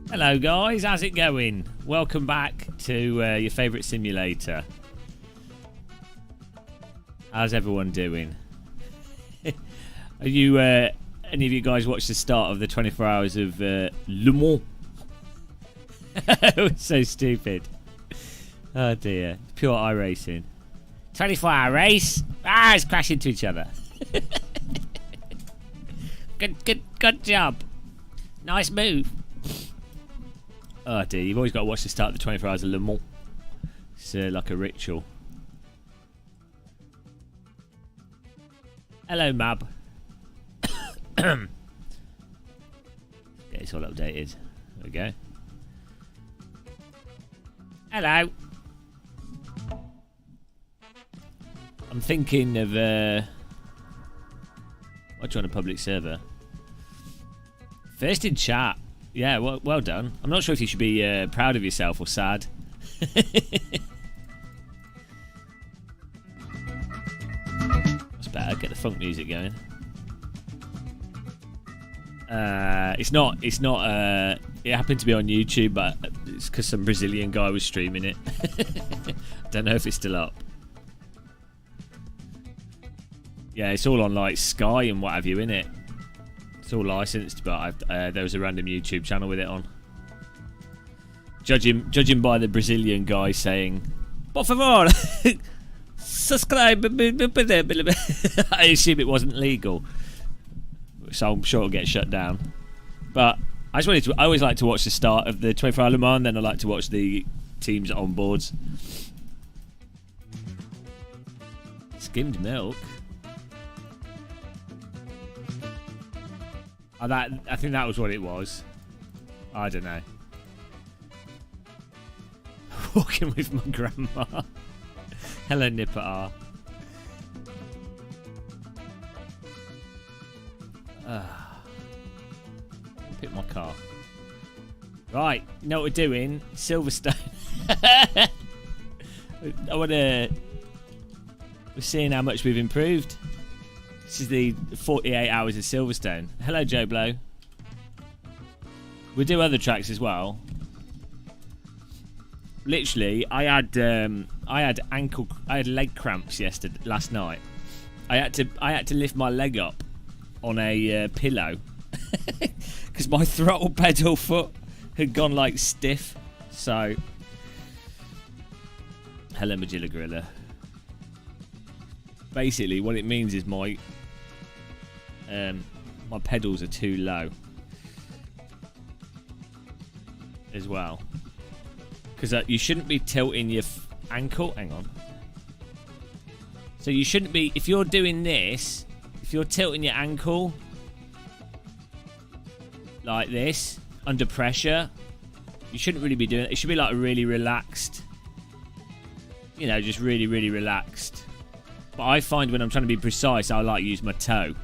Hello guys, how's it going? Welcome back to your favourite simulator. How's everyone doing? Are you any of you guys watched the start of the 24 hours of Le Mans? It was so stupid. Oh dear, pure iRacing. 24-hour race. It's crashing into each other. Good job. Nice move. Oh dear, you've always got to watch the start of the 24 hours of Le Mans. It's like a ritual. Hello, Mab. Get this all updated. There we go. Hello. I'm thinking of I'll join a public server. First in chat. Yeah, well done. I'm not sure if you should be proud of yourself or sad. That's better. Get the funk music going. It's not. It happened to be on YouTube, but it's because some Brazilian guy was streaming it. Don't know if it's still up. Yeah, it's all on like Sky and what have you, innit? It's all licensed, but there was a random YouTube channel with it on. Judging by the Brazilian guy saying, "Por favor, subscribe." I assume it wasn't legal, so I'm sure it'll get shut down. But I always like to watch the start of the 24-hour Le Mans, then I like to watch the teams on boards. Skimmed milk. Oh, I think that was what it was. I don't know. Walking with my grandma. Hello, Nipper R. Pick my car. Right, you know what we're doing? Silverstone. We're seeing how much we've improved. This is the 48 hours of Silverstone. Hello, Joe Blow. We'll do other tracks as well. Literally, I had leg cramps last night. I had to lift my leg up on a pillow because my throttle pedal foot had gone like stiff. So, hello, Magilla Gorilla. Basically, what it means is my pedals are too low as well, because you shouldn't be tilting your ankle. Hang on. So you shouldn't be, if you're doing this, if you're tilting your ankle like this under pressure, you shouldn't really be doing it. It should be like really relaxed, you know, just really, really relaxed. But I find when I'm trying to be precise, I like to use my toe.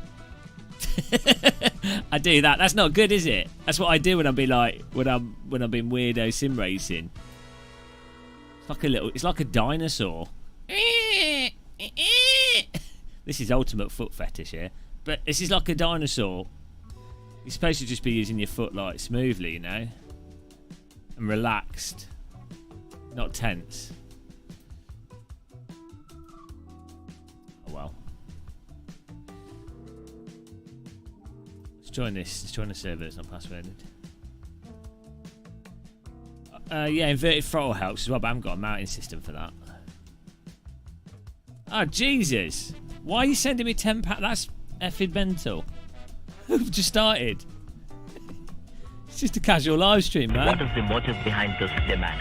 I do that. That's not good, is it? That's what I do when I'm being weirdo sim racing. It's like a dinosaur. This is ultimate foot fetish here, but this is like a dinosaur. You're supposed to just be using your foot like smoothly, you know, and relaxed, not tense. Well, let's join this. Let's join the server. It's not passworded. Yeah, inverted throttle helps as well, but I haven't got a mounting system for that. Oh Jesus! Why are you sending me 10 packs? That's effing mental. We've just started. It's just a casual live stream, man. What is the motive behind this demand?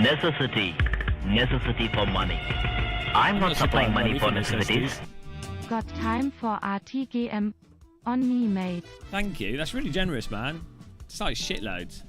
Necessity for money. I'm not supplying money for necessities. Got time for RTGM on me, mate. Thank you. That's really generous, man. It's like shitloads.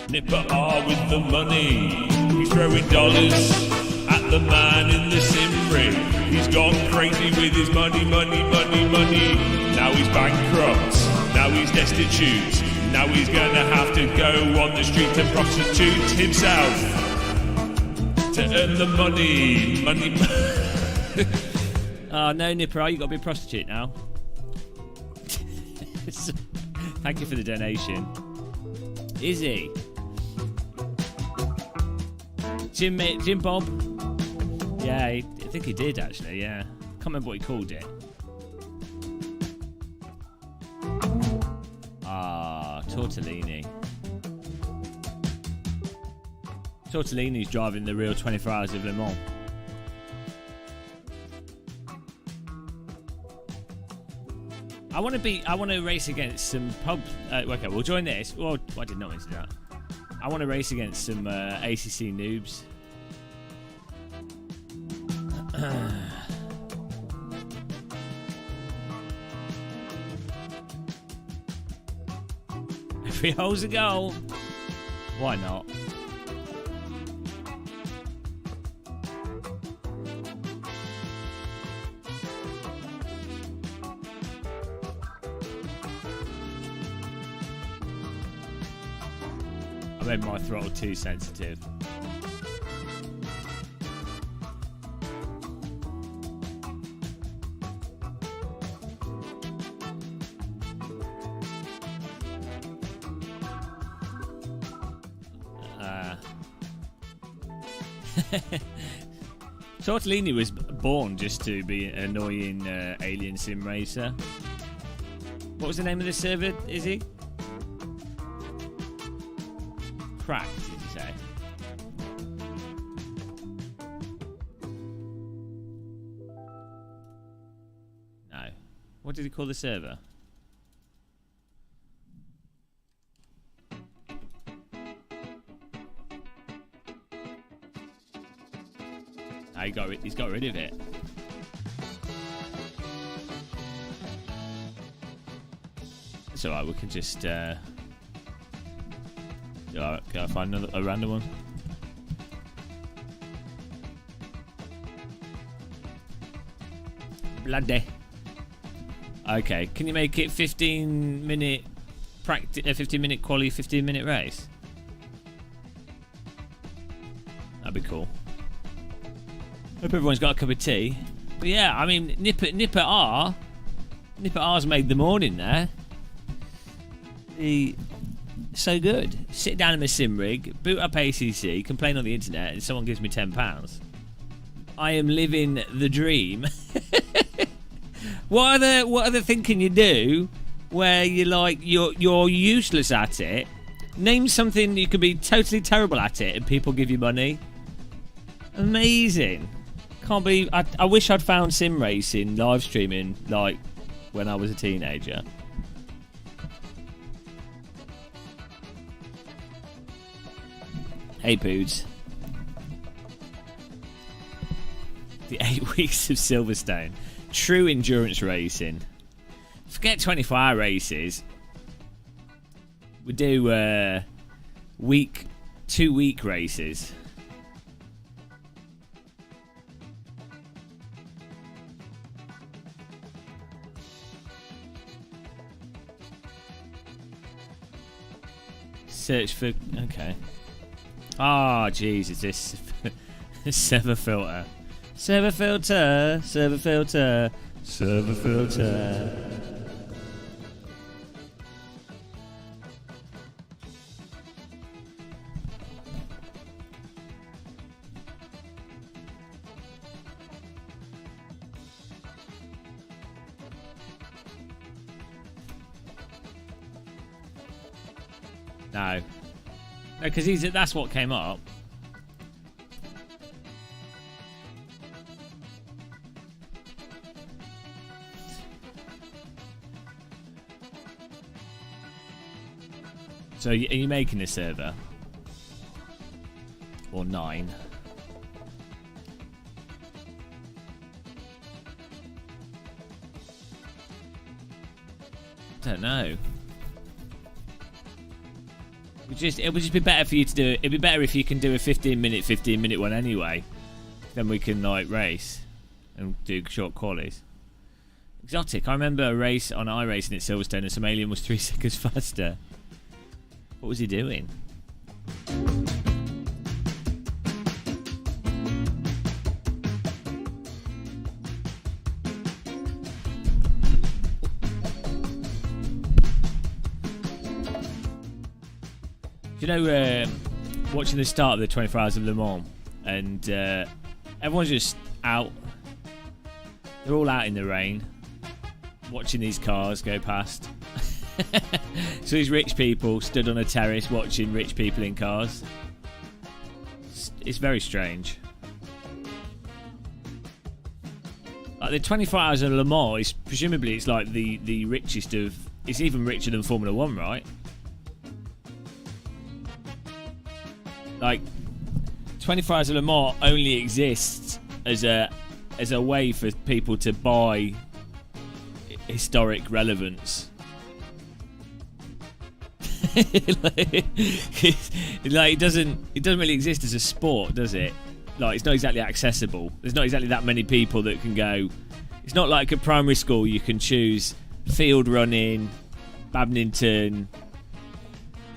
Nipper R with the money. He's throwing dollars at the man in the sim ring. He's gone crazy with his money. Now he's bankrupt. Now he's destitute. Now he's gonna have to go on the street and prostitute himself to earn the money. Oh, no, Nipper, you got to be a prostitute now. Thank you for the donation. Izzy. Jim Bob. Yeah, I think he did, actually, yeah. Can't remember what he called it. Tortellini. Tortellini's driving the real 24 Hours of Le Mans. I want to race against some pubs. Okay, we'll join this. Well, I did not mean to do that. I want to race against some ACC noobs. Every hole's a goal. Why not? I made my throttle too sensitive. Tortellini was born just to be an annoying alien sim racer. What was the name of the server, Izzy? Crack, did you say? No. What did he call the server? He's got rid of it. It's alright, we can just can I find a random one? Bloody. Okay, can you make it 15-minute practice, 15-minute quali, 15-minute race? That'd be cool. Hope everyone's got a cup of tea. But yeah, I mean, Nipper R's made the morning there. So good. Sit down in my sim rig, boot up ACC, complain on the internet, and someone gives me £10. I am living the dream. What other thing can you do where you're useless at it? Name something you could be totally terrible at it, and people give you money. Amazing. Can't believe I wish I'd found sim racing live streaming like when I was a teenager. Hey Poods. The 8 weeks of Silverstone. True endurance racing. Forget 24-hour races. We do 2-week races. Search for... Okay. Ah, Jesus, this server filter. Server filter. Server filter. Server filter. No, because that's what came up. So are you making a server? Or 9? Don't know. It would just be better for you to do it. It'd be better if you can do a 15-minute one anyway. Then we can like race and do short qualies. Exotic. I remember a race on iRacing at Silverstone and some alien was 3 seconds faster. What was he doing? you know, watching the start of the 24 Hours of Le Mans, and everyone's just out. They're all out in the rain, watching these cars go past. So these rich people stood on a terrace watching rich people in cars. It's very strange. Like the 24 Hours of Le Mans is presumably it's like the richest of. It's even richer than Formula 1, right? Like 24 Hours of Le Mans only exists as a way for people to buy historic relevance. like it doesn't really exist as a sport, does it? Like it's not exactly accessible. There's not exactly that many people that can go. It's not like at primary school you can choose field running, badminton,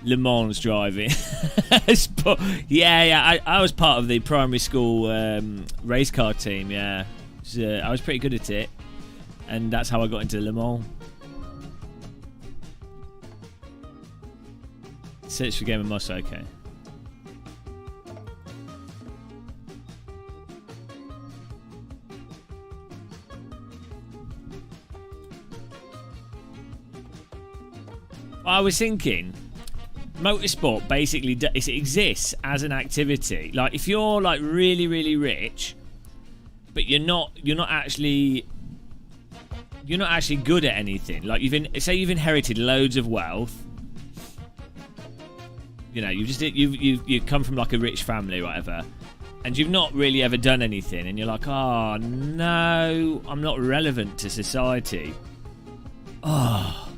Le Mans driving. I was part of the primary school race car team. Yeah, so I was pretty good at it, and that's how I got into Le Mans. Search for Game of Moss, okay. I was thinking, motorsport basically it exists as an activity. Like if you're like really, really rich, but you're not actually good at anything. Like you've inherited loads of wealth. You know, you come from like a rich family or whatever, and you've not really ever done anything, and you're like, oh no, I'm not relevant to society. Oh,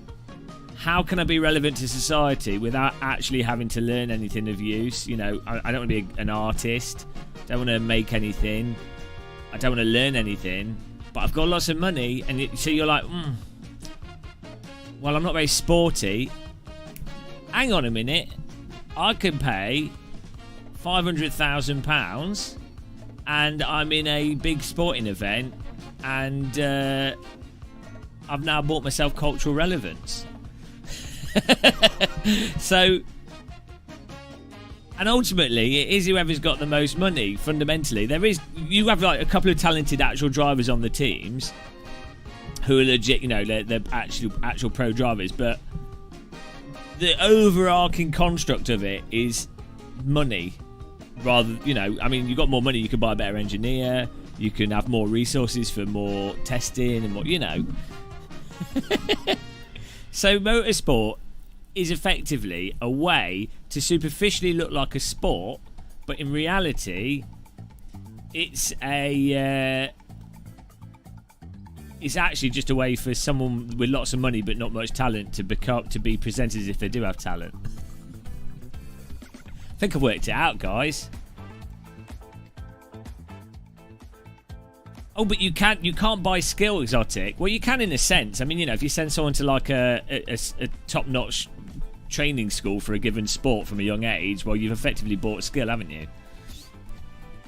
how can I be relevant to society without actually having to learn anything of use? You know, I don't want to be an artist. I don't want to make anything. I don't want to learn anything. But I've got lots of money, and so you're like, well, I'm not very sporty. Hang on a minute. I can pay £500,000 and I'm in a big sporting event, and I've now bought myself cultural relevance. So, and ultimately it is whoever's got the most money. Fundamentally, you have like a couple of talented actual drivers on the teams who are legit, you know, they're actual pro drivers, but the overarching construct of it is money. Rather, you know, I mean, you've got more money, you can buy a better engineer, you can have more resources for more testing and more, you know. So motorsport is effectively a way to superficially look like a sport, but in reality it's actually just a way for someone with lots of money but not much talent to be presented as if they do have talent. I think I've worked it out, guys. Oh, but you can't buy skill, Exotic. Well, you can in a sense. I mean, you know, if you send someone to like a top-notch training school for a given sport from a young age, well, you've effectively bought skill, haven't you?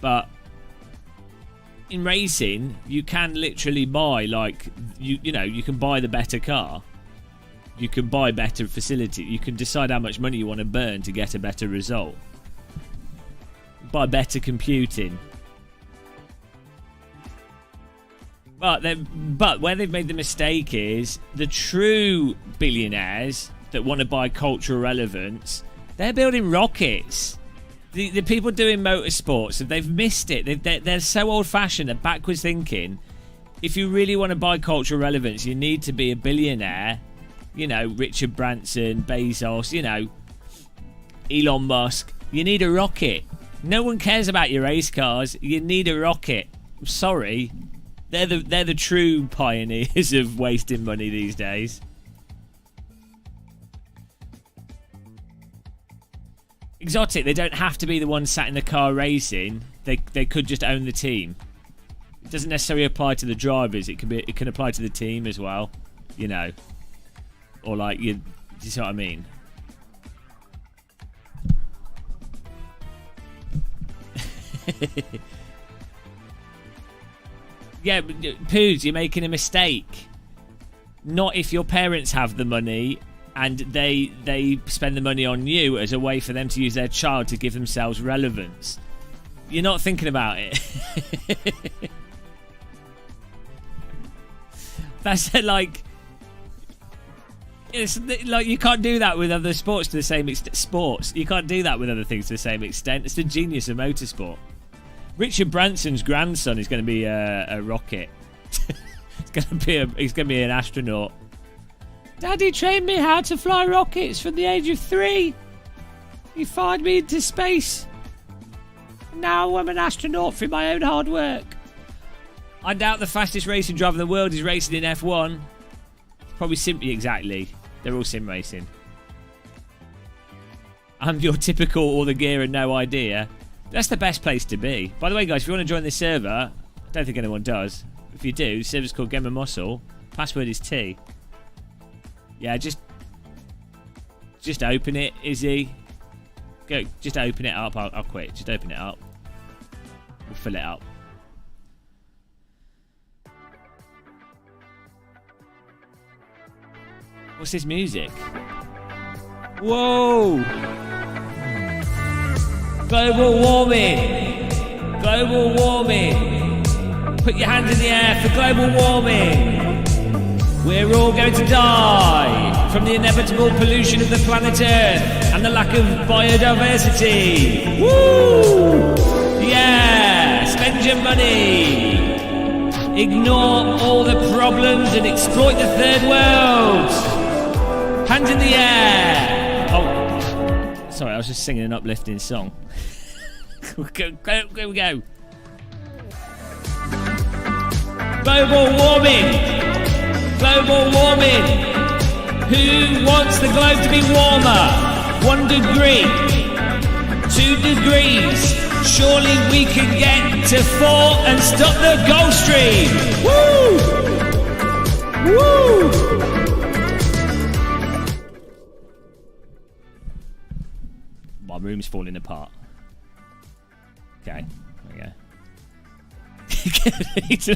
But in racing, you can literally buy, like, you know, you can buy the better car. You can buy better facility. You can decide how much money you want to burn to get a better result. Buy better computing. But where they've made the mistake is the true billionaires that want to buy cultural relevance, they're building rockets. The people doing motorsports, they've missed it. They're so old-fashioned and backwards thinking. If you really want to buy cultural relevance, you need to be a billionaire. You know, Richard Branson, Bezos, you know, Elon Musk. You need a rocket. No one cares about your race cars. You need a rocket. I'm sorry. They're the true pioneers of wasting money these days. Exotic, they don't have to be the ones sat in the car racing. They could just own the team. It doesn't necessarily apply to the drivers. It can apply to the team as well. You know, or like you see what I mean? Yeah, Poos, you're making a mistake. Not if your parents have the money. and they spend the money on you as a way for them to use their child to give themselves relevance. You're not thinking about it. That's like... It's like you can't do that with other sports to the same extent. Sports, you can't do that with other things to the same extent. It's the genius of motorsport. Richard Branson's grandson is going to be a rocket. He's going to be an astronaut. Daddy trained me how to fly rockets from the age of 3. He fired me into space. Now I'm an astronaut through my own hard work. I doubt the fastest racing driver in the world is racing in F1. Probably simply exactly. They're all sim racing. I'm your typical all the gear and no idea. That's the best place to be. By the way, guys, if you want to join this server, I don't think anyone does. If you do, the server's called Game of Muscle. Password is T. Yeah, just open it, Izzy. Go, just open it up. I'll quit. Just open it up. We'll fill it up. What's this music? Whoa! Global warming! Global warming! Put your hands in the air for global warming! We're all going to die from the inevitable pollution of the planet Earth and the lack of biodiversity! Woo! Yeah! Spend your money! Ignore all the problems and exploit the third world! Hands in the air! Oh, sorry, I was just singing an uplifting song. Go. Global warming! Global warming! Who wants the globe to be warmer? 1 degree, 2 degrees. Surely we can get to 4 and stop the Gulf Stream! Woo! Woo! My room's falling apart. Okay, there we go.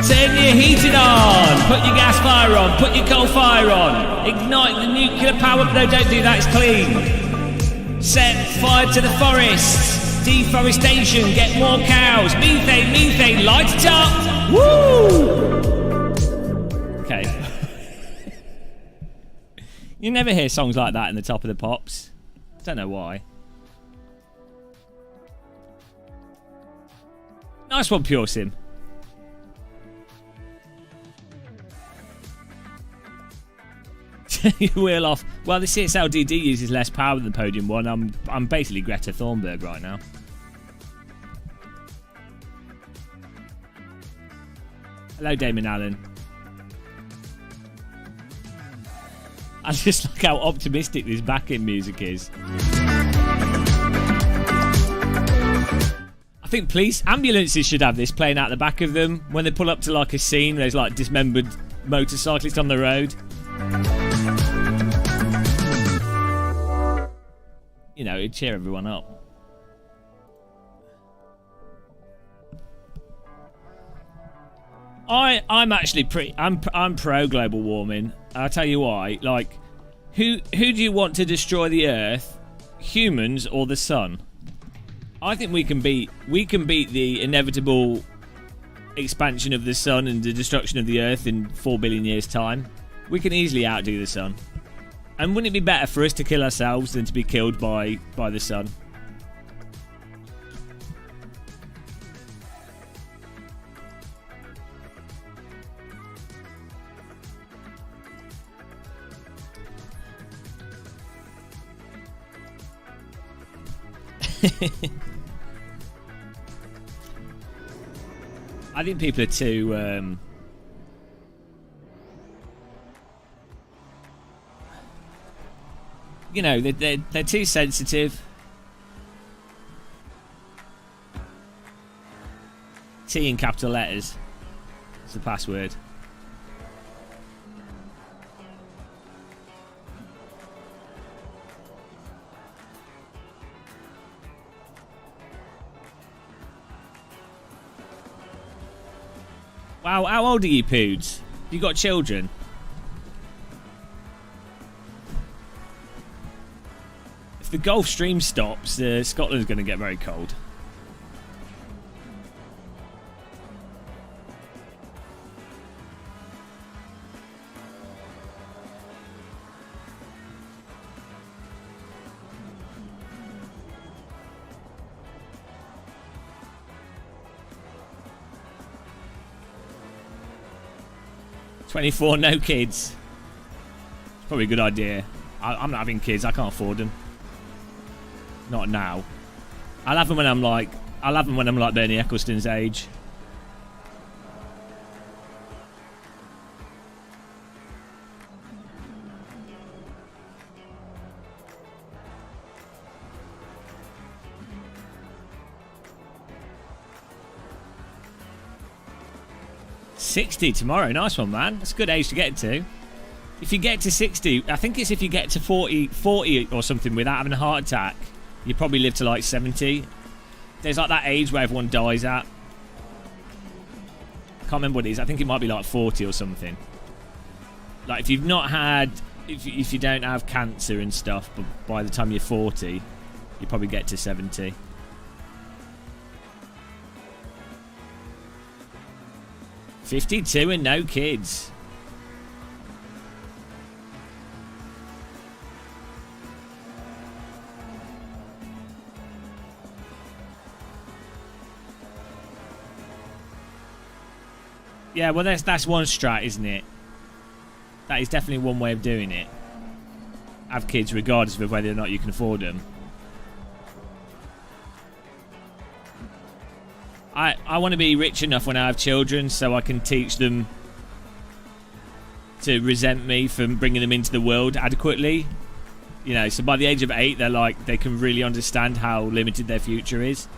Turn your heating on! Put your gas fire on! Put your coal fire on! Ignite the nuclear power... No, don't do that, it's clean! Set fire to the forests! Deforestation, get more cows! Methane, light it up! Woo! Okay. You never hear songs like that in the top of the pops. Don't know why. Nice one, Pure Sim. You wheel off. Well, the CSLDD uses less power than the Podium one. I'm basically Greta Thunberg right now. Hello, Damon Allen. I just like how optimistic this backing music is. I think police ambulances should have this playing out the back of them when they pull up to like a scene. There's like dismembered motorcyclists on the road. You know, it'd cheer everyone up. I'm actually I'm pro global warming. I'll tell you why. Like, who do you want to destroy the Earth? Humans or the sun? I think we can beat the inevitable expansion of the sun and the destruction of the Earth in 4 billion years' time. We can easily outdo the sun. And wouldn't it be better for us to kill ourselves than to be killed by the sun? I think people are too you know, they're too sensitive. T in capital letters. It's the password. Wow, how old are you, Poods? You got children? the Gulf Stream stops, Scotland's going to get very cold. $24, no kids. It's probably a good idea. I'm not having kids. I can't afford them. Not now. I'll have them when I'm like Bernie Eccleston's age. $60 tomorrow. Nice one, man. That's a good age to get to. If you get to 60, I think it's if you get to 40 or something without having a heart attack, you probably live to like 70. There's like that age where everyone dies at. I can't remember what it is. I think it might be like 40 or something. Like if you've not had, if you don't have cancer and stuff, but by the time you're 40, you probably get to 70. $52 and no kids. Yeah, well, that's one strat, isn't it? That is definitely one way of doing it. Have kids regardless of whether or not you can afford them. I want to be rich enough when I have children so I can teach them to resent me for bringing them into the world adequately. You know, so by the age of 8, they're like, they can really understand how limited their future is.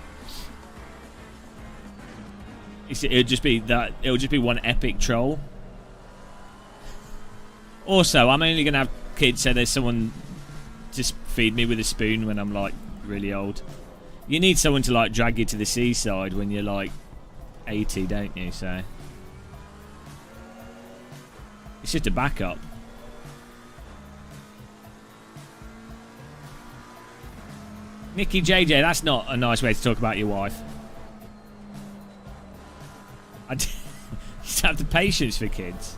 It'll just be one epic troll. Also, I'm only going to have kids so there's someone to feed me with a spoon when I'm like really old. You need someone to like drag you to the seaside when you're like 80, don't you? So it's just a backup. Nikki JJ, that's not a nice way to talk about your wife. I just have the patience for kids.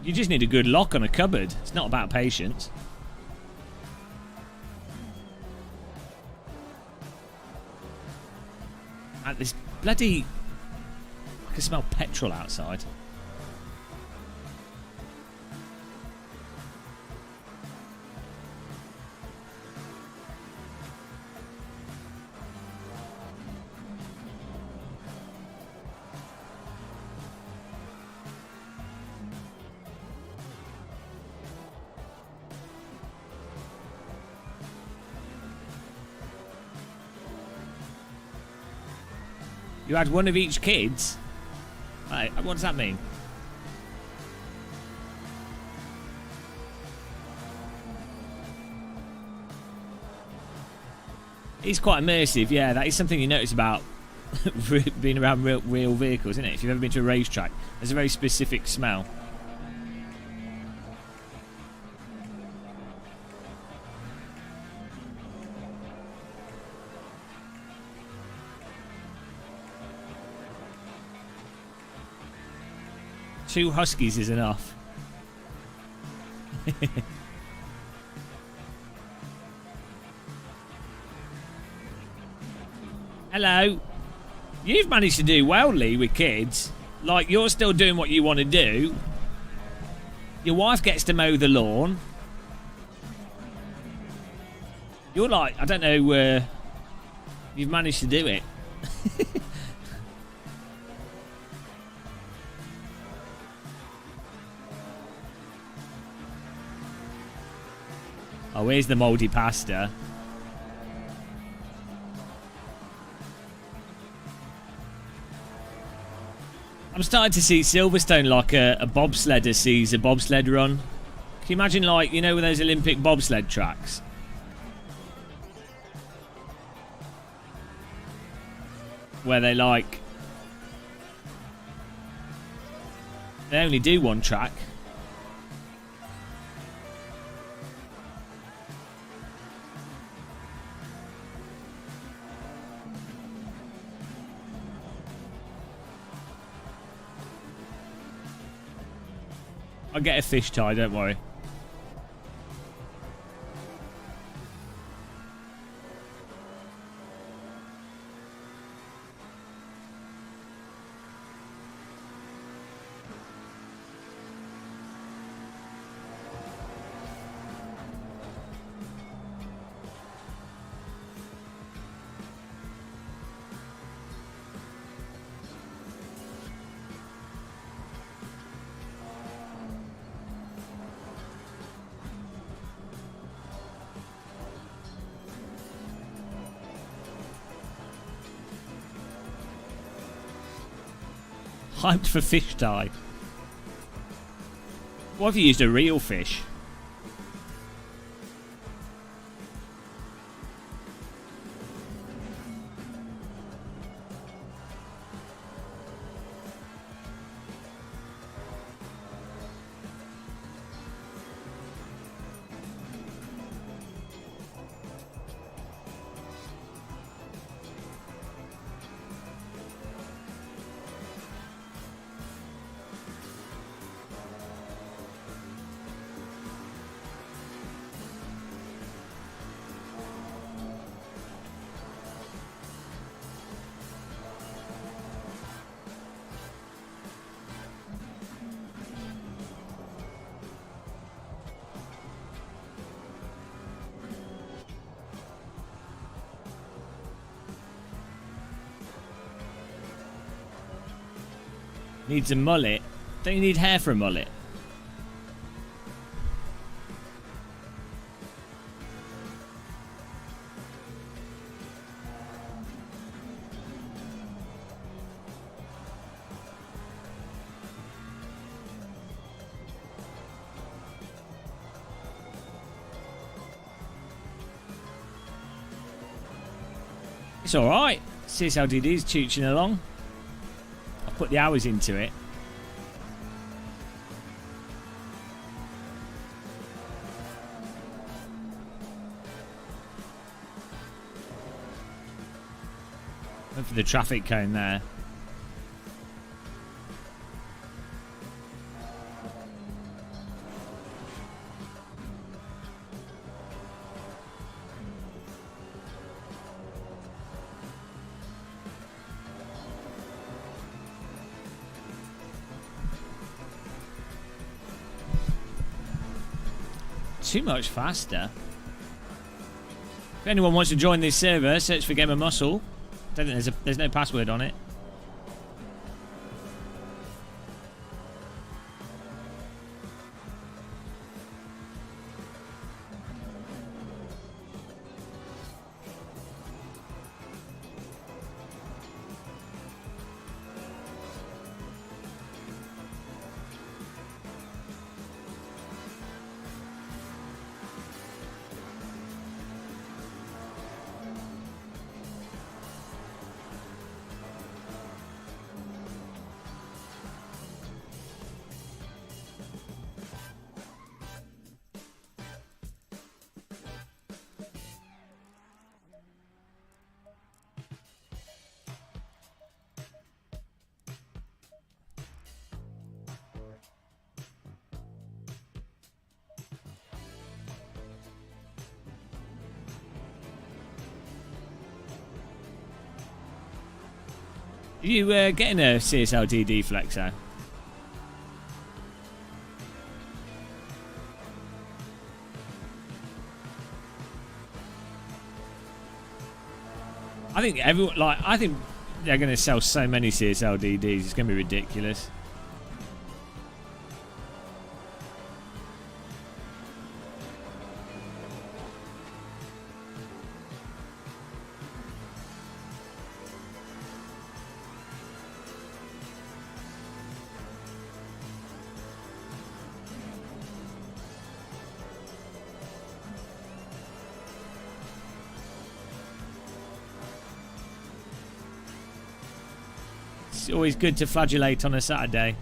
You just need a good lock on a cupboard. It's not about patience. And this bloody... I can smell petrol outside. You had one of each kids? Right, what does that mean? He's quite immersive, yeah. That is something you notice about being around real vehicles, isn't it? If you've ever been to a racetrack, there's a very specific smell. Two huskies is enough. Hello. You've managed to do well, Lee, with kids. Like, you're still doing what you want to do. Your wife gets to mow the lawn. You're like, I don't know, you've managed to do it. Oh, here's the mouldy pasta. I'm starting to see Silverstone like a bobsledder sees a bobsled run. Can you imagine, like, you know, with those Olympic bobsled tracks? Where they like... They only do one track. I'll get a fish tie, don't worry. Hyped for fish tie. What if you used a real fish? Needs a mullet. Don't you need hair for a mullet? It's alright. CSLDD's chooching along. I've put the hours into it. Went for the traffic cone there. Too much faster. If anyone wants to join this server, search for Game of Muscle. Don't think there's no password on it. Are you getting a CSLDD Flexo? I think everyone, I think they're going to sell so many CSLDDs. It's going to be ridiculous. It's always good to flagellate on a Saturday.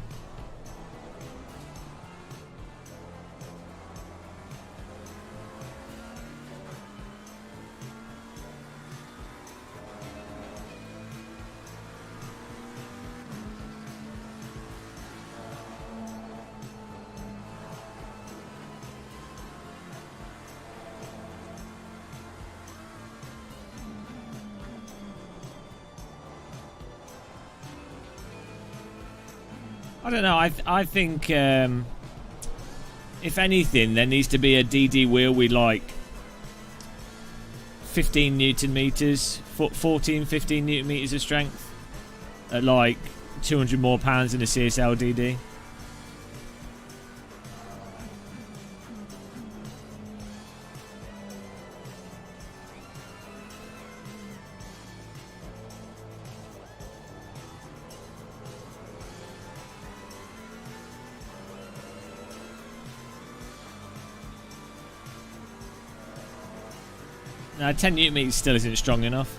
I don't know. I think if anything, there needs to be a DD wheel with like 15 newton meters, 14, 15 newton meters of strength at like 200 more pounds than a CSL DD. No, 10 newton meters still isn't strong enough.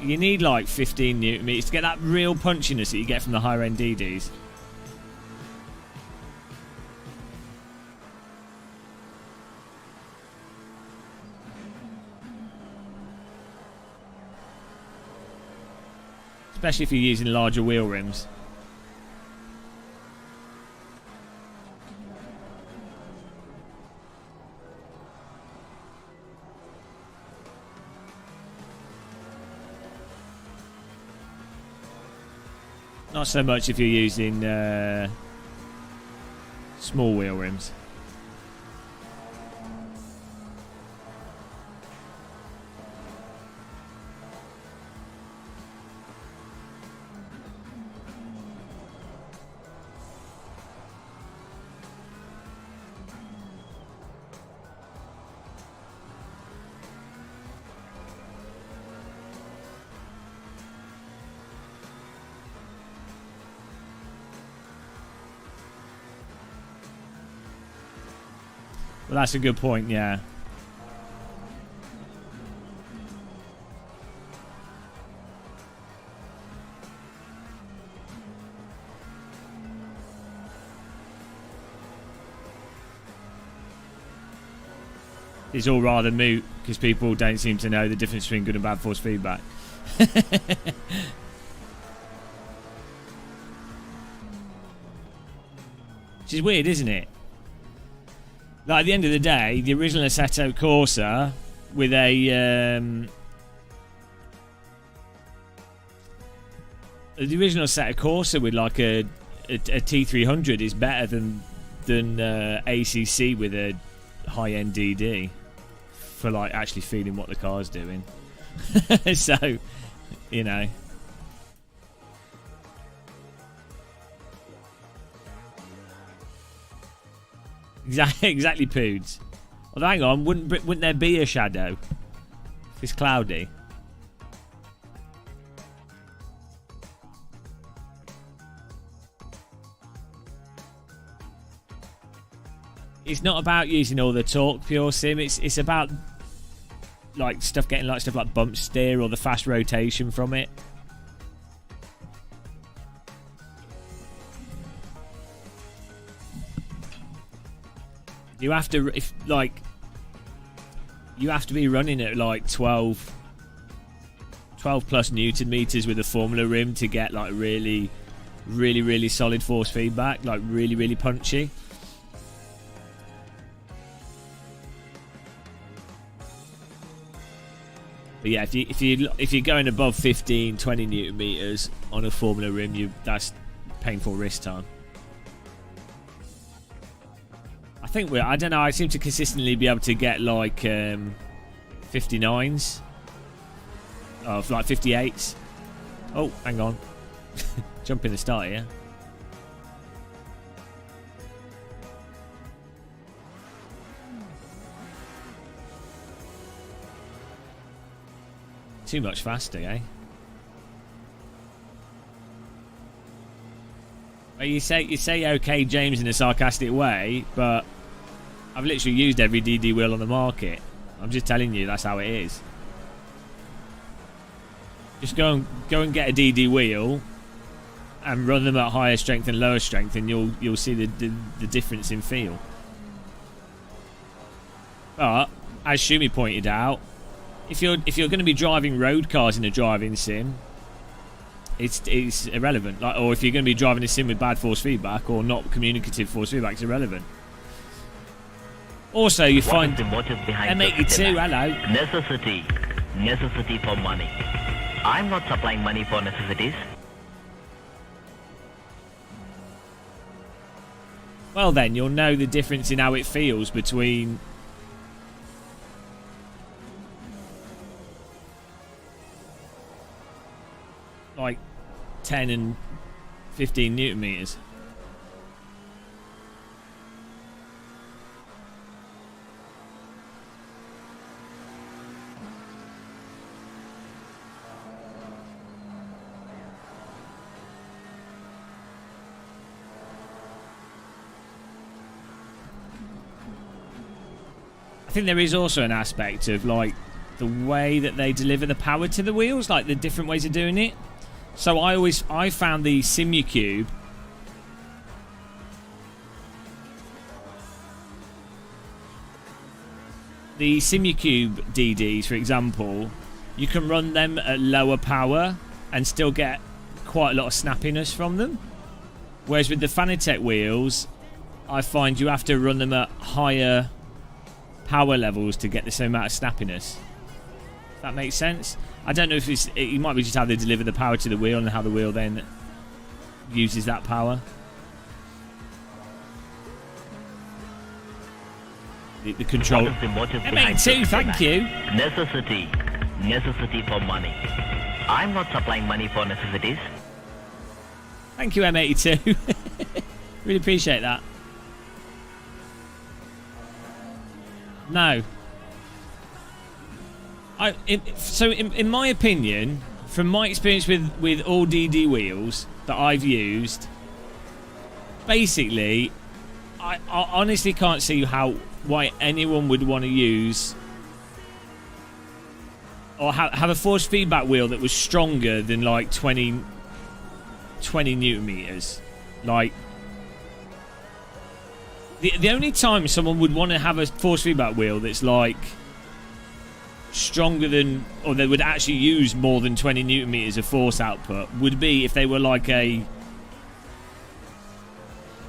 You need like 15 newton meters to get that real punchiness that you get from the higher end DDs. Especially if you're using larger wheel rims. Not so much if you're using small wheel rims. Well, that's a good point, yeah. It's all rather moot because people don't seem to know the difference between good and bad force feedback. Which is weird, isn't it? Like, at the end of the day, the original Assetto Corsa with a the original Assetto Corsa with like a T300 is better than ACC with a high-end DD for like actually feeling what the car's doing. So, you know. Exactly, Poods. Well, hang on, wouldn't there be a shadow if it's cloudy? It's not about using all the torque, pure sim. It's about like getting like stuff like bump steer or the fast rotation from it. You have to, you have to be running at like 12 plus newton meters with a Formula rim to get like really solid force feedback, like really punchy. But yeah, if you're going above 15, 20 newton meters on a Formula rim, that's painful wrist time. I don't know, I seem to consistently be able to get like 59s of like 58s. Oh, hang on. Jump in the start here. Too much faster, eh? Well, you say okay, James, in a sarcastic way, but I've literally used every DD wheel on the market. I'm just telling you, that's how it is. Just go and get a DD wheel and run them at higher strength and lower strength, and you'll see the difference in feel. But as Shumi pointed out, if you're going to be driving road cars in a driving sim, it's irrelevant. Like, or if you're going to be driving a sim with bad force feedback or not communicative force feedback, it's irrelevant. Also, you find the motive behind M82. Hello. Necessity for money. I'm not supplying money for necessities. Well, then you'll know the difference in how it feels between like 10 and 15 newton meters. I think there is also an aspect of like the way that they deliver the power to the wheels, like the different ways of doing it. So I found the Simucube DDs, for example, you can run them at lower power and still get quite a lot of snappiness from them. Whereas with the Fanatec wheels, I find you have to run them at higher power levels to get the same amount of snappiness. If that makes sense. I don't know if it might be just how they deliver the power to the wheel and how the wheel then uses that power. The control. What is the motive M82, thank you. Necessity for money. I'm not supplying money for necessities. Thank you, M82. Really appreciate that. No. In my opinion, from my experience with all DD wheels that I've used, basically, I honestly can't see why anyone would want to use or have a force feedback wheel that was stronger than like 20 newton meters. Like, the only time someone would want to have a force feedback wheel that's like stronger than, or they would actually use more than 20 newton meters of force output would be if they were like a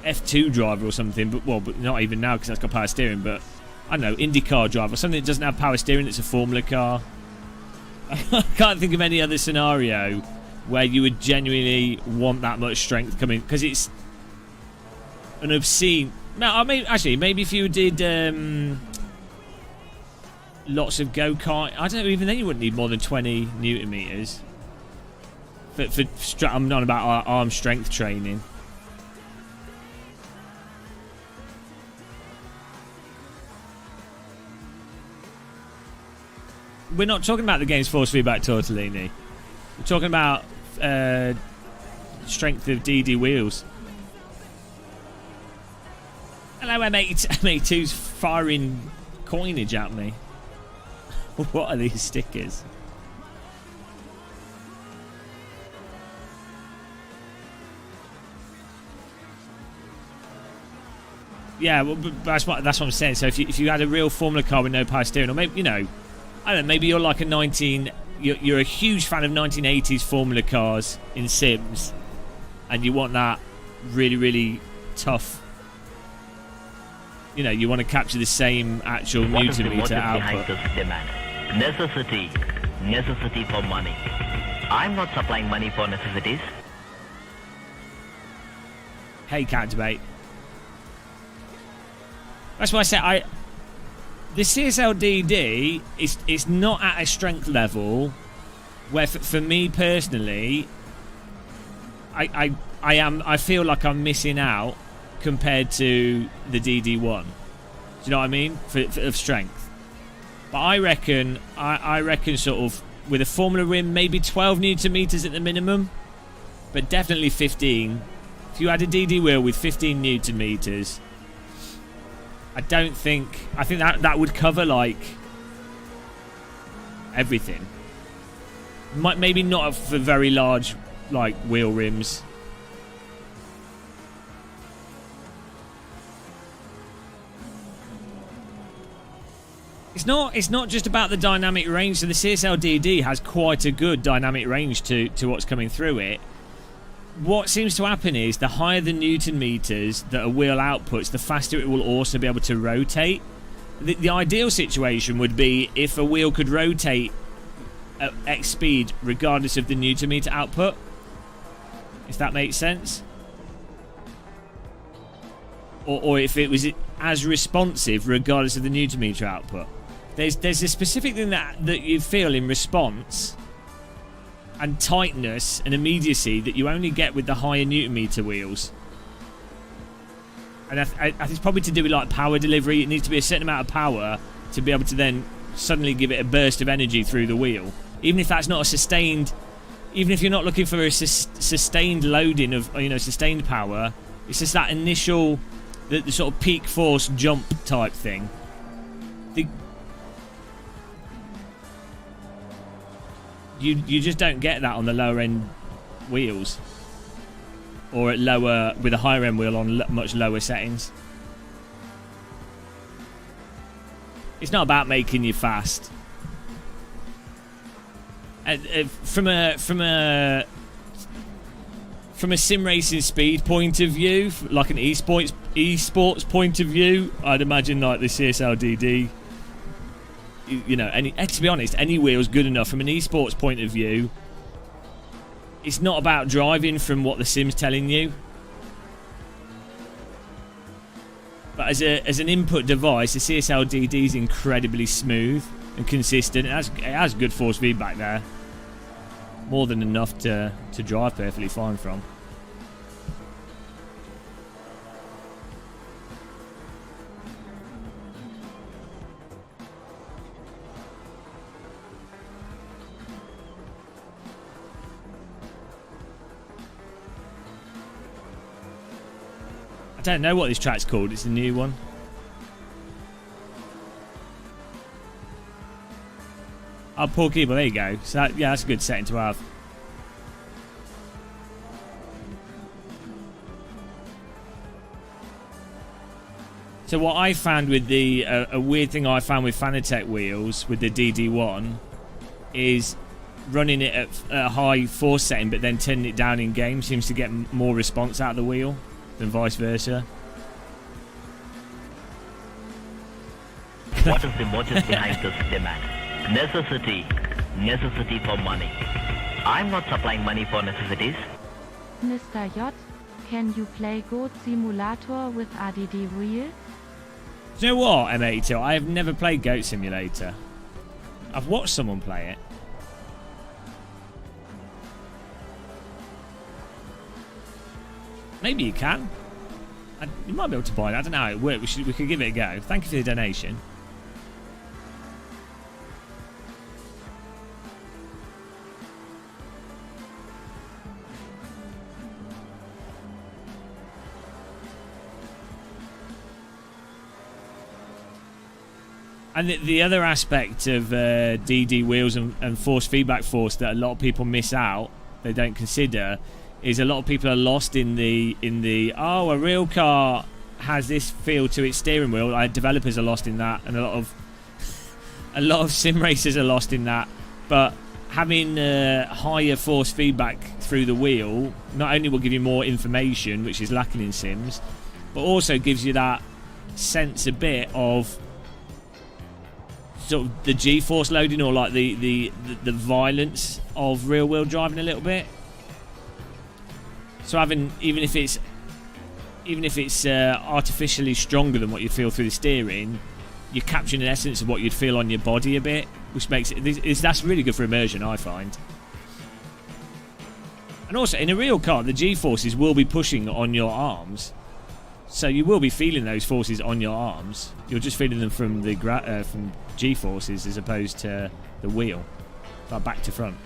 F2 driver or something, but not even now because that's got power steering, but I don't know, IndyCar driver, something that doesn't have power steering, that's a Formula car. I can't think of any other scenario where you would genuinely want that much strength coming, because it's an obscene. No, I mean, actually, maybe if you did lots of go-kart, I don't know, even then you wouldn't need more than 20 newton meters. I'm not about arm strength training. We're not talking about the game's force feedback, Tortellini. We're talking about strength of DD wheels. Hello, M82's firing coinage at me. What are these stickers? Yeah, well, that's what I'm saying. So if you had a real Formula car with no power steering, or maybe, you know, I don't know, maybe you're like you're a huge fan of 1980s Formula cars in Sims, and you want that really, really tough. You know, you want to capture the same actual newton meter output. Necessity for money. I'm not supplying money for necessities. Hey, cat debate. That's why I said the CSL DD is not at a strength level where, for me personally, I feel like I'm missing out compared to the DD1. Do you know what I mean? Of strength. But I reckon sort of with a Formula rim, maybe 12 newton meters at the minimum, but definitely 15. If you had a DD wheel with 15 newton meters, I think that would cover like everything. Maybe not for very large like wheel rims. It's not just about the dynamic range. So the CSL DD has quite a good dynamic range to what's coming through it. What seems to happen is the higher the Newton meters that a wheel outputs, the faster it will also be able to rotate. The ideal situation would be if a wheel could rotate at X speed regardless of the Newton meter output. If that makes sense. Or if it was as responsive regardless of the Newton meter output. There's a specific thing that you feel in response and tightness and immediacy that you only get with the higher Newton meter wheels. And I think it's probably to do with like power delivery. It needs to be a certain amount of power to be able to then suddenly give it a burst of energy through the wheel. Even if that's not a sustained, even if you're not looking for a sustained loading of, you know, sustained power, it's just that initial, the sort of peak force jump type thing. You just don't get that on the lower end wheels, or at lower with a higher end wheel on much lower settings. It's not about making you fast. From a sim racing speed point of view, like an esports point of view, I'd imagine like the CSL DD. You know, to be honest, any wheel's good enough from an esports point of view. It's not about driving from what the sim's telling you. But as an input device, the CSL DD is incredibly smooth and consistent. It has good force feedback there. More than enough to drive perfectly fine from. I don't know what this track's called. It's a new one. Oh, Paul Keeble, there you go. So yeah, that's a good setting to have. So what I found with the a weird thing I found with Fanatec wheels with the DD1 is running it at a high force setting, but then turning it down in game seems to get more response out of the wheel than vice versa. What is the motive behind this demand? Necessity for money. I'm not supplying money for necessities. Mr. J, can you play Goat Simulator with ADD wheels? Do you know what, M82? I have never played Goat Simulator. I've watched someone play it. Maybe you can. You might be able to buy it. I don't know how it works. We could give it a go. Thank you for the donation. And the other aspect of DD wheels and force feedback force that a lot of people miss out, they don't consider, is a lot of people are lost in the a real car has this feel to its steering wheel. Developers are lost in that, and a lot of sim racers are lost in that. But having higher force feedback through the wheel not only will give you more information, which is lacking in sims, but also gives you that sense a bit of sort of the G-force loading, or like the violence of real wheel driving a little bit. So having even if it's artificially stronger than what you feel through the steering, you're capturing an essence of what you'd feel on your body a bit, which makes it that's really good for immersion, I find. And also in a real car, the G-forces will be pushing on your arms, so you will be feeling those forces on your arms. You're just feeling them from the from G-forces as opposed to the wheel, like back to front.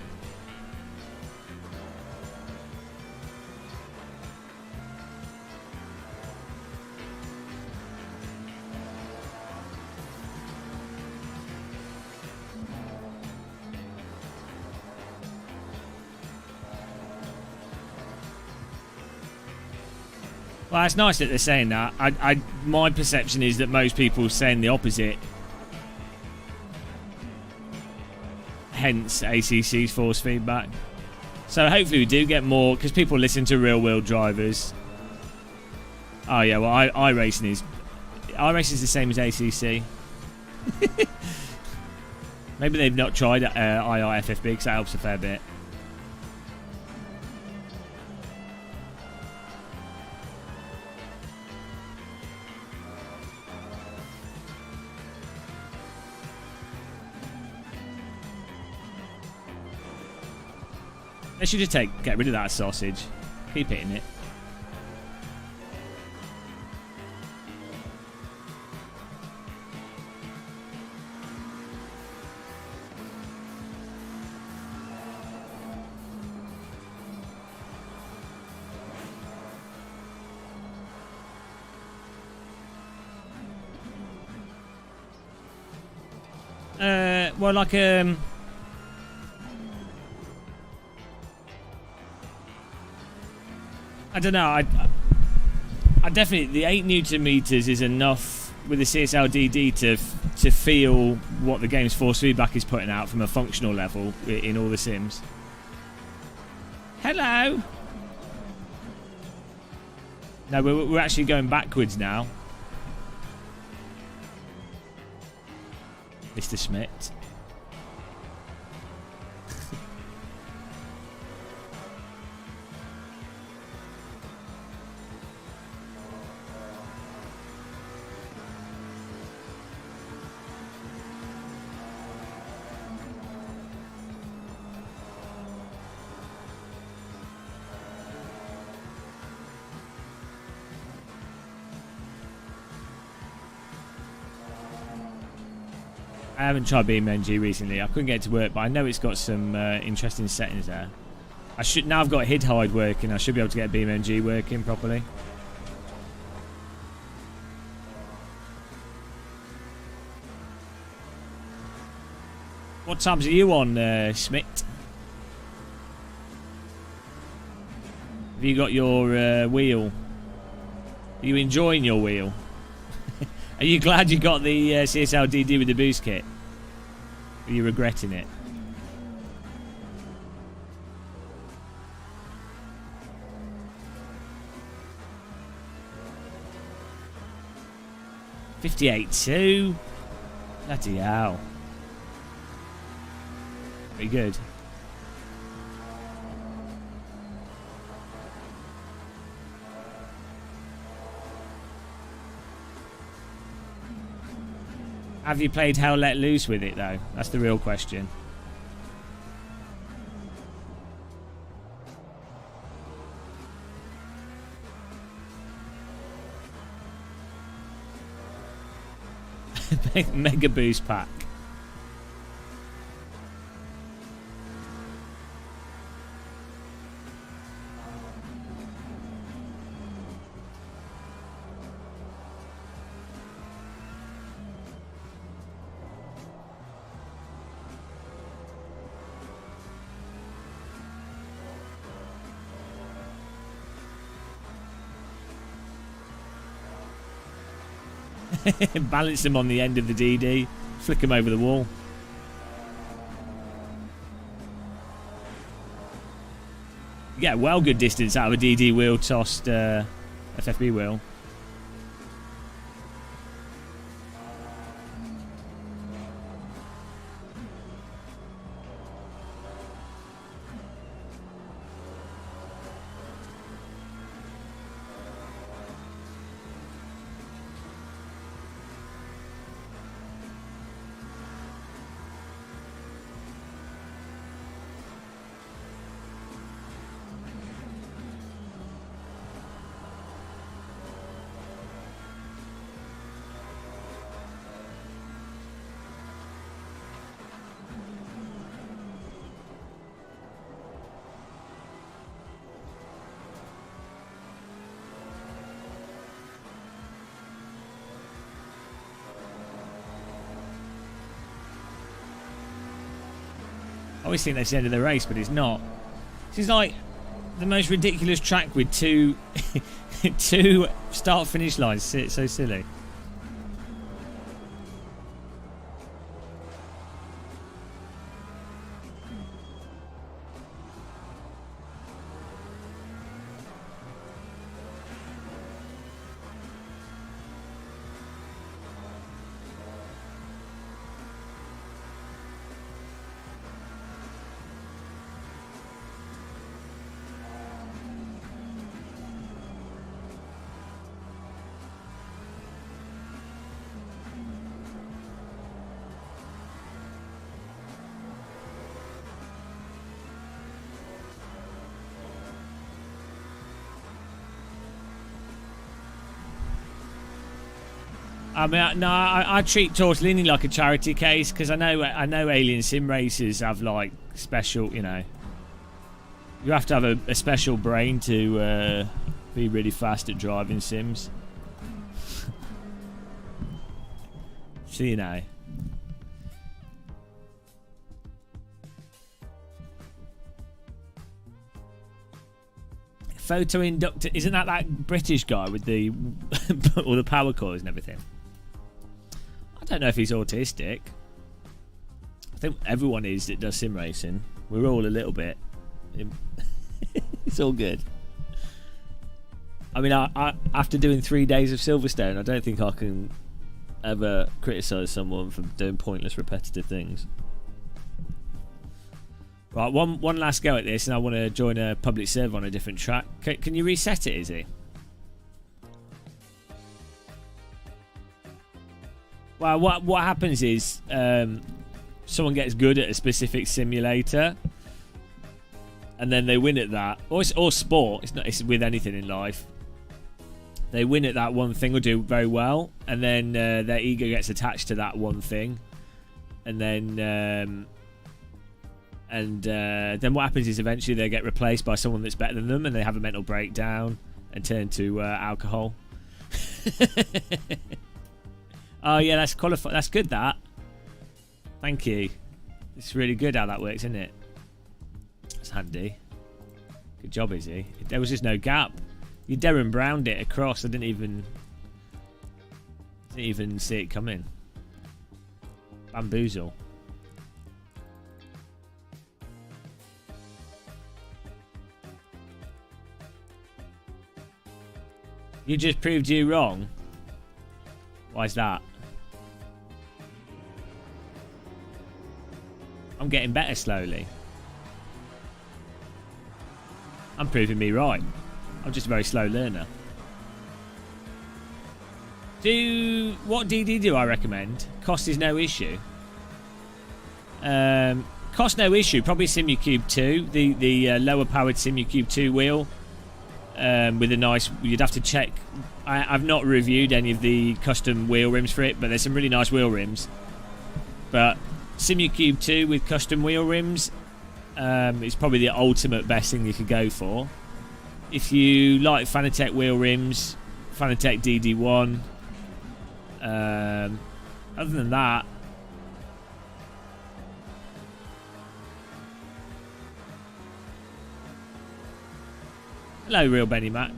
Well, it's nice that they're saying that. My perception is that most people are saying the opposite. hence ACC's force feedback. So hopefully we do get more, because people listen to real world drivers. Oh yeah, well iRacing is the same as ACC. Maybe they've not tried IRFFB, because that helps a fair bit. They should just get rid of that sausage. Keep hitting it. Well, like I don't know. I definitely, the 8 Newton meters is enough with the CSLDD to feel what the game's force feedback is putting out from a functional level in all the sims. Hello. No, we're actually going backwards now, Mr. Schmidt. I haven't tried BeamNG recently. I couldn't get it to work, but I know it's got some interesting settings there. Now I've got HidHide working. I should be able to get BeamNG working properly. What times are you on, Schmidt? Have you got your wheel? Are you enjoying your wheel? Are you glad you got the CSLDD with the boost kit? Are you regretting it? $58.2. Bloody hell. Pretty good. Have you played Hell Let Loose with it, though? That's the real question. Mega boost pack. Balance them on the end of the DD, flick them over the wall. You get a well good distance out of a DD wheel tossed FFB wheel. I always think that's the end of the race, but it's not. This is like the most ridiculous track with two start-finish lines. It's so silly. I mean, no, I treat Tortellini like a charity case because I know Alien Sim Racers have like special, you know. You have to have a special brain to be really fast at driving sims. So you know. Photo inductor, isn't that British guy with the all the power cords and everything? I don't know if he's autistic. I think everyone is that does sim racing. We're all a little bit. It's all good. I mean, I after doing 3 days of Silverstone, I don't think I can ever criticise someone for doing pointless, repetitive things. Right, one last go at this, and I want to join a public server on a different track. Can you reset it, Izzy? Well, what happens is someone gets good at a specific simulator, and then they win at that, or sport. It's with anything in life. They win at that one thing or do very well, and then their ego gets attached to that one thing, and then what happens is eventually they get replaced by someone that's better than them, and they have a mental breakdown and turn to alcohol. Oh yeah, that's qualified. That's good. That. Thank you. It's really good how that works, isn't it? It's handy. Good job, Izzy. There was just no gap. You Darren Browned it across. I didn't even see it coming. Bamboozle. You just proved you wrong. Why's that? I'm getting better slowly. I'm proving me right. I'm just a very slow learner. What DD do I recommend? Cost is no issue. Cost no issue. Probably Simucube 2, the lower powered Simucube 2 wheel. With a nice, you'd have to check. I've not reviewed any of the custom wheel rims for it, but there's some really nice wheel rims. But Simucube 2 with custom wheel rims is probably the ultimate best thing you could go for. If you like Fanatec wheel rims, Fanatec DD1. Other than that, hello, Real Benny Mac.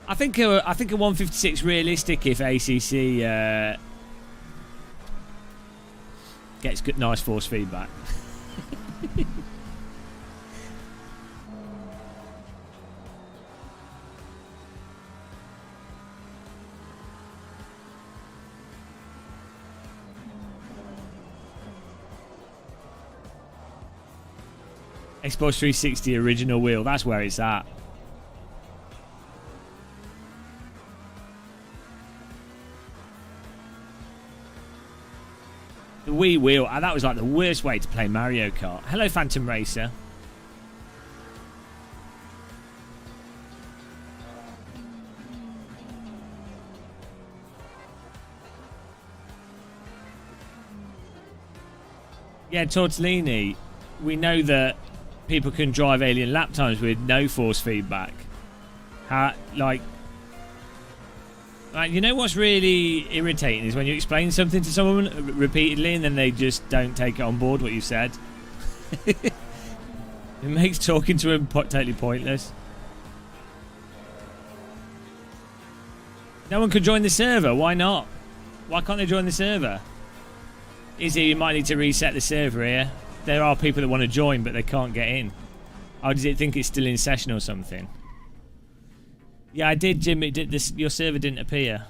I think a 156 realistic if ACC gets good, nice force feedback. Xbox 360 original wheel, that's where it's at. The Wii wheel, that was like the worst way to play Mario Kart. Hello, Phantom Racer. Yeah, Tortellini, we know that people can drive alien lap times with no force feedback. You know what's really irritating is when you explain something to someone repeatedly and then they just don't take it on board what you said. It makes talking to them totally pointless. No one could join the server. Why not? Why can't they join the server? Izzy, you might need to reset the server here. There are people that want to join, but they can't get in. Oh, does it think it's still in session or something? Yeah, I did, Jim. It did this. Your server didn't appear.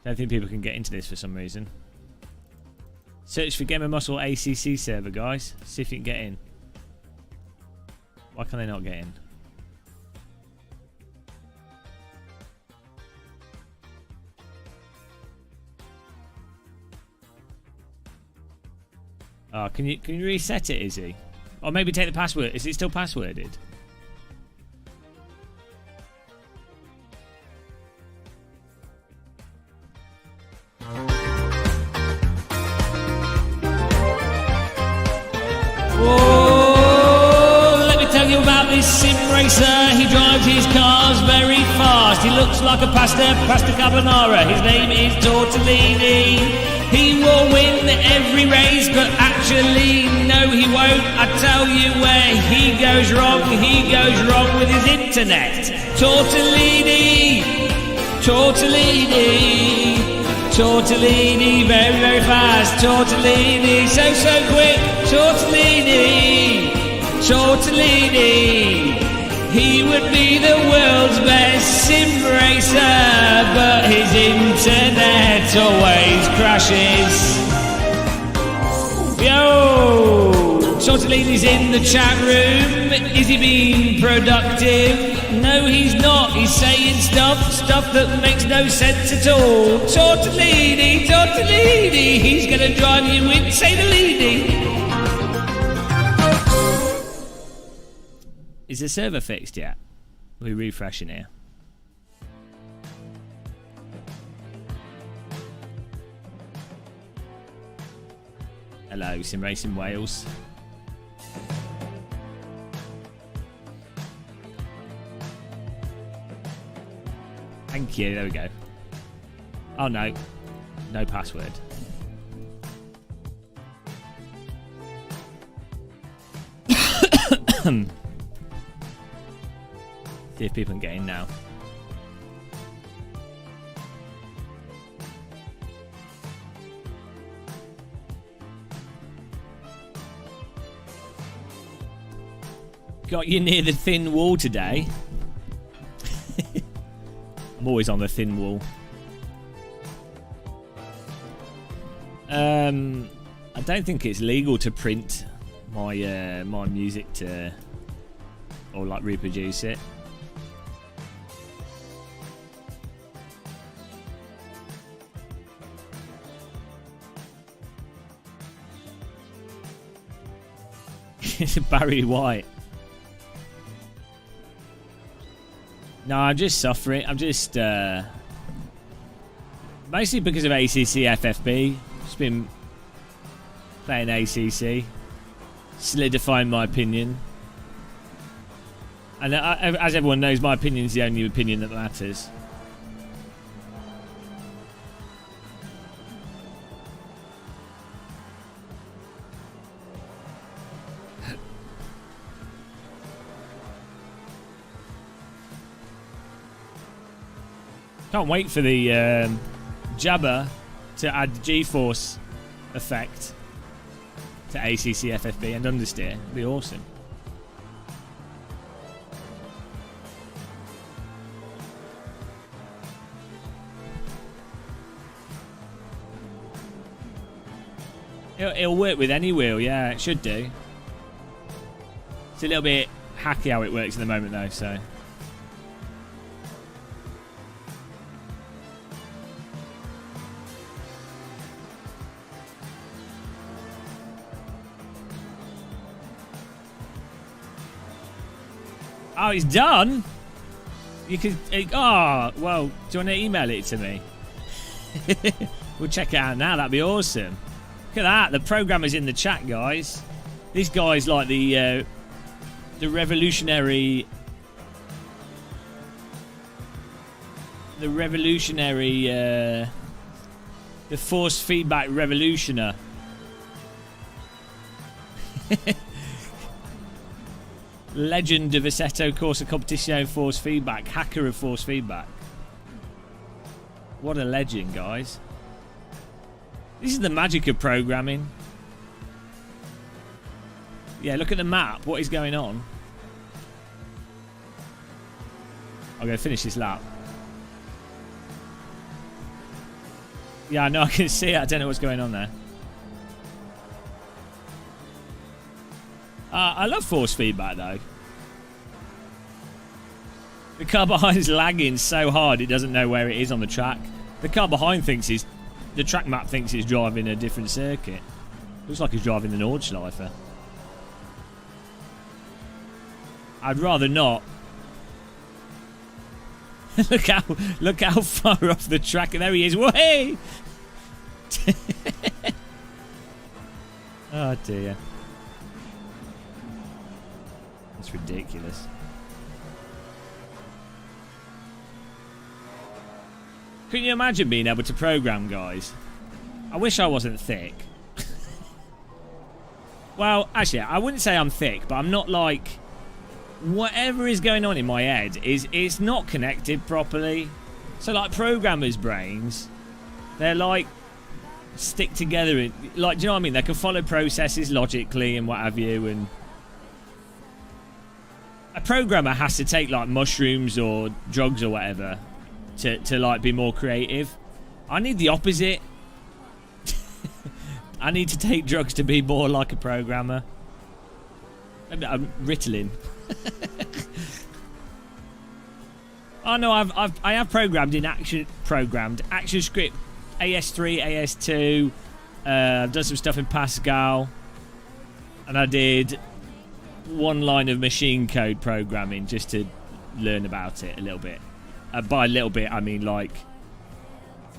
Don't think people can get into this for some reason. Search for Gamer Muscle ACC server, guys. See if you can get in. Why can they not get in? Oh, can you reset it, Izzy? Or maybe take the password. Is it still passworded? Whoa, let me tell you about this sim racer. He drives his cars very fast. He looks like a pasta carbonara. His name is Tortellini. He will win every race, but actually, no, he won't. I tell you where he goes wrong. He goes wrong with his internet. Tortellini, Tortellini, Tortellini, very, very fast. Tortellini, so quick. Tortellini, Tortellini. He would be the world's best sim racer, but his internet always crashes. Yo! Tortellini's in the chat room. Is he being productive? No, he's not. He's saying stuff that makes no sense at all. Tortellini, Tortellini, he's gonna drive you insane. Is the server fixed yet? We're refreshing here. Hello, Sim Racing Wales. Thank you, there we go. Oh no, no password. See if people can get in now. Got you near the thin wall today. I'm always on the thin wall. I don't think it's legal to print my my music to or like reproduce it. Barry White. No, I'm just suffering. I'm just mostly because of ACC FFB. Just been playing ACC, solidifying my opinion. And as everyone knows, my opinion is the only opinion that matters. Can't wait for the Jabba to add G-Force effect to ACC FFB and understeer. It'd be awesome. It'll work with any wheel, yeah, it should do. It's a little bit hacky how it works at the moment though, so... Oh, it's done? You could... Oh, well, do you want to email it to me? We'll check it out now. That'd be awesome. Look at that. The programmer's in the chat, guys. This guy's like the revolutionary... The force feedback revolutioner. Legend of Assetto Corsa Competizione force feedback. Hacker of force feedback. What a legend, guys. This is the magic of programming. Yeah, look at the map. What is going on? I'm going to finish this lap. Yeah, I know. I can see it. I don't know what's going on there. I love force feedback though. The car behind's lagging so hard it doesn't know where it is on the track. The car behind thinks the track map thinks it's driving a different circuit. Looks like he's driving the Nordschleifer. I'd rather not. look how far off the track. There he is. Way! Oh dear. That's ridiculous. Couldn't you imagine being able to program, guys? I wish I wasn't thick. Well, actually, I wouldn't say I'm thick, but I'm not like... Whatever is going on in my head it's not connected properly. So, like, programmers' brains, they're like... stick together in, like, do you know what I mean? They can follow processes logically and what have you, and... A programmer has to take, like, mushrooms or drugs or whatever to like, be more creative. I need the opposite. I need to take drugs to be more like a programmer. I'm Ritalin. Oh no, I have programmed action script AS3, AS2. I've done some stuff in Pascal, and I did one line of machine code programming just to learn about it a little bit. By a little bit, I mean like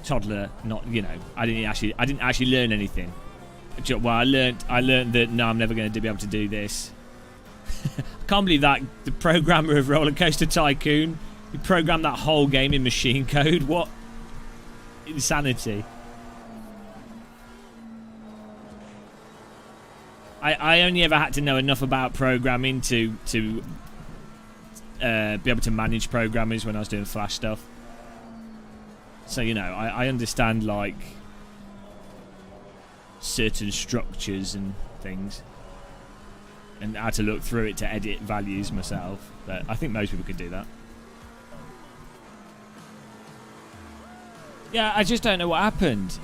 toddler. Not, you know, I didn't actually learn anything. Well, I learned that no, I'm never going to be able to do this. I can't believe that the programmer of Roller Coaster Tycoon, he programmed that whole game in machine code. What insanity! I only ever had to know enough about programming to be able to manage programmers when I was doing Flash stuff. So, you know, I understand, like, certain structures and things, and how to look through it to edit values myself. But I think most people could do that. Yeah, I just don't know what happened.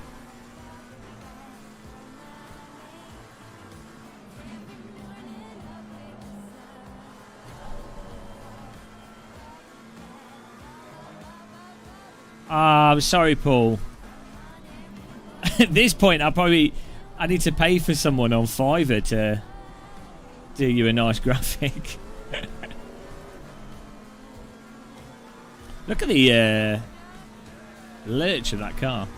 I'm sorry, Paul. At this point, I need to pay for someone on Fiverr to do you a nice graphic. Look at the lurch of that car.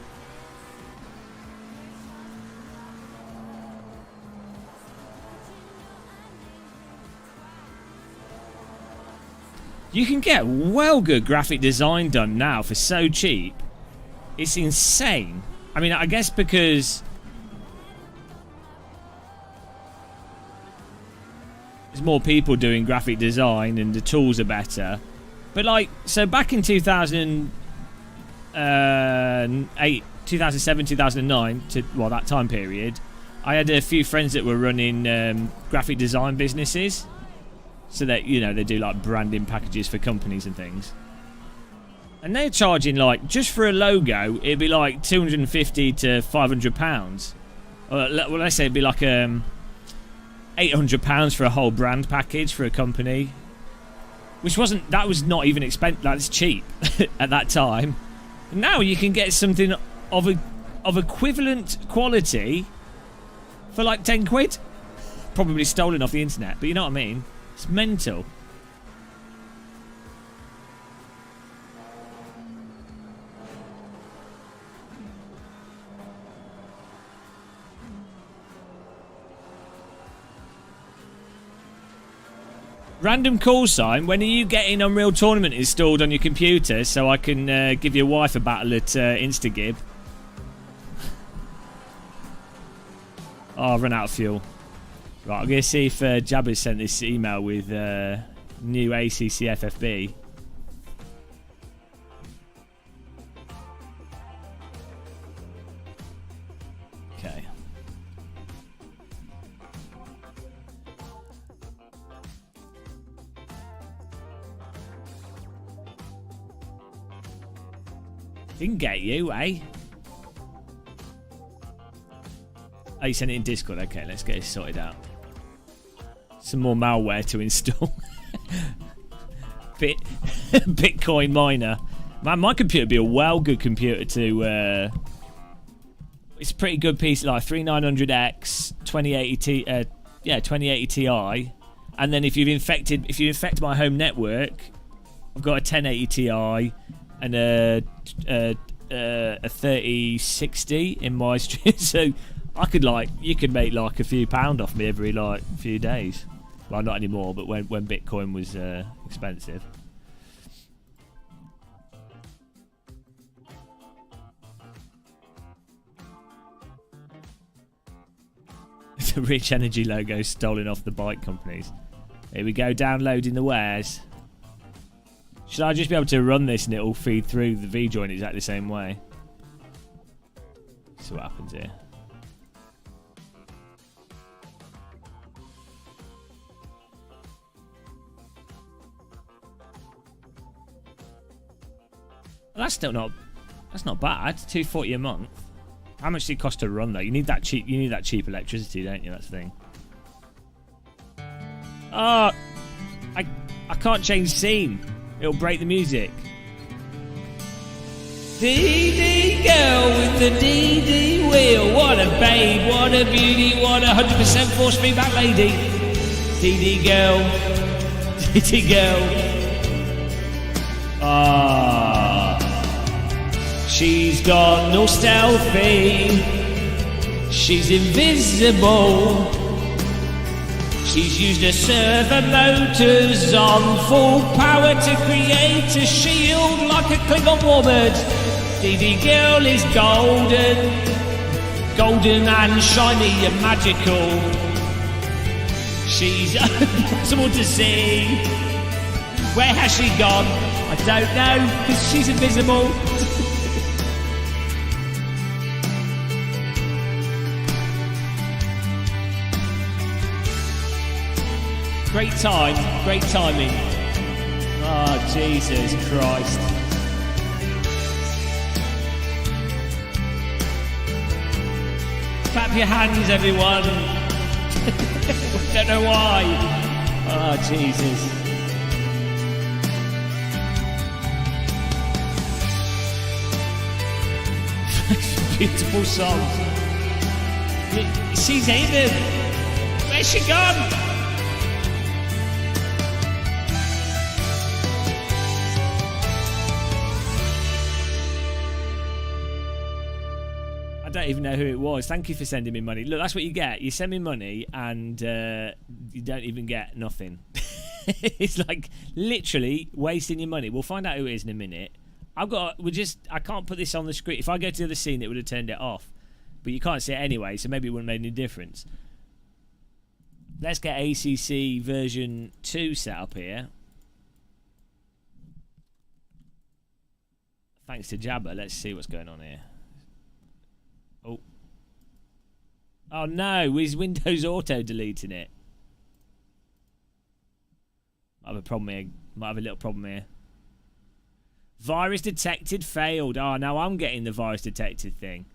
You can get well good graphic design done now for so cheap. It's insane. I mean, I guess because there's more people doing graphic design and the tools are better. But like, so back in 2008, 2007, 2009, well, that time period, I had a few friends that were running graphic design businesses. So that, you know, they do like branding packages for companies and things. And they're charging, like, just for a logo, it'd be like £250 to £500. Well, let's say it'd be like £800 for a whole brand package for a company. That was not even expensive. That's cheap at that time. And now you can get something of equivalent quality for like 10 quid. Probably stolen off the internet, but you know what I mean? It's mental. Random call sign. When are you getting Unreal Tournament installed on your computer so I can give your wife a battle at Instagib? Oh, I've run out of fuel. Right, I'm going to see if Jabba's sent this email with new ACCFFB. Okay. Didn't get you, eh? Oh, you sent it in Discord. Okay, let's get it sorted out. Some more malware to install. Bitcoin miner. Man, my computer would be a well good computer to It's a pretty good piece, like 3900X, 2080 Ti, and then if you infect my home network, I've got a 1080 Ti and a 3060 in my stream, so I could you could make like a few pound off me every like few days. Well, not anymore, but when Bitcoin was expensive. The Rich Energy logo stolen off the bike companies. Here we go, downloading the wares. Should I just be able to run this and it'll feed through the V-joint exactly the same way? See what happens here. Well, that's not bad. $240 a month. How much does it cost to run though? You need that cheap electricity, don't you? That's the thing. Oh, I can't change scene. It'll break the music. DD girl with the DD wheel. What a babe, what a beauty, what a 100% force feedback lady. DD girl. DD girl. Ah. She's got no stealthy. She's invisible. She's used her servo motors on full power to create a shield like a Klingon warbird. DD girl is golden, golden and shiny and magical. She's impossible to see. Where has she gone? I don't know, because she's invisible. Great time, great timing. Oh, Jesus Christ. Clap your hands, everyone. Don't know why. Oh, Jesus. Beautiful song. She's hidden. Where's she gone? I don't even know who it was. Thank you for sending me money. Look, that's what you get. You send me money and you don't even get nothing. It's like literally wasting your money. We'll find out who it is in a minute. I can't put this on the screen. If I go to the other scene, it would have turned it off. But you can't see it anyway, so maybe it wouldn't make any difference. Let's get ACC version 2 set up here. Thanks to Jabba. Let's see what's going on here. Oh no, is Windows Auto deleting it? Might have a problem here. Might have a little problem here. Virus detected, failed. Oh, now I'm getting the virus detected thing.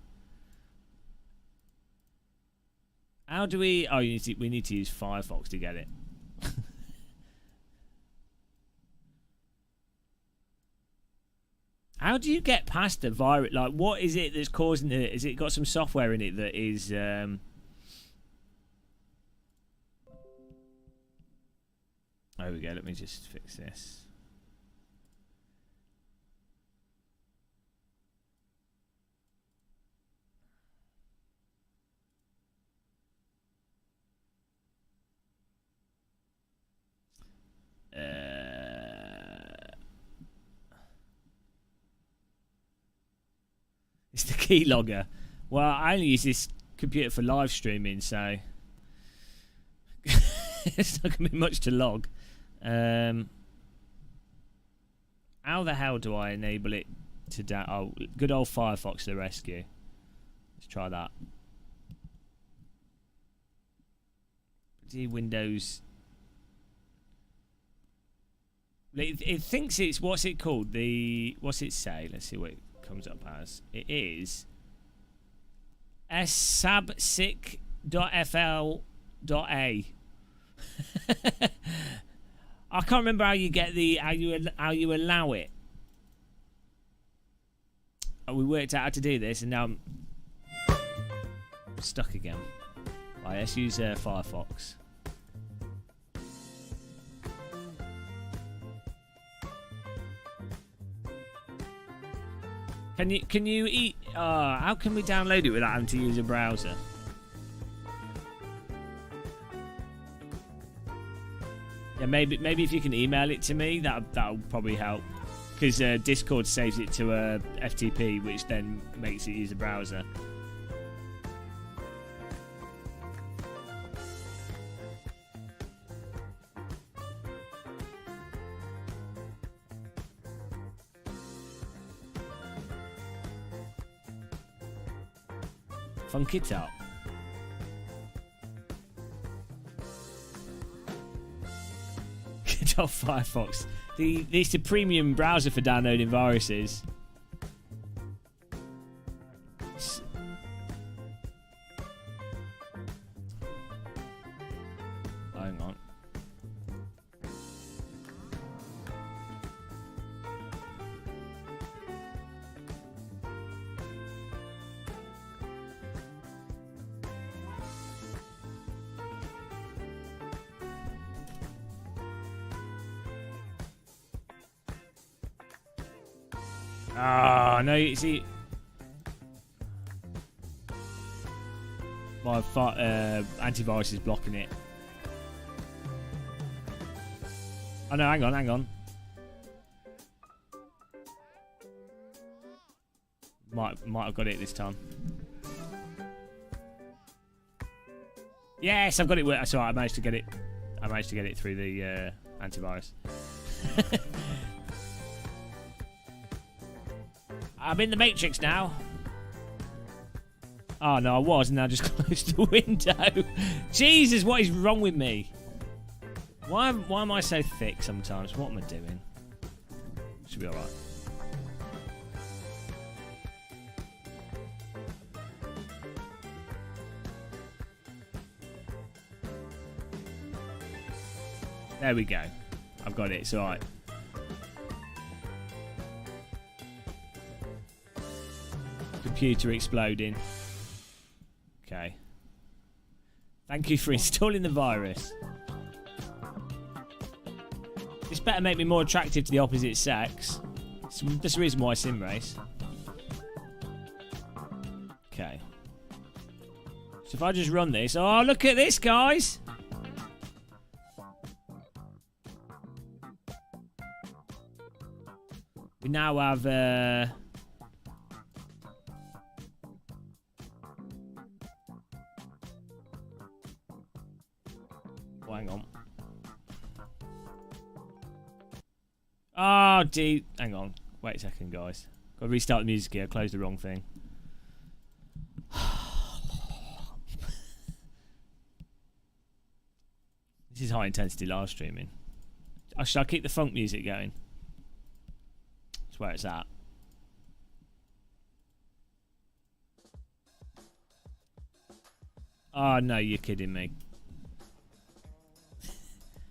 How do we... Oh, we need to use Firefox to get it. How do you get past the virus? Like, what is it that's causing it? Has it got some software in it that is... There we go. Let me just fix this. It's the keylogger. Well, I only use this computer for live streaming, so it's not going to be much to log. How the hell do I enable it to oh, good old Firefox to the rescue. Let's try that. D Windows. It thinks it's, what's it called? What's it say? Let's see what it comes up as. It is sabsic.fl.a. I can't remember how you get how you allow it. We worked out how to do this, and now stuck again. Right, let's use Firefox. Can you eat? How can we download it without having to use a browser? Yeah, maybe if you can email it to me, that'll probably help. Because Discord saves it to a FTP, which then makes it use a browser. Funk it up. Get off Firefox. It's the premium browser for downloading viruses. Hang on. Ah, no, you see, my antivirus is blocking it. Oh no, hang on. Might have got it this time. Yes, I've got it. That's alright. I managed to get it. I managed to get it through the antivirus. I'm in the Matrix now. Oh no, I was, and I just closed the window. Jesus, what is wrong with me? Why am I so thick sometimes? What am I doing? Should be alright. There we go. I've got it. It's alright. Computer exploding. Okay. Thank you for installing the virus. This better make me more attractive to the opposite sex. That's the reason why I sim race. Okay. So if I just run this... Oh, look at this, guys! We now have... Oh, hang on. Oh, gee. Hang on. Wait a second, guys. Got to restart the music here. I closed the wrong thing. This is high intensity live streaming. Oh, should I keep the funk music going? That's where it's at. Oh, no, you're kidding me.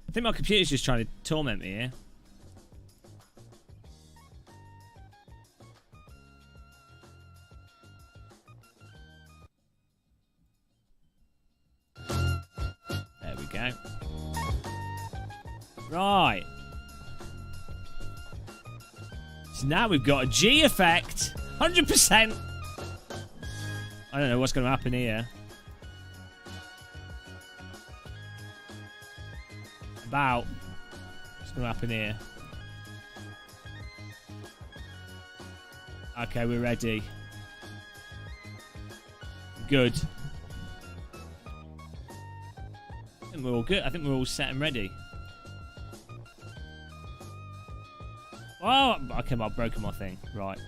I think my computer's just trying to torment me here. There we go. Right. So now we've got a G effect. 100%. I don't know what's going to happen here. About. What's going to happen here? Okay, we're ready. Good. I think we're all good. I think we're all set and ready. Oh, okay, I've broken my thing. Right.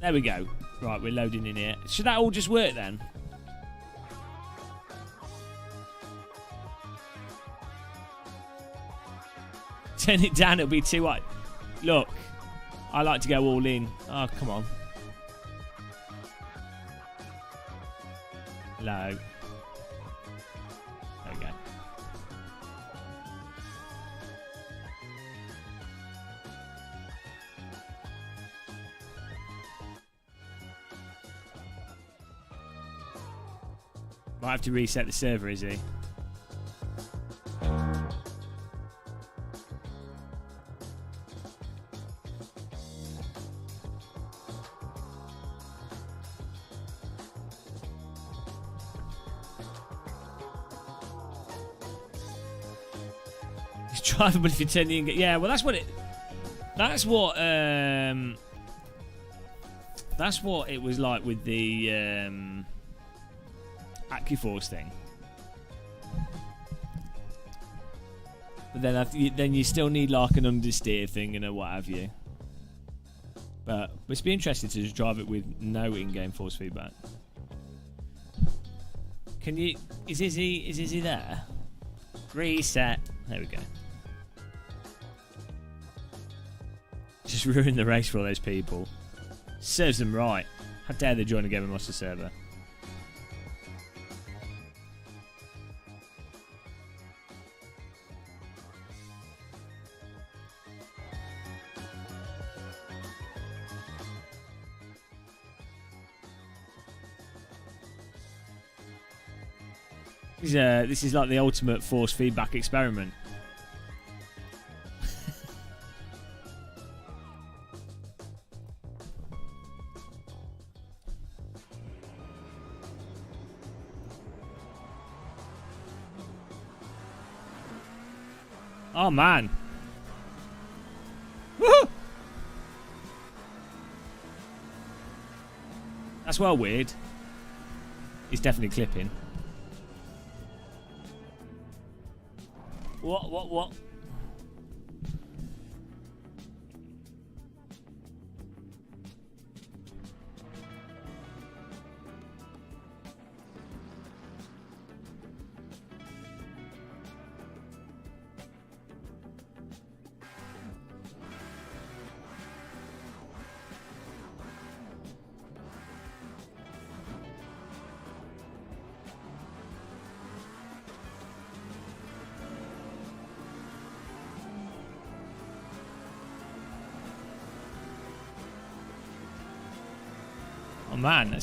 There we go. Right, we're loading in here. Should that all just work then? Turn it down, it'll be too hot. Look, I like to go all in. Oh, come on. Low. There we go. Might have to reset the server, is he? It's drivable if you turn the yeah, well that's what it was like with the AccuForce thing. But then you still need like an understeer thing and what have you. But it's be interesting to just drive it with no in-game force feedback. Can you? Is Izzy there? Reset. There we go. Just ruin the race for all those people. Serves them right. How dare they join a Game of Monster server? This is like the ultimate force feedback experiment. Oh man. Woohoo! That's well weird. He's definitely clipping. What? Oh man,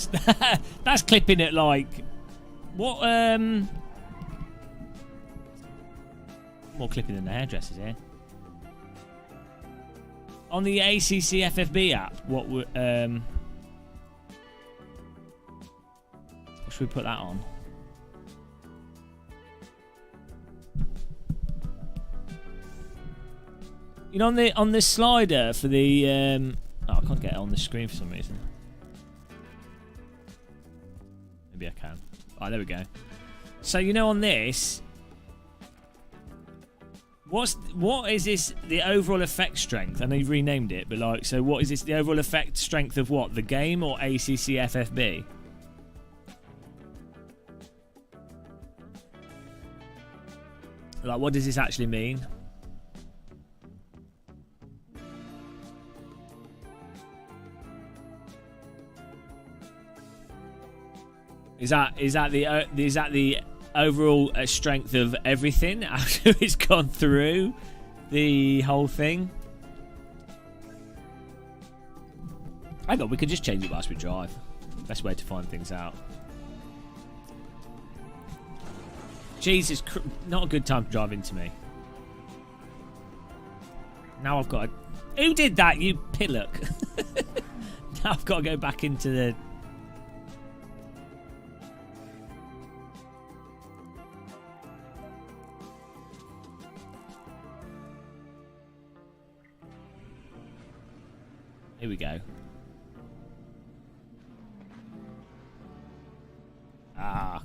that's clipping it like what? More clipping than the hairdressers here. On the ACC FFB app, what should we put that on? You know, on the slider for the oh, I can't get it on the screen for some reason. Maybe I can. Oh, there we go. So you know, on this, what is this? The overall effect strength? I know you've renamed it, but like, so what is this? The overall effect strength of what? The game or ACC FFB? Like, what does this actually mean? Is that the overall strength of everything after it's gone through the whole thing? Hang on, we could just change it whilst we drive. Best way to find things out. Jesus, not a good time to drive into me. Now I've got to... Who did that, you pillock? Now I've got to go back into the... Here we go. Ah.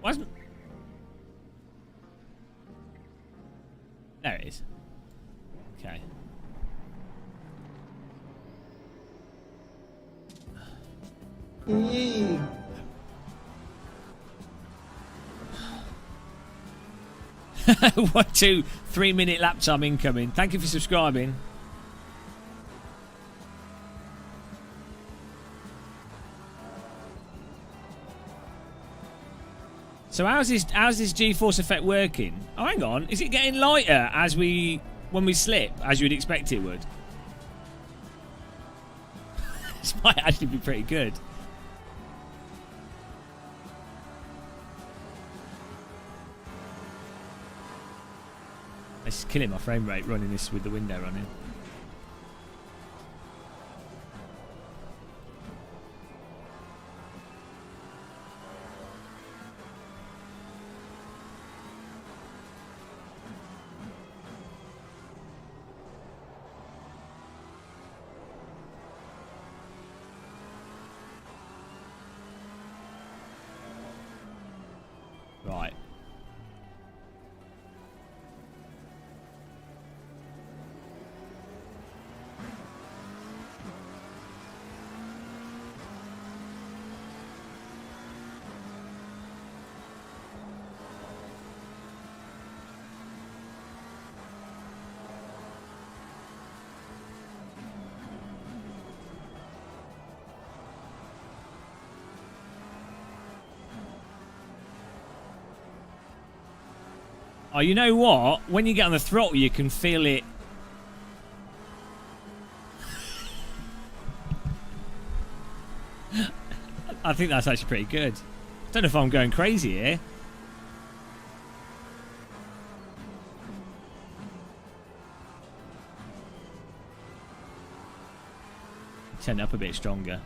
Wasn't... There it is. Okay. One, 2, 3 minute lap time incoming. Thank you for subscribing. So how's this G-force effect working? Oh, hang on. Is it getting lighter when we slip, as you'd expect it would? This might actually be pretty good. It's killing my frame rate running this with the window running. Right. Oh, you know what? When you get on the throttle, you can feel it. I think that's actually pretty good. Don't know if I'm going crazy here. Turn it up a bit stronger.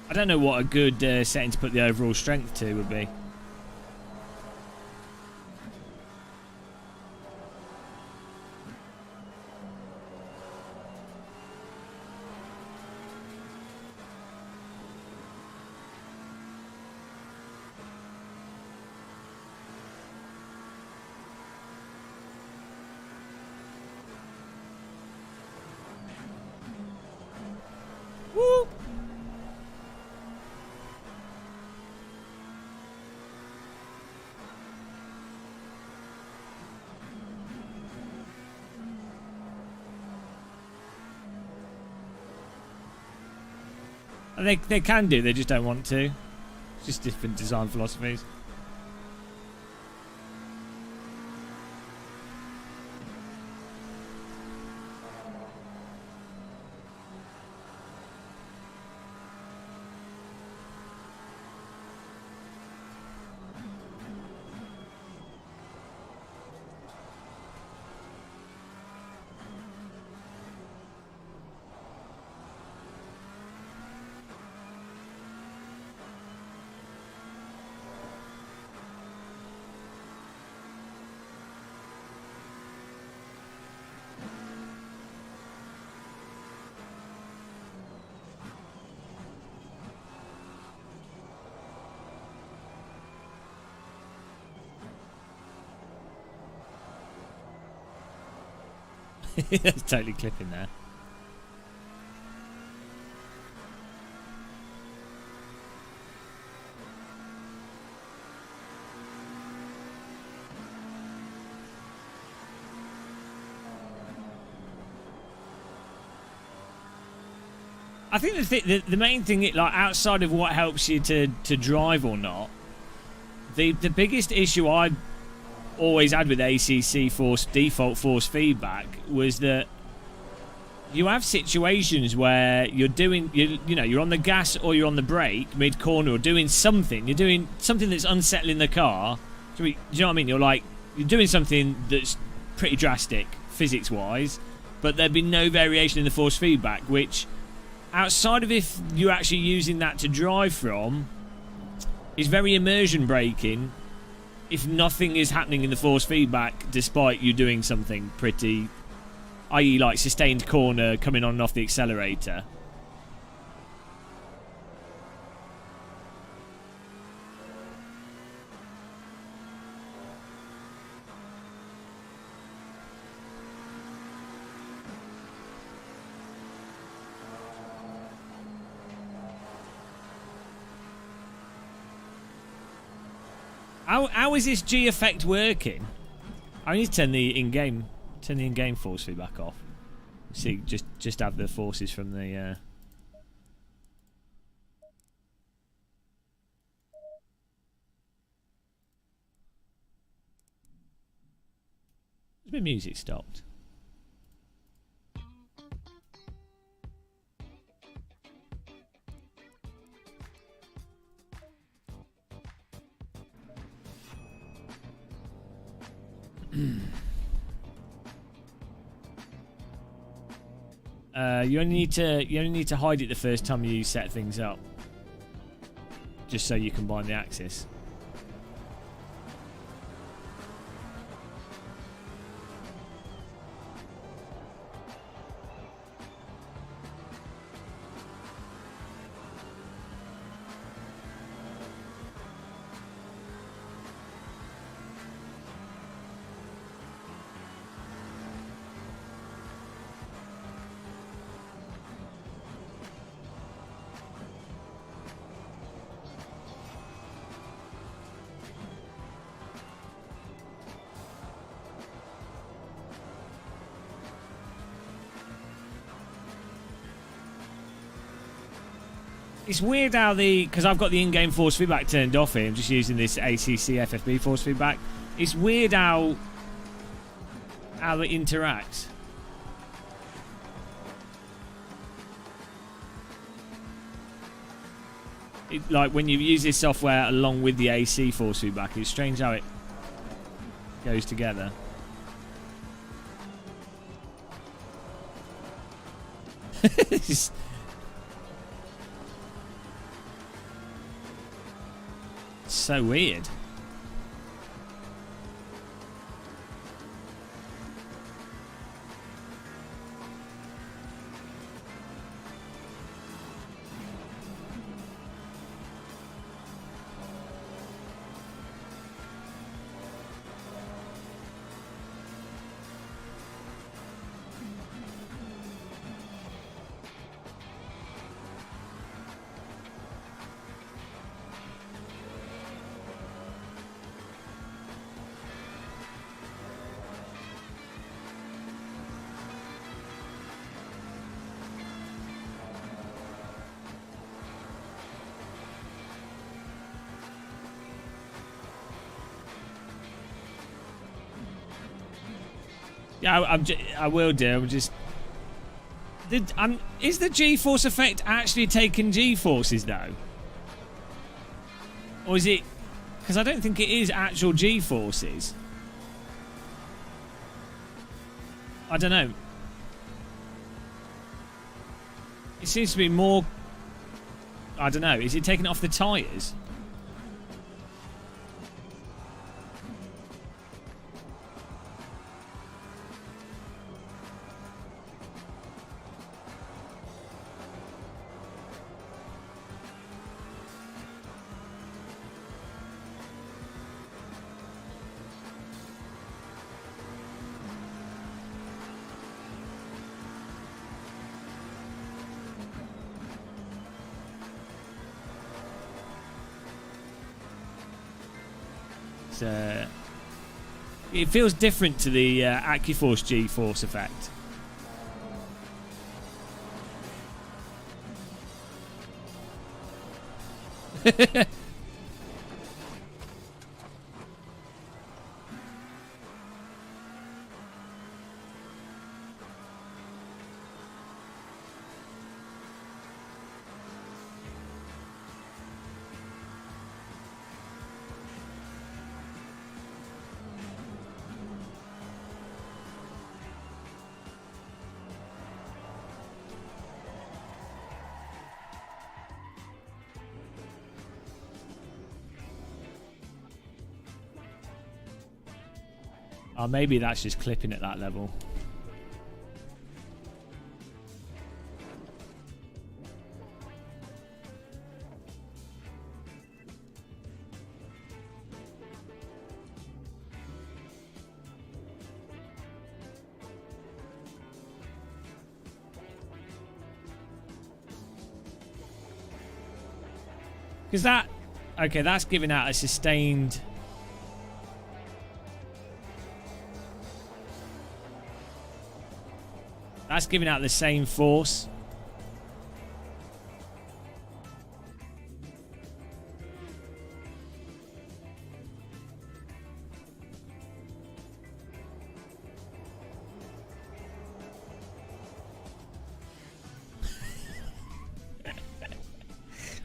I don't know what a good setting to put the overall strength to would be. Woo! And they can do, they just don't want to. It's just different design philosophies. That's totally clipping there. I think the main thing, like outside of what helps you to drive or not, the biggest issue I always had with ACC default force feedback was that you have situations where you're on the gas or you're on the brake mid corner or doing something. You're doing something that's unsettling the car. Do you know what I mean? You're doing something that's pretty drastic physics wise, but there'd be no variation in the force feedback, which outside of if you're actually using that to drive from, is very immersion braking if nothing is happening in the force feedback despite you doing something pretty, i.e. like sustained corner coming on and off the accelerator. How is this G effect working? I need to turn the in-game force feedback off. See, just have the forces from the. Has my music stopped? You only need to hide it the first time you set things up, just so you can bind the axis. It's weird how because I've got the in-game force feedback turned off here. I'm just using this ACC FFB force feedback. It's weird how it interacts. Like when you use this software along with the AC force feedback, it's strange how it goes together. It's so weird. Yeah, I will do. I'm just. Is the G-force effect actually taking G-forces though, or is it? Because I don't think it is actual G-forces. I don't know. It seems to be more. I don't know. Is it taking it off the tyres? It feels different to the AccuForce G-force effect. Or maybe that's just clipping at that level. Because that... Okay, that's giving out a sustained... That's giving out the same force.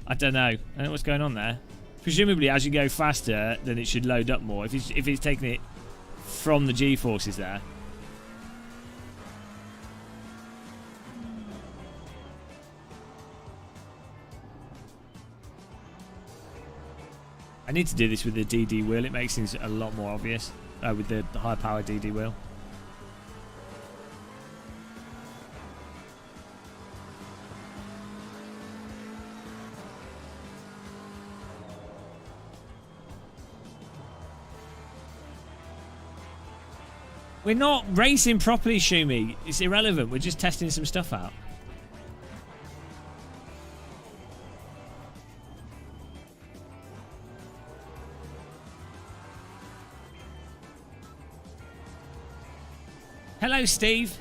I don't know what's going on there. Presumably, as you go faster, then it should load up more. If it's taking it from the G-forces there. I need to do this with the DD wheel. It makes things a lot more obvious with the high-power DD wheel. We're not racing properly, Shumi. It's irrelevant. We're just testing some stuff out. Hello, Steve.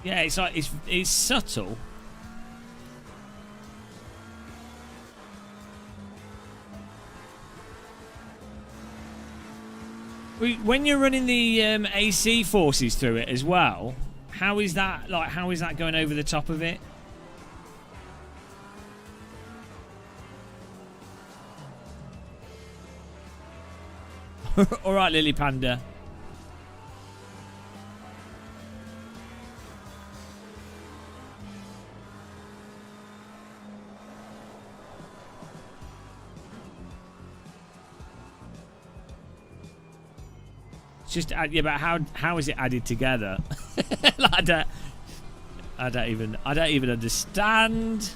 Yeah, it's like it's subtle. When you're running the AC forces through it as well, how is that going over the top of it? All right, Lily Panda. Just yeah, but how is it added together? Like, I don't even understand.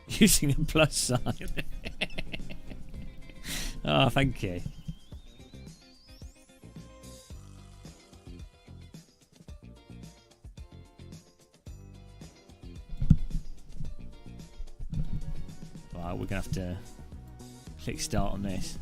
Using a plus sign. Oh, thank you. Right, we're gonna have to click start on this.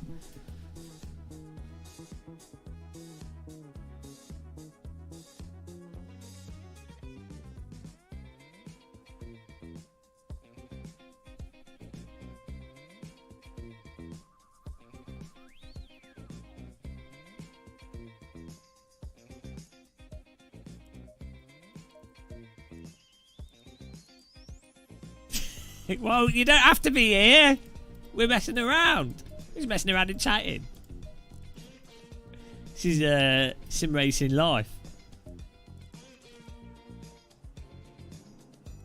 Well, you don't have to be here. We're messing around. We're just messing around and chatting. This is sim racing life.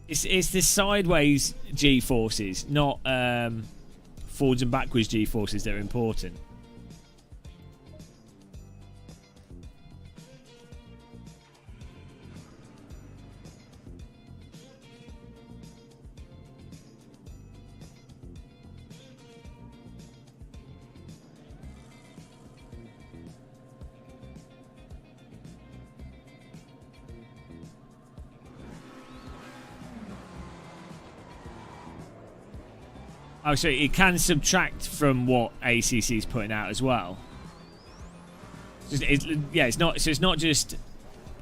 It's the sideways G forces, not forwards and backwards G forces that are important. Oh, so it can subtract from what ACC is putting out as well. It's not. So it's not just.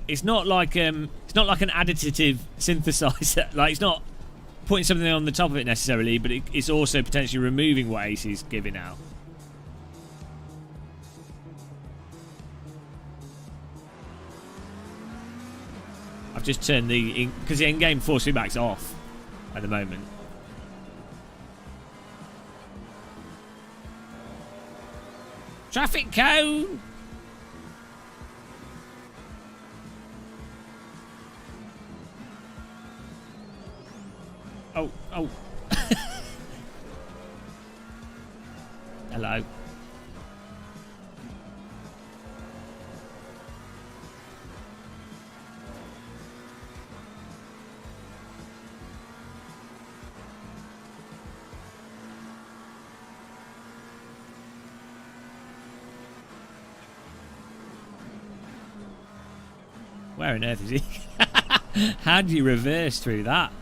It's not like an additive synthesizer. Like, it's not putting something on the top of it necessarily, but it's also potentially removing what AC is giving out. I've just turned because the in-game force feedback's off at the moment. Traffic cone! Oh, oh. Hello. Where on earth is he? How do you reverse through that?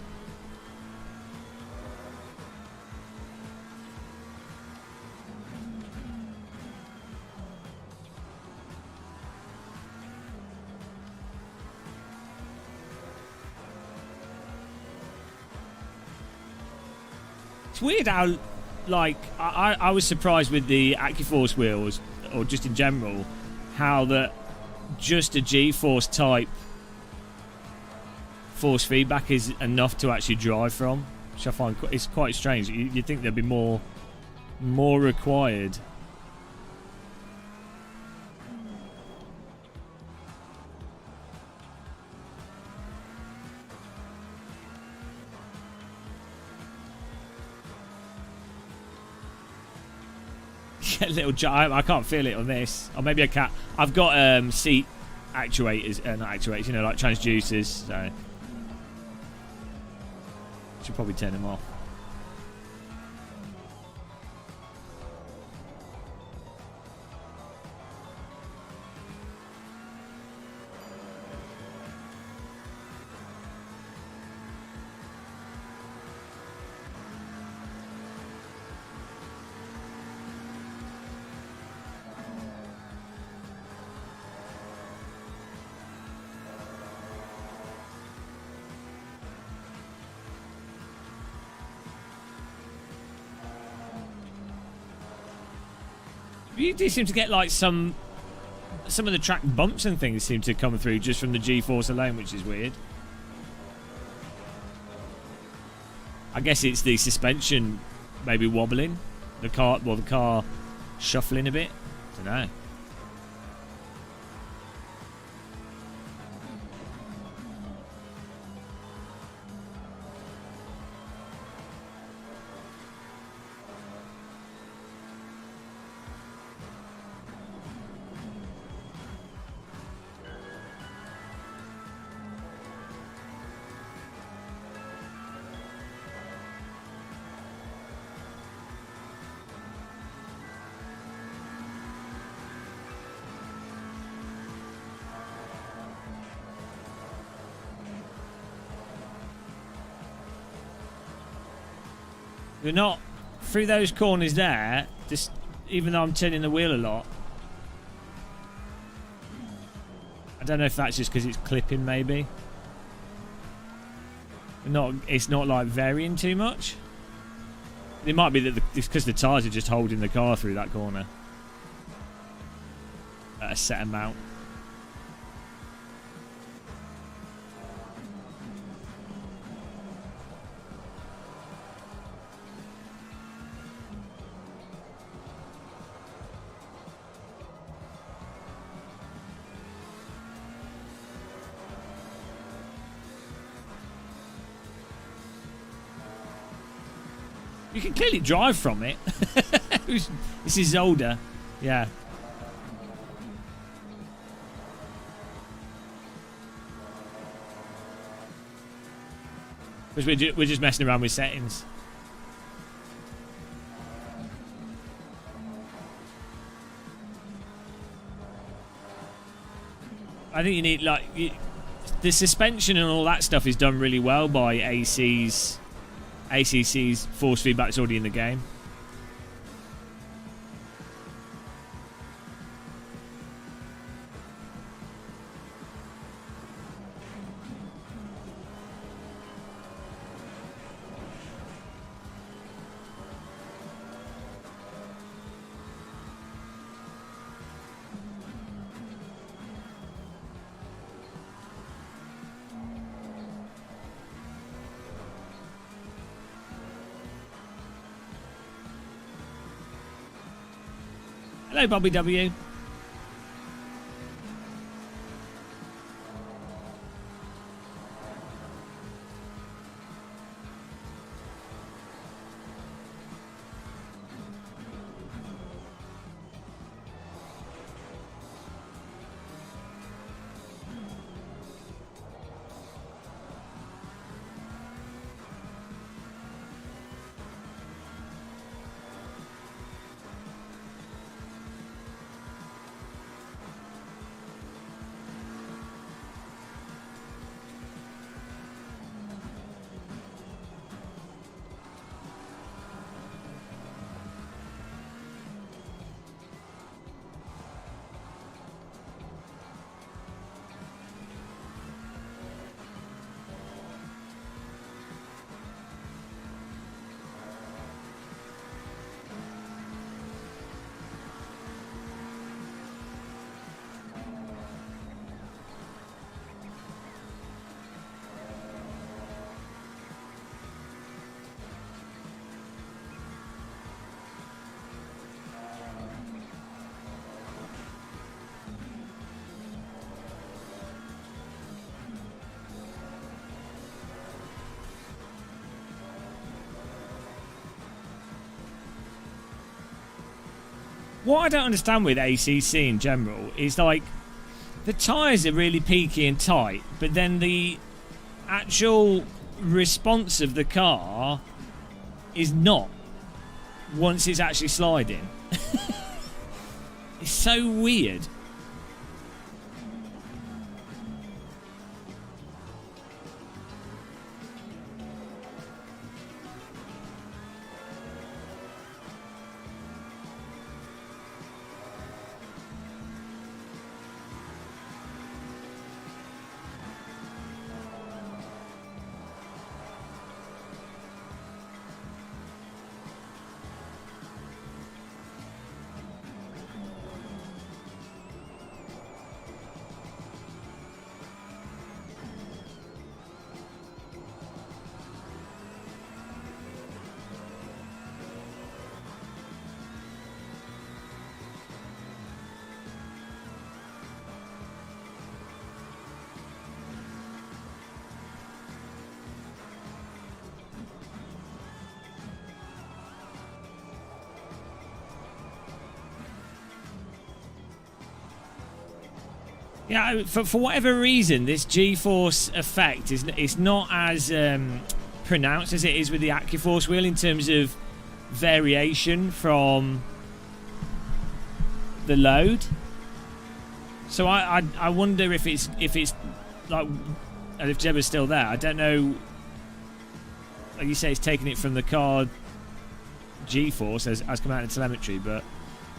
It's weird how, like, I was surprised with the AccuForce wheels, or just in general, how that just a G-force type force feedback is enough to actually drive from, which I find it's quite strange. You'd think there'd be more required. A little I can't feel it on this, or maybe I can't. I've got seat actuators, not actuators, you know, like transducers, so should probably turn them off. You do seem to get like some of the track bumps and things seem to come through just from the G-force alone, which is weird. I guess it's the suspension maybe wobbling, the car shuffling a bit. I don't know. We're not through those corners there, just even though I'm turning the wheel a lot. I don't know if that's just because it's clipping, maybe. It's not like varying too much. It might be that it's because the tyres are just holding the car through that corner at a set amount. You can clearly drive from it. This is older. Yeah. Because we're just messing around with settings. I think you need, like, the suspension and all that stuff is done really well by ACC's force feedback is already in the game. Hello, Bobby W. What I don't understand with ACC in general is like the tyres are really peaky and tight, but then the actual response of the car is not once it's actually sliding. It's so weird. Yeah, for whatever reason, this G-force effect is not as pronounced as it is with the AccuForce wheel in terms of variation from the load. So I wonder if it's like, and if Jebba's still there. I don't know. Like you say, it's taking it from the car G-force as come out in telemetry, but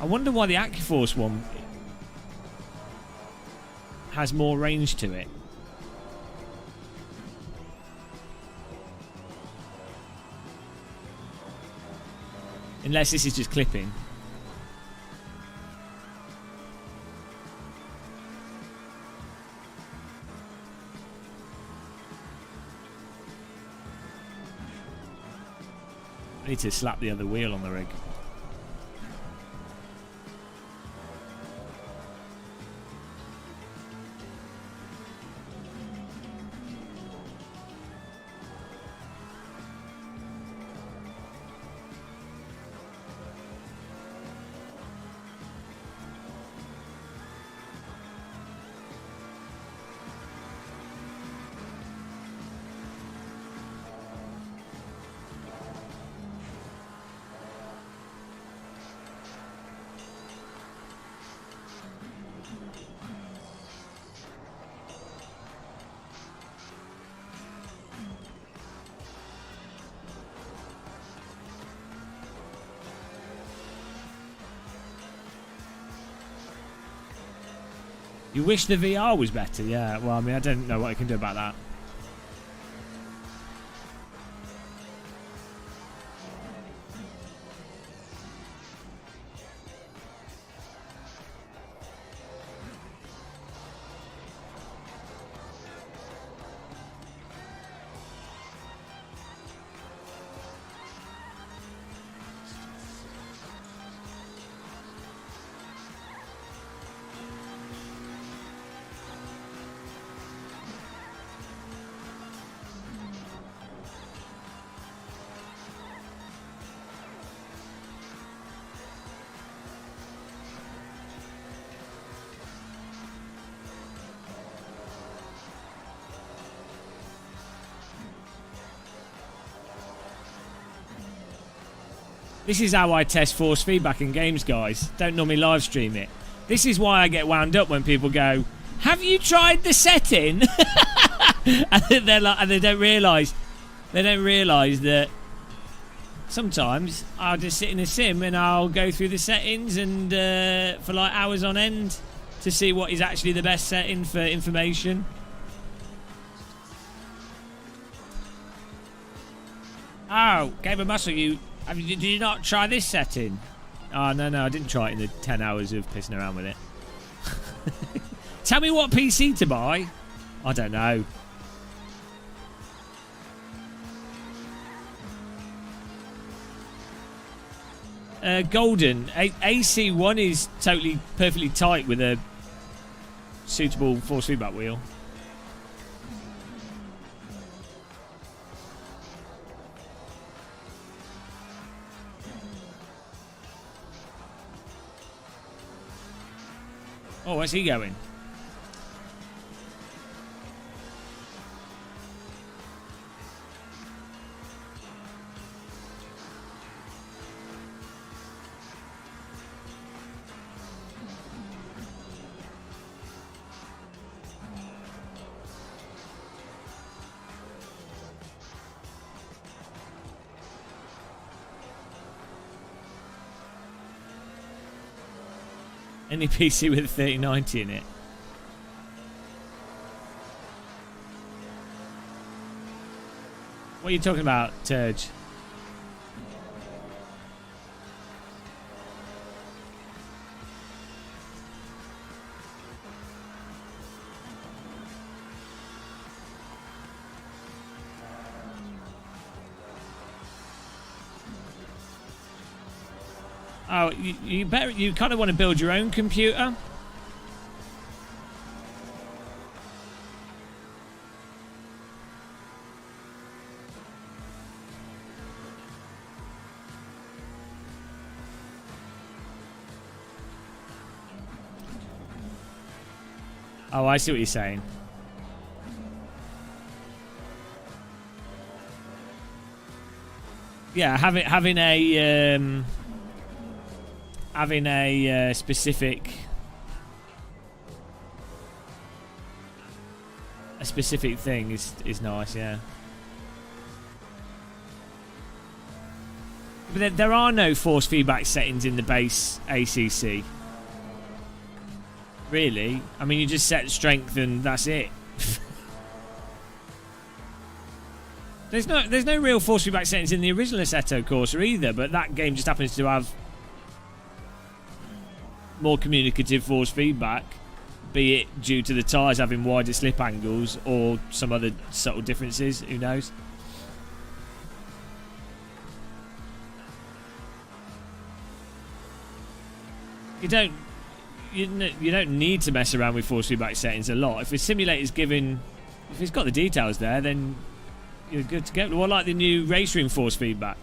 I wonder why the AccuForce one has more range to it. Unless this is just clipping. I need to slap the other wheel on the rig. You wish the VR was better, yeah. Well, I mean, I don't know what I can do about that. This is how I test force feedback in games, guys. Don't normally live stream it. This is why I get wound up when people go, "Have you tried the setting?" and they're like, and they don't realise that sometimes I'll just sit in a sim and I'll go through the settings and for like hours on end to see what is actually the best setting for information. Oh, Game of Muscle, did you not try this setting? Oh, no, I didn't try it in the 10 hours of pissing around with it. Tell me what PC to buy. I don't know. Golden. AC1 is totally, perfectly tight with a suitable force feedback wheel. Oh, where's he going? Any PC with a 3090 in it. What are you talking about, Turge? Oh, you kind of want to build your own computer. Oh, I see what you're saying. Yeah, having a specific thing is nice, yeah. But there are no force feedback settings in the base ACC. Really? I mean, you just set strength and that's it. There's no real force feedback settings in the original Assetto Corsa either, but that game just happens to have more communicative force feedback, be it due to the tyres having wider slip angles or some other subtle differences, who knows. You don't need to mess around with force feedback settings a lot. If a simulator's if it's got the details there, then you're good to go. Well, like the new race room force feedback.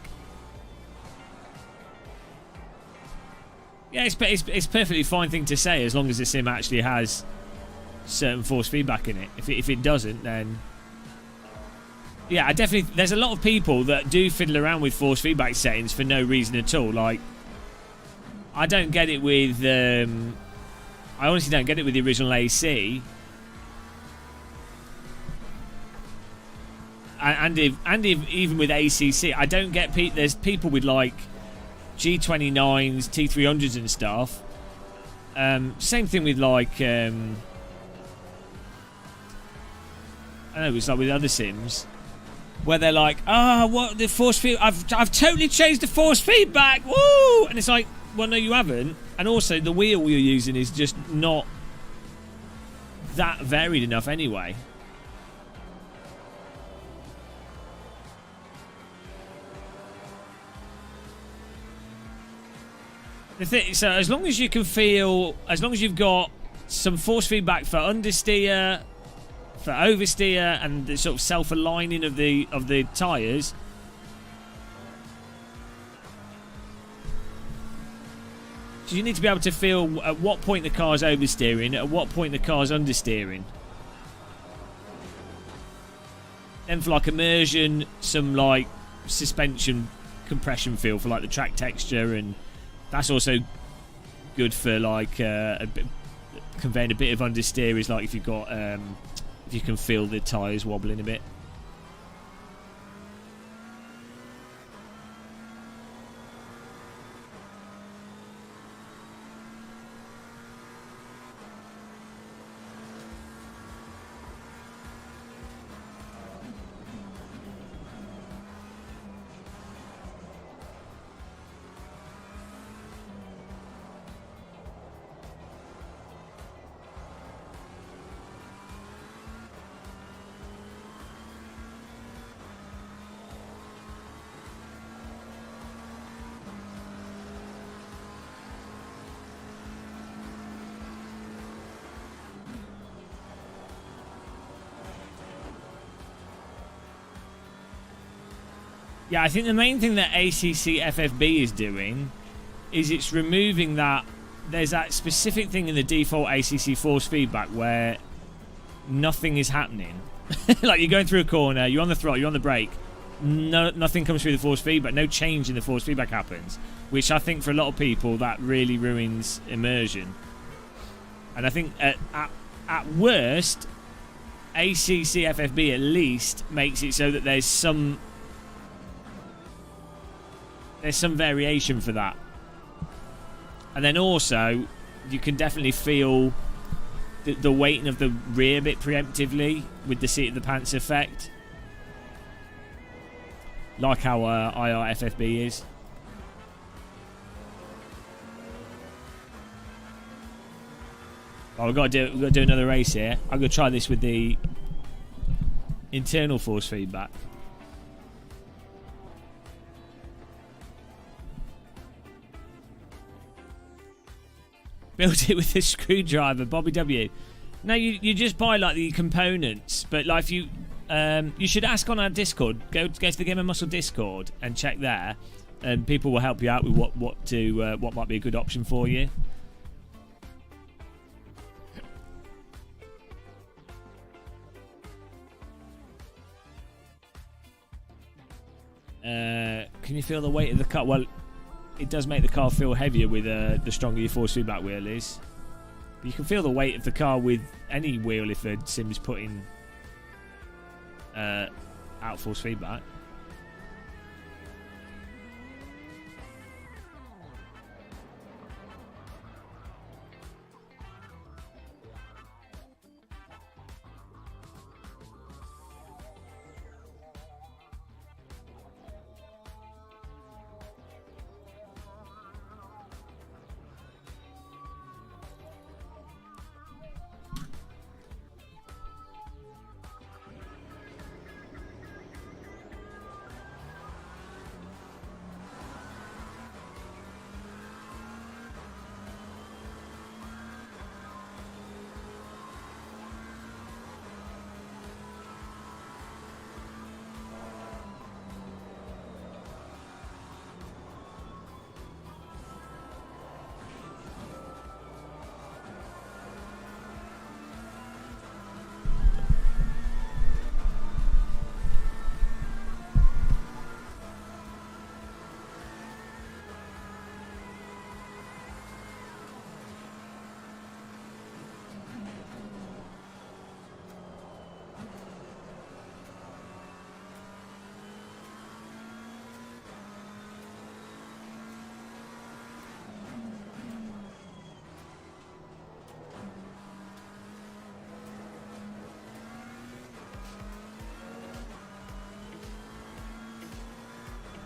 Yeah, it's perfectly fine thing to say as long as the sim actually has certain force feedback in it. If it doesn't, then yeah, there's a lot of people that do fiddle around with force feedback settings for no reason at all. Like, I don't get it with I honestly don't get it with the original AC. And even with ACC, I don't get there's people with like G29s, T300s and stuff. Same thing with like I don't know, it's like with other sims where they're like, what the force feed? I've totally changed the force feedback. Woo! And it's like, well, no, you haven't. And also, the wheel you're using is just not that varied enough anyway. So as long as you've got some force feedback for understeer, for oversteer, and the sort of self-aligning of the tyres, so you need to be able to feel at what point the car's oversteering, at what point the car's understeering. Then for like immersion, some like suspension compression feel for like the track texture, and that's also good for like conveying a bit of understeer. Is like if you've got if you can feel the tyres wobbling a bit. Yeah, I think the main thing that ACC FFB is doing is it's removing that. There's that specific thing in the default ACC force feedback where nothing is happening. Like you're going through a corner, you're on the throttle, you're on the brake, nothing comes through the force feedback, no change in the force feedback happens, which I think for a lot of people that really ruins immersion. And I think at worst, ACC FFB at least makes it so that there's some variation for that. And then also, you can definitely feel the weighting of the rear bit preemptively with the seat of the pants effect. Like how IRFFB is. Oh, we've got to do another race here. I'm going to try this with the internal force feedback. Built it with a screwdriver, Bobby W. No, you just buy like the components, but like if you should ask on our Discord. Go to the Game of Muscle Discord and check there, and people will help you out with what might be a good option for you. Can you feel the weight of the car? Well, it does make the car feel heavier with the stronger your force feedback wheel is. But you can feel the weight of the car with any wheel if a sim's putting out force feedback.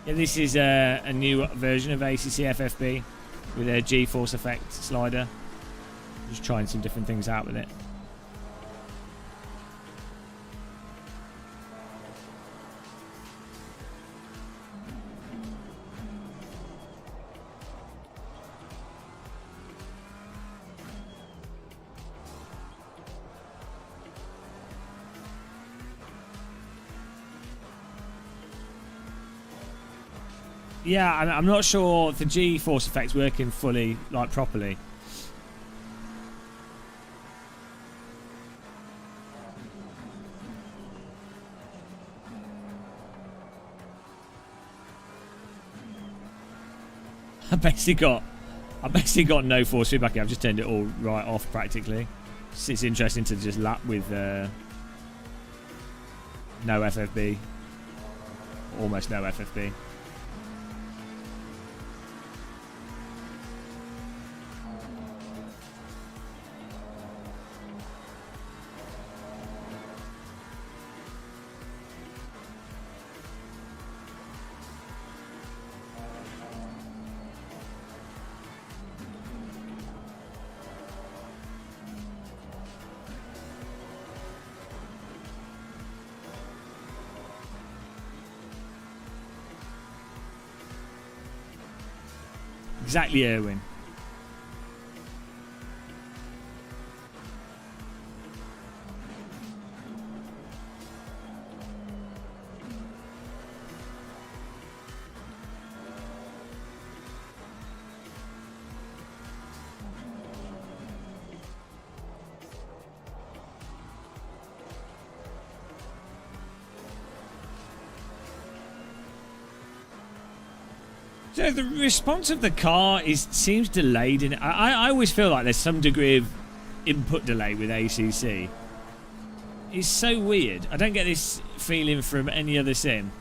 Yeah, this is a new version of ACC FFB with a G-force effect slider. Just trying some different things out with it. Yeah, I'm not sure the G-force effect's working fully, like properly. I basically got no force feedback here. I've just turned it all right off practically. It's interesting to just lap with no FFB. Almost no FFB. Exactly, Erwin. So the response of the car seems delayed, and I always feel like there's some degree of input delay with ACC. It's so weird. I don't get this feeling from any other sim.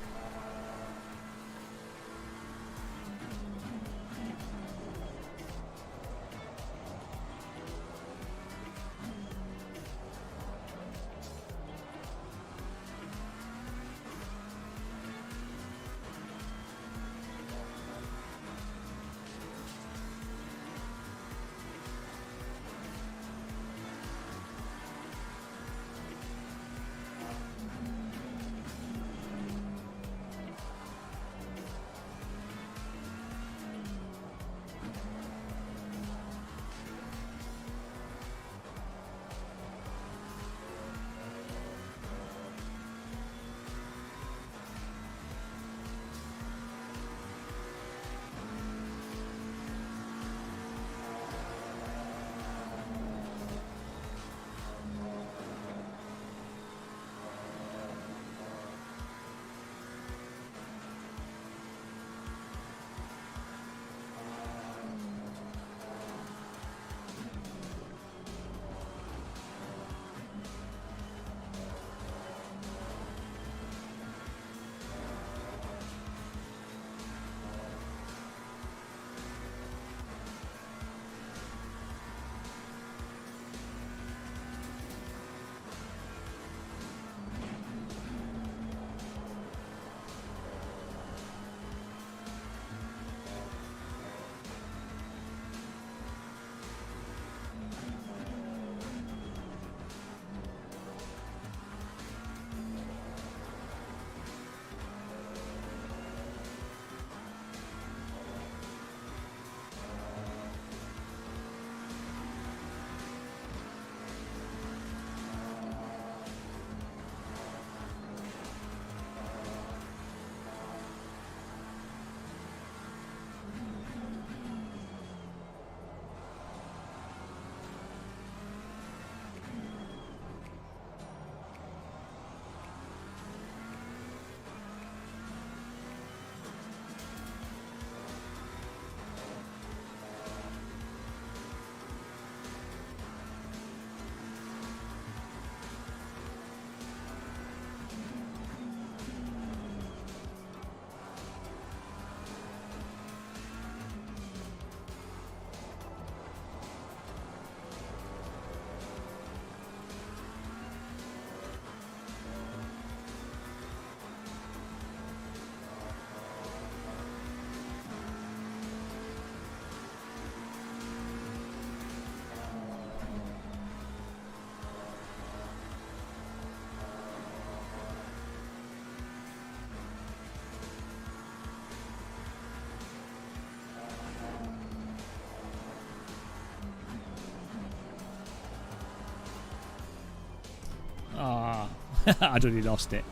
I'd already lost it.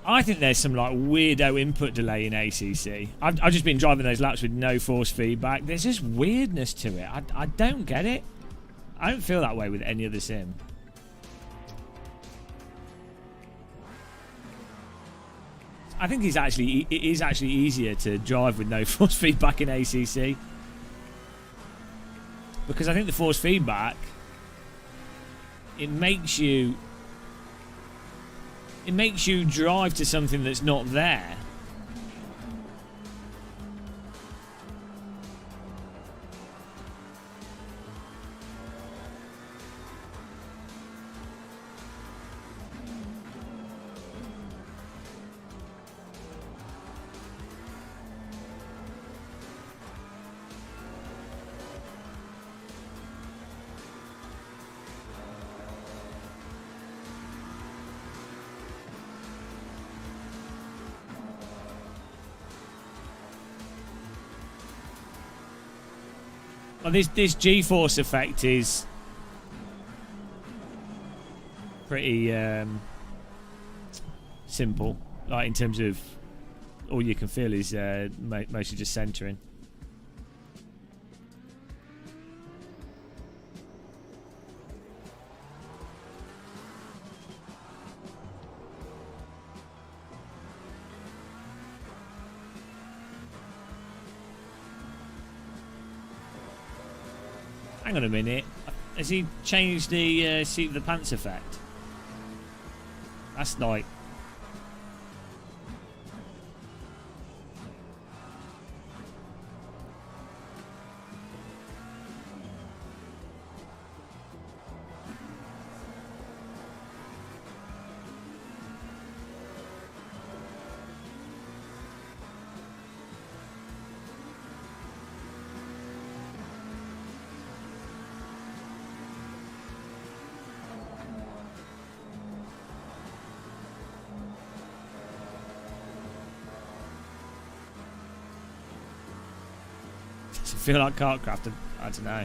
I think there's some like weirdo input delay in ACC. I've just been driving those laps with no force feedback. There's just weirdness to it. I don't get it. I don't feel that way with any other sim. I think it is actually easier to drive with no force feedback in ACC, because I think the force feedback, it makes you drive to something that's not there. Well, this G-force effect is pretty simple. Like, in terms of all you can feel is mostly just centering. Hang on a minute. Has he changed the seat of the pants effect? That's like... Does it feel like Kartcraft? I don't know.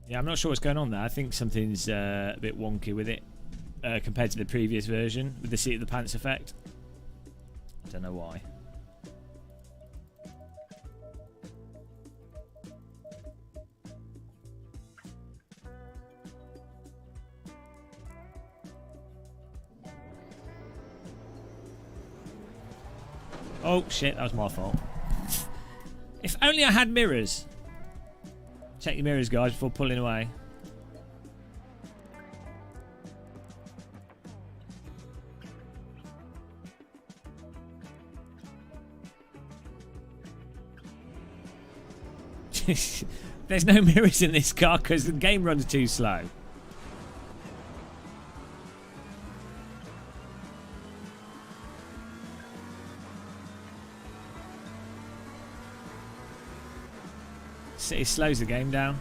Yeah, I'm not sure what's going on there. I think something's a bit wonky with it compared to the previous version with the seat of the pants effect. I don't know why. Oh shit, that was my fault. If only I had mirrors. Check your mirrors, guys, before pulling away. There's no mirrors in this car because the game runs too slow. It slows the game down.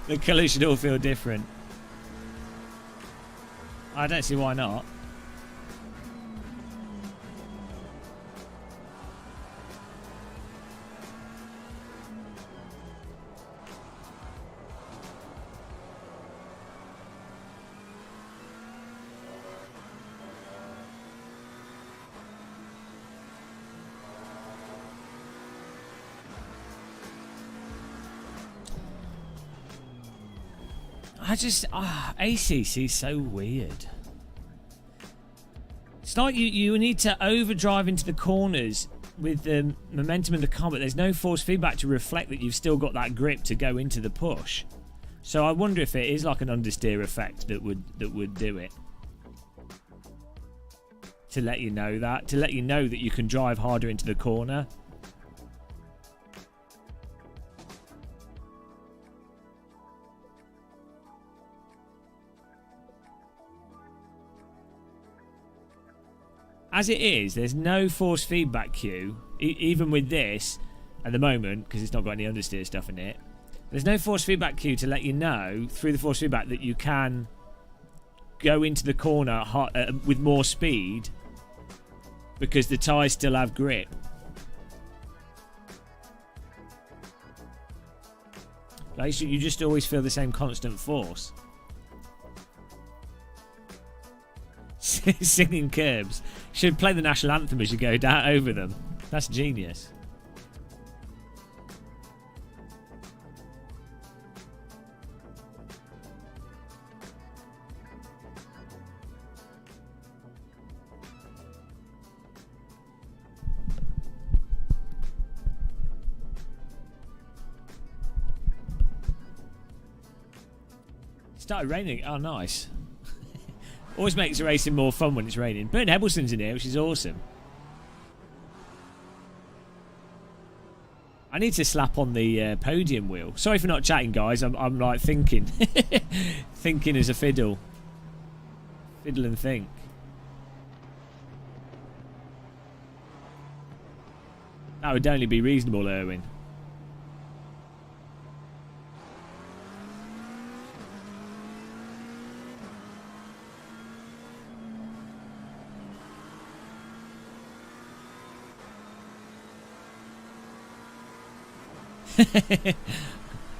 The colours should all feel different. I don't see why not. ACC is so weird. It's like you need to overdrive into the corners with the momentum of the car, but there's no force feedback to reflect that you've still got that grip to go into the push. So I wonder if it is like an understeer effect that would do it. To let you know that you can drive harder into the corner. As it is, there's no force feedback cue, even with this at the moment, because it's not got any understeer stuff in it. There's no force feedback cue to let you know through the force feedback that you can go into the corner with more speed because the tyres still have grip. Like you just always feel the same constant force. Singing curbs. Should play the national anthem as you go down over them. That's genius. Started raining. Oh, nice. Always makes racing more fun when it's raining. Bert Hebbleson's in here, which is awesome. I need to slap on the podium wheel. Sorry for not chatting, guys. I'm like thinking. Thinking as a fiddle. Fiddle and think. That would only be reasonable, Erwin.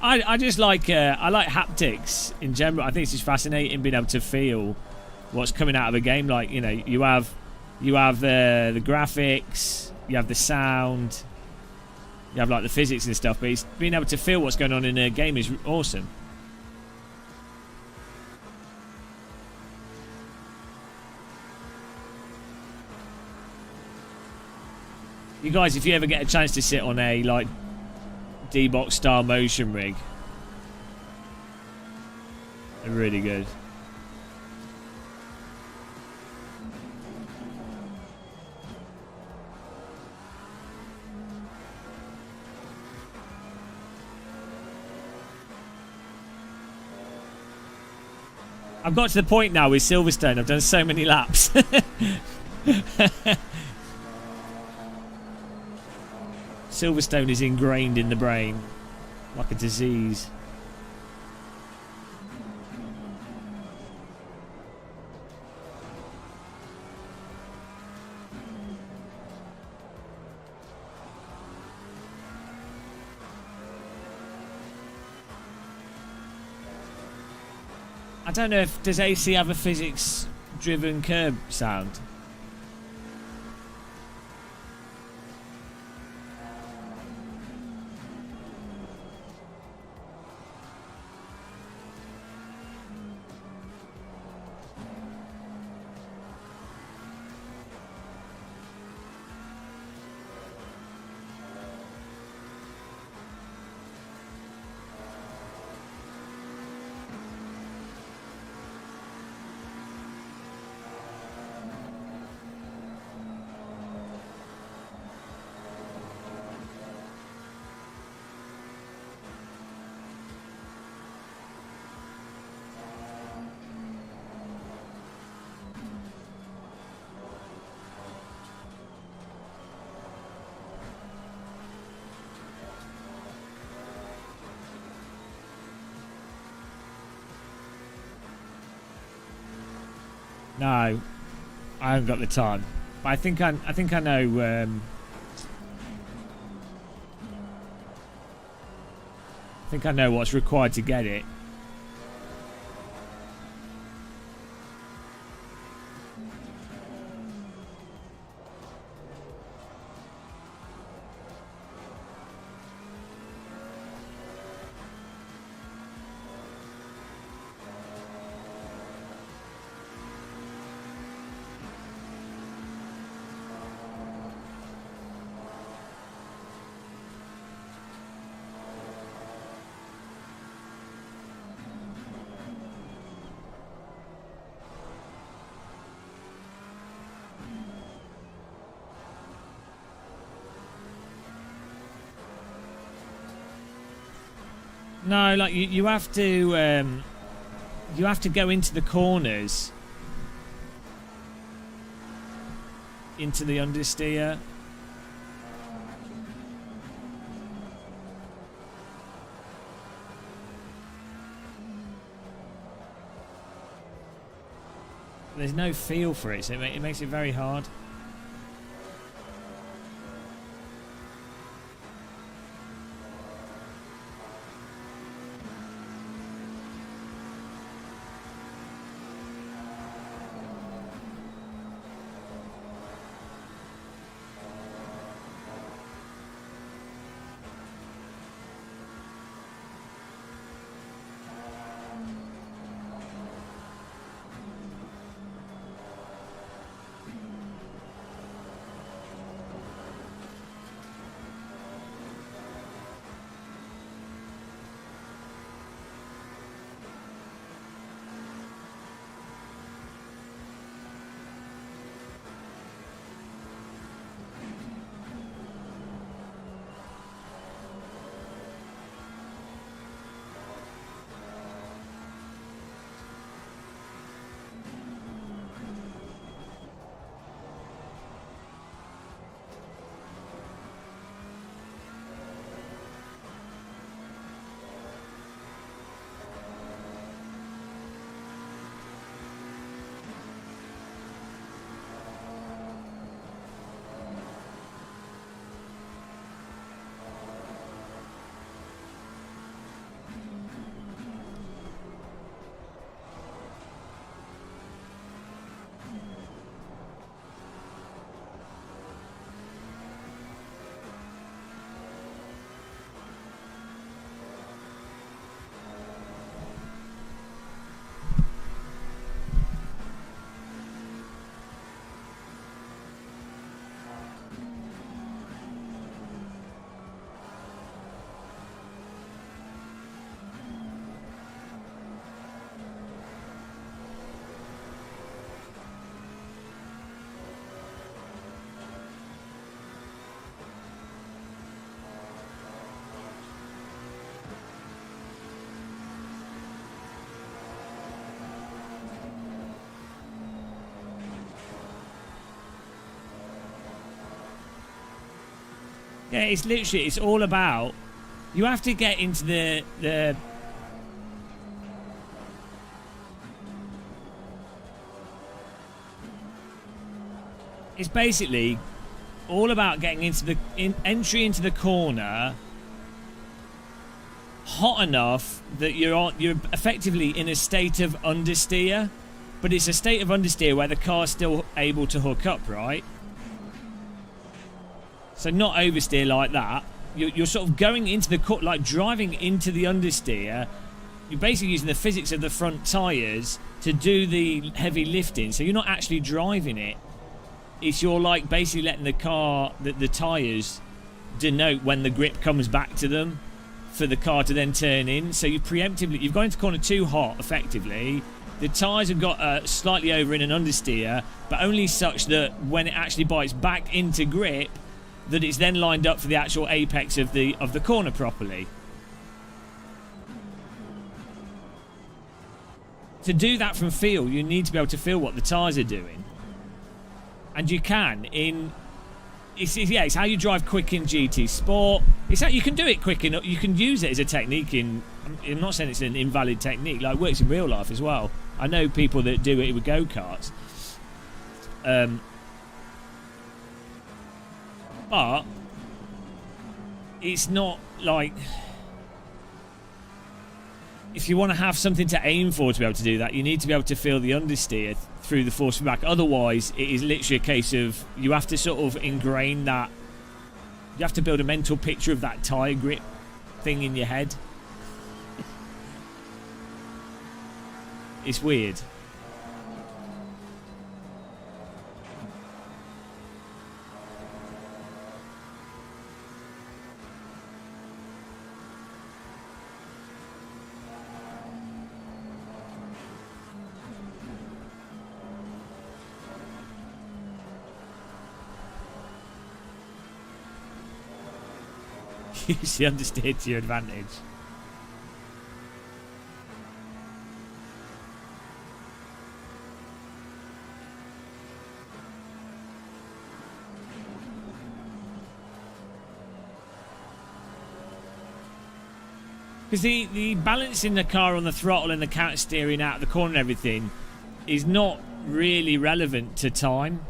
I just like I like haptics in general. I think it's just fascinating being able to feel what's coming out of a game. Like, you know, you have the graphics, you have the sound, you have like the physics and stuff, but it's being able to feel what's going on in a game is awesome. You guys, if you ever get a chance to sit on a like D-Box style motion rig, they're really good. I've got to the point now with Silverstone, I've done so many laps. Silverstone is ingrained in the brain like a disease. I don't know if does AC have a physics driven curb sound? No, I haven't got the time. But I think I know. I think I know what's required to get it. No, like you have to go into the corners, into the understeer. There's no feel for it, so it makes it very hard. Yeah, it's literally, it's all about, you have to get into the it's basically all about getting into the entry into the corner hot enough that you're effectively in a state of understeer, but it's a state of understeer where the car's still able to hook up, right? So not oversteer like that. You're sort of going into the like driving into the understeer. You're basically using the physics of the front tyres to do the heavy lifting. So you're not actually driving it. It's you're like basically letting the car, the tyres denote when the grip comes back to them for the car to then turn in. So you've gone into corner too hot, effectively. The tyres have got slightly over in an understeer, but only such that when it actually bites back into grip, that it's then lined up for the actual apex of the corner properly. To do that from feel, you need to be able to feel what the tyres are doing. And you can it's how you drive quick in GT Sport. It's how you can do it quick enough. You can use it as a technique I'm not saying it's an invalid technique. Like, it works in real life as well. I know people that do it with go-karts. But it's not like, if you want to have something to aim for to be able to do that, you need to be able to feel the understeer through the force feedback. Otherwise, it is literally a case of you have to sort of ingrain that. You have to build a mental picture of that tyre grip thing in your head. It's weird. Use the understeer to your advantage. Because the balancing the car on the throttle and the counter steering out of the corner and everything is not really relevant to time.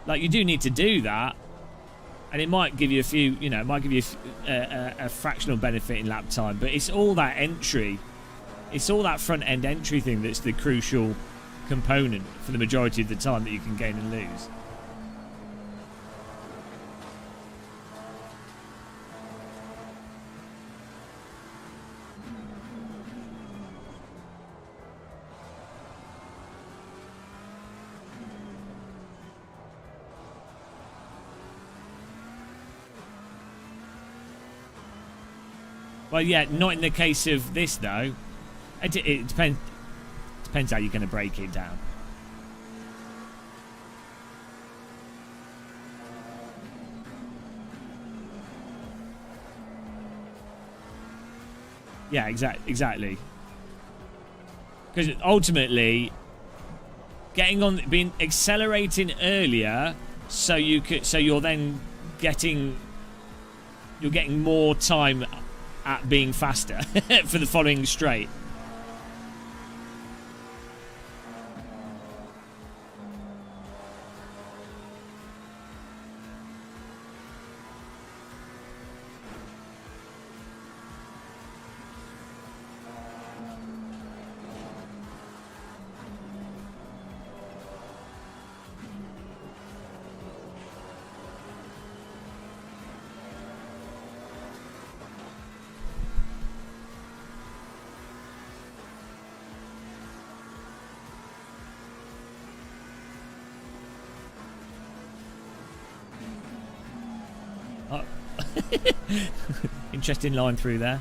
Like, you do need to do that. And it might give you a few, it might give you a fractional benefit in lap time. But it's all that entry. It's all that front end entry thing that's the crucial component for the majority of the time that you can gain and lose. Well, yeah, not in the case of this, though. It depends how you're going to break it down. Yeah, exactly. Because ultimately, accelerating earlier, so you're then getting more time at being faster for the following straight. Interesting line through there.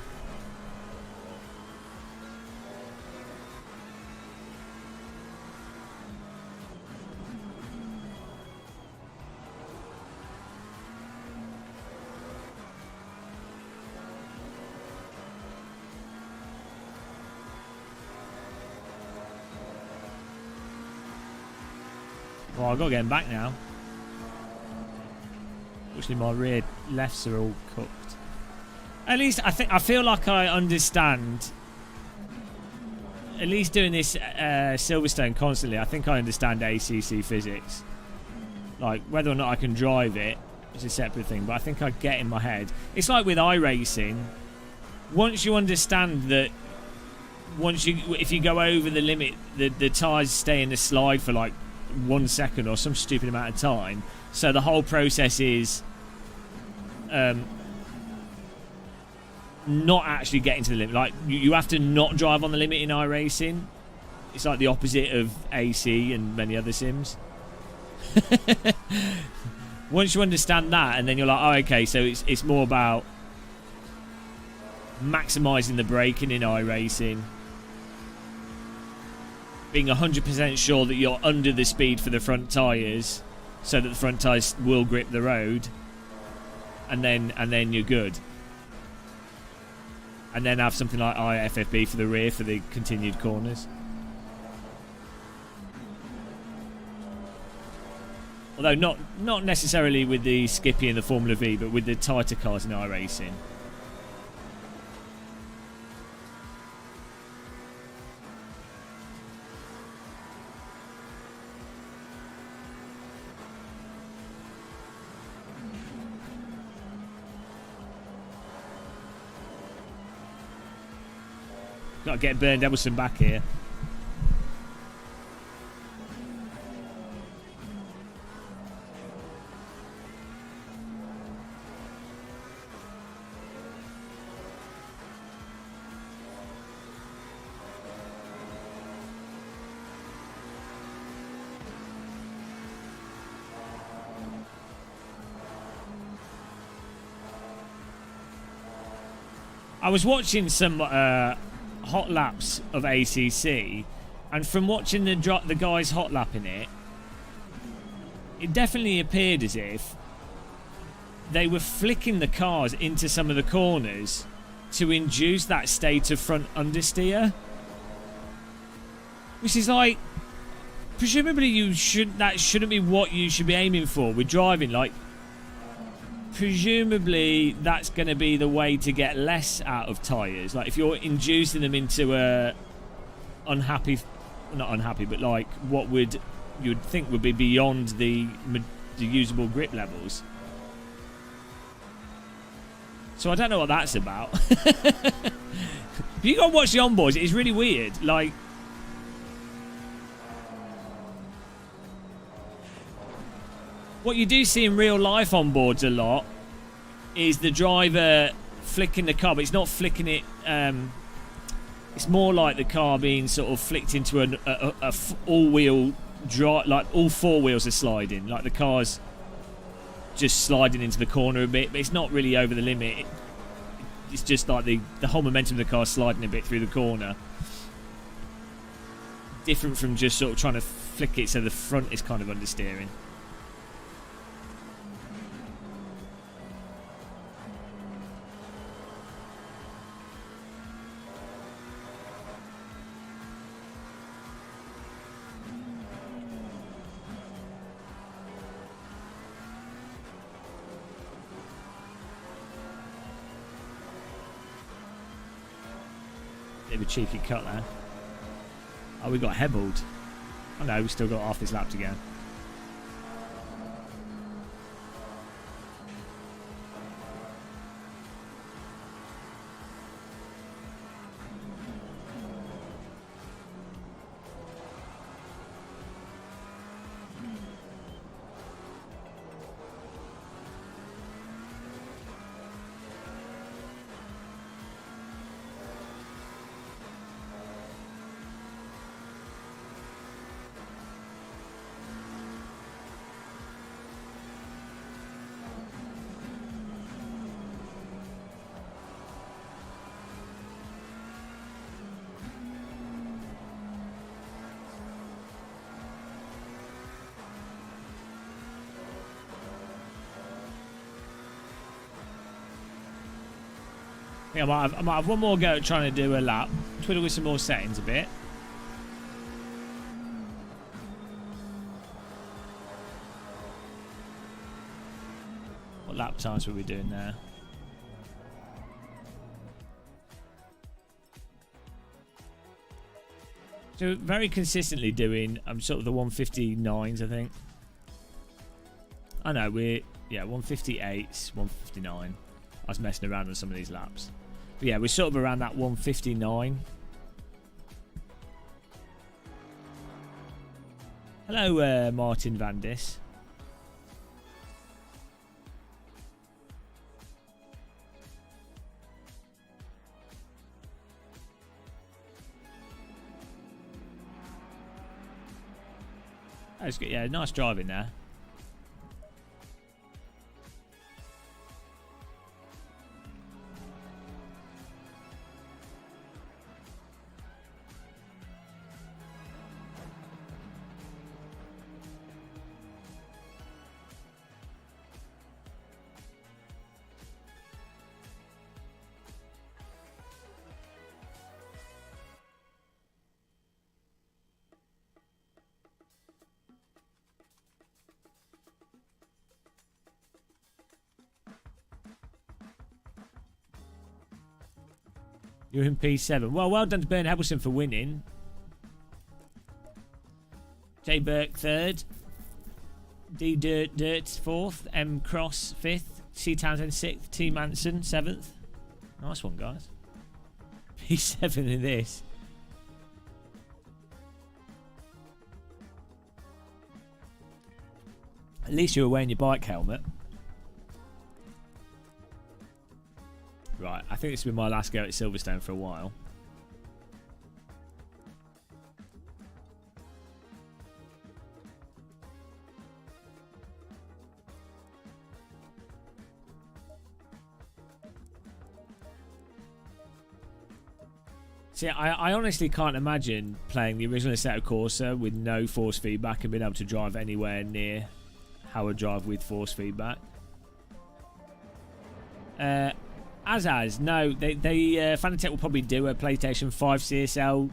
Well, I've got to get him back now. Actually, my rear lefts are all cooked. At least I feel like I understand. At least doing this Silverstone constantly, I think I understand ACC physics. Like whether or not I can drive it is a separate thing, but I think I get in my head. It's like with iRacing. Once you understand that, if you go over the limit, the tyres stay in the slide for like 1 second or some stupid amount of time. So the whole process is not actually getting to the limit. Like you have to not drive on the limit in iRacing. It's like the opposite of AC and many other sims. Once you understand that, and then you're like, oh, okay, so it's more about maximising the braking in iRacing, being 100% sure that you're under the speed for the front tyres, so that the front tyres will grip the road, and then you're good. And then have something like IFFB for the rear for the continued corners. Although not necessarily with the Skippy and the Formula V, but with the tighter cars in iRacing. Got to get Bernd Edelson back here. I was watching some hot laps of ACC, and from watching the guys hot lapping it, it definitely appeared as if they were flicking the cars into some of the corners to induce that state of front understeer, which is like, presumably that shouldn't be what you should be aiming for with driving. Like, presumably that's going to be the way to get less out of tyres. Like if you're inducing them into a not unhappy, but like what you'd think would be beyond the usable grip levels. So I don't know what that's about. You gotta watch the onboards. It's really weird. Like, what you do see in real life on boards a lot is the driver flicking the car, but it's not flicking it. It's more like the car being sort of flicked into a all-wheel drive, like all four wheels are sliding, like the car's just sliding into the corner a bit, but it's not really over the limit. It's just like the whole momentum of the car sliding a bit through the corner. Different from just sort of trying to flick it so the front is kind of understeering. Bit of a cheeky cut there. Oh, we got Hebbled. Oh no, we still got half this lap to go. Yeah, I might have one more go at trying to do a lap. Twiddle with some more settings a bit. What lap times were we doing there? So very consistently doing sort of the 159s, I think. I know we're 158s, 159. I was messing around on some of these laps. But yeah, we're sort of around that 159. Hello, Martin Vandis. That's good. Yeah, nice driving there. You're in P7. Well done to Bern Hebbelson for winning. J Burke third. D Dirt fourth. M Cross fifth. C Townsend sixth. T Manson seventh. Nice one, guys. P7 in this. At least you were wearing your bike helmet. Right, I think this will be my last go at Silverstone for a while. See, I honestly can't imagine playing the original Assetto Corsa with no force feedback and being able to drive anywhere near how I drive with force feedback. No, they Fanatec will probably do a PlayStation 5 CSL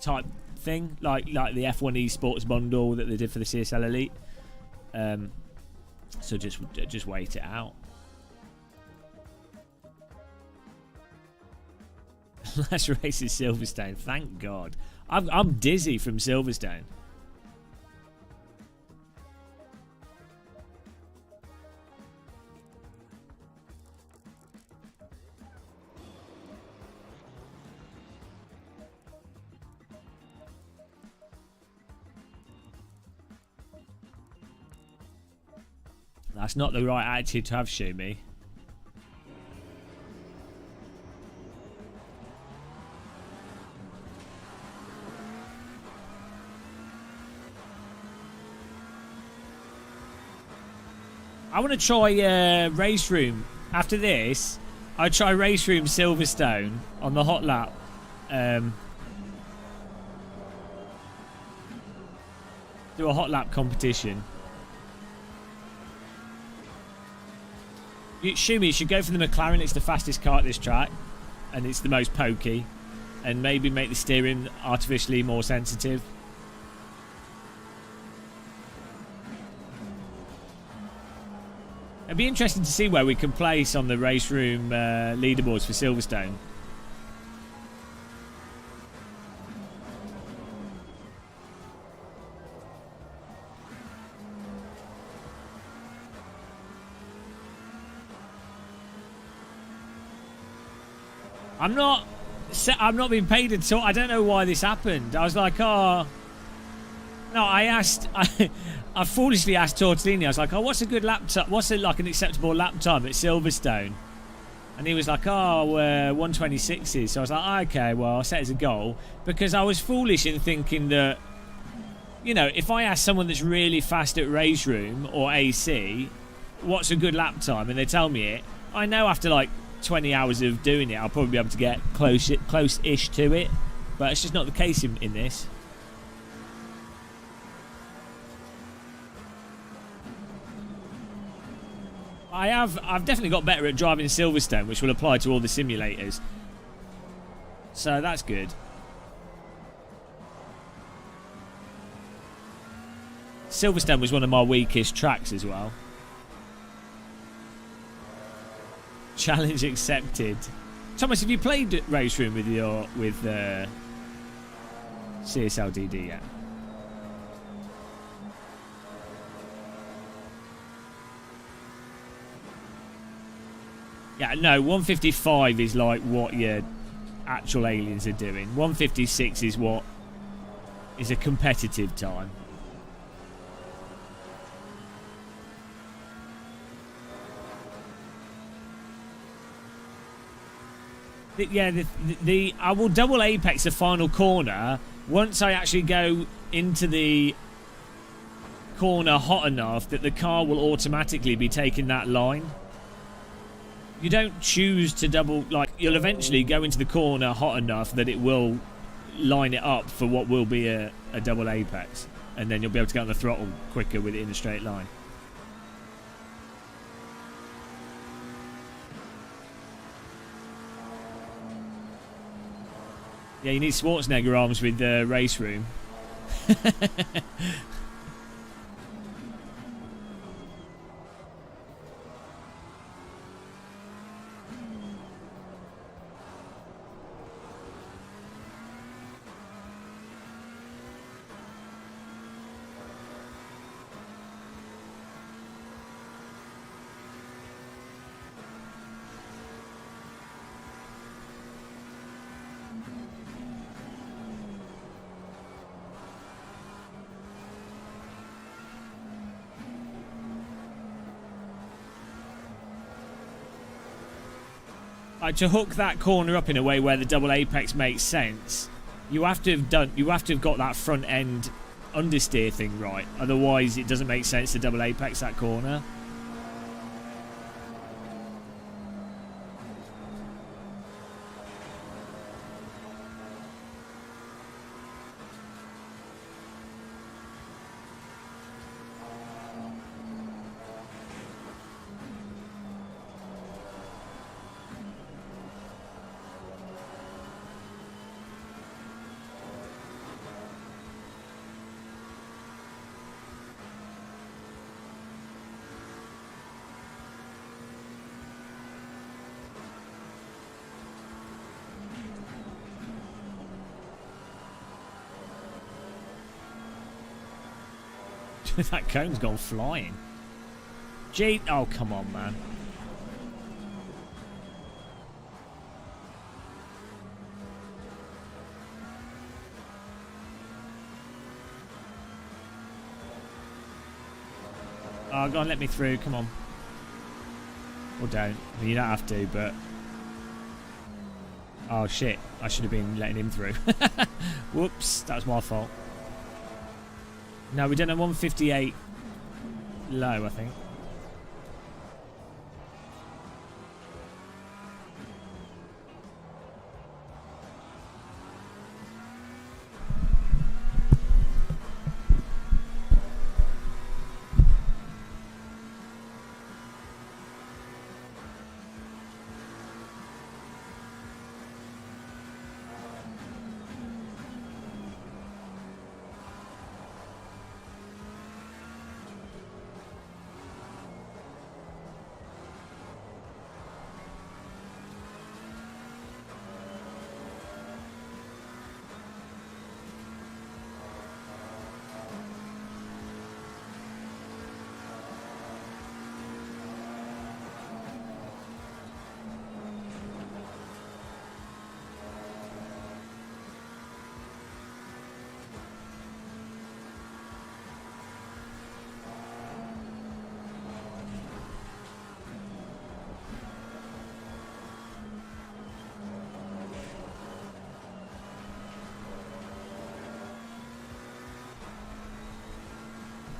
type thing, like the F1 Esports bundle that they did for the CSL Elite. So just wait it out. Last race is Silverstone. Thank God. I'm dizzy from Silverstone. That's not the right attitude to have, Shumi. I want to try Race Room. After this, I'll try Race Room Silverstone on the hot lap. Do a hot lap competition. Shumi, you should go for the McLaren. It's the fastest car at this track, and it's the most pokey, and maybe make the steering artificially more sensitive. It'd be interesting to see where we can place on the race room leaderboards for Silverstone. I'm not being paid at all. I don't know why this happened. I was like, oh no, I foolishly asked Tortellini. I was like, oh, what's a good lap time? What's like an acceptable lap time at Silverstone? And he was like, oh, 126s. So I was like, okay, well, I'll set it as a goal, because I was foolish in thinking that, you know, if I ask someone that's really fast at race room or AC, what's a good lap time, and they tell me it, I know after like 20 hours of doing it, I'll probably be able to get close-ish to it, but it's just not the case in this. I've definitely got better at driving Silverstone, which will apply to all the simulators, so that's good. Silverstone was one of my weakest tracks as well. Challenge accepted. Thomas, have you played Race Room with CSLDD yet? Yeah, no, 155 is like what your actual aliens are doing. 156 is what is a competitive time. I will double apex the final corner once I actually go into the corner hot enough that the car will automatically be taking that line. You don't choose to double, like, you'll eventually go into the corner hot enough that it will line it up for what will be a double apex, and then you'll be able to get on the throttle quicker with it in a straight line. Yeah, you need Schwarzenegger arms with the Race Room. To hook that corner up in a way where the double apex makes sense, you have to have got that front end understeer thing right. Otherwise, it doesn't make sense to double apex that corner. That cone's gone flying. Gee, oh come on, man. Oh, go on, let me through, come on. Or don't. You don't have to, but... Oh shit, I should have been letting him through. Whoops, that was my fault. No, we done a 158 low, I think.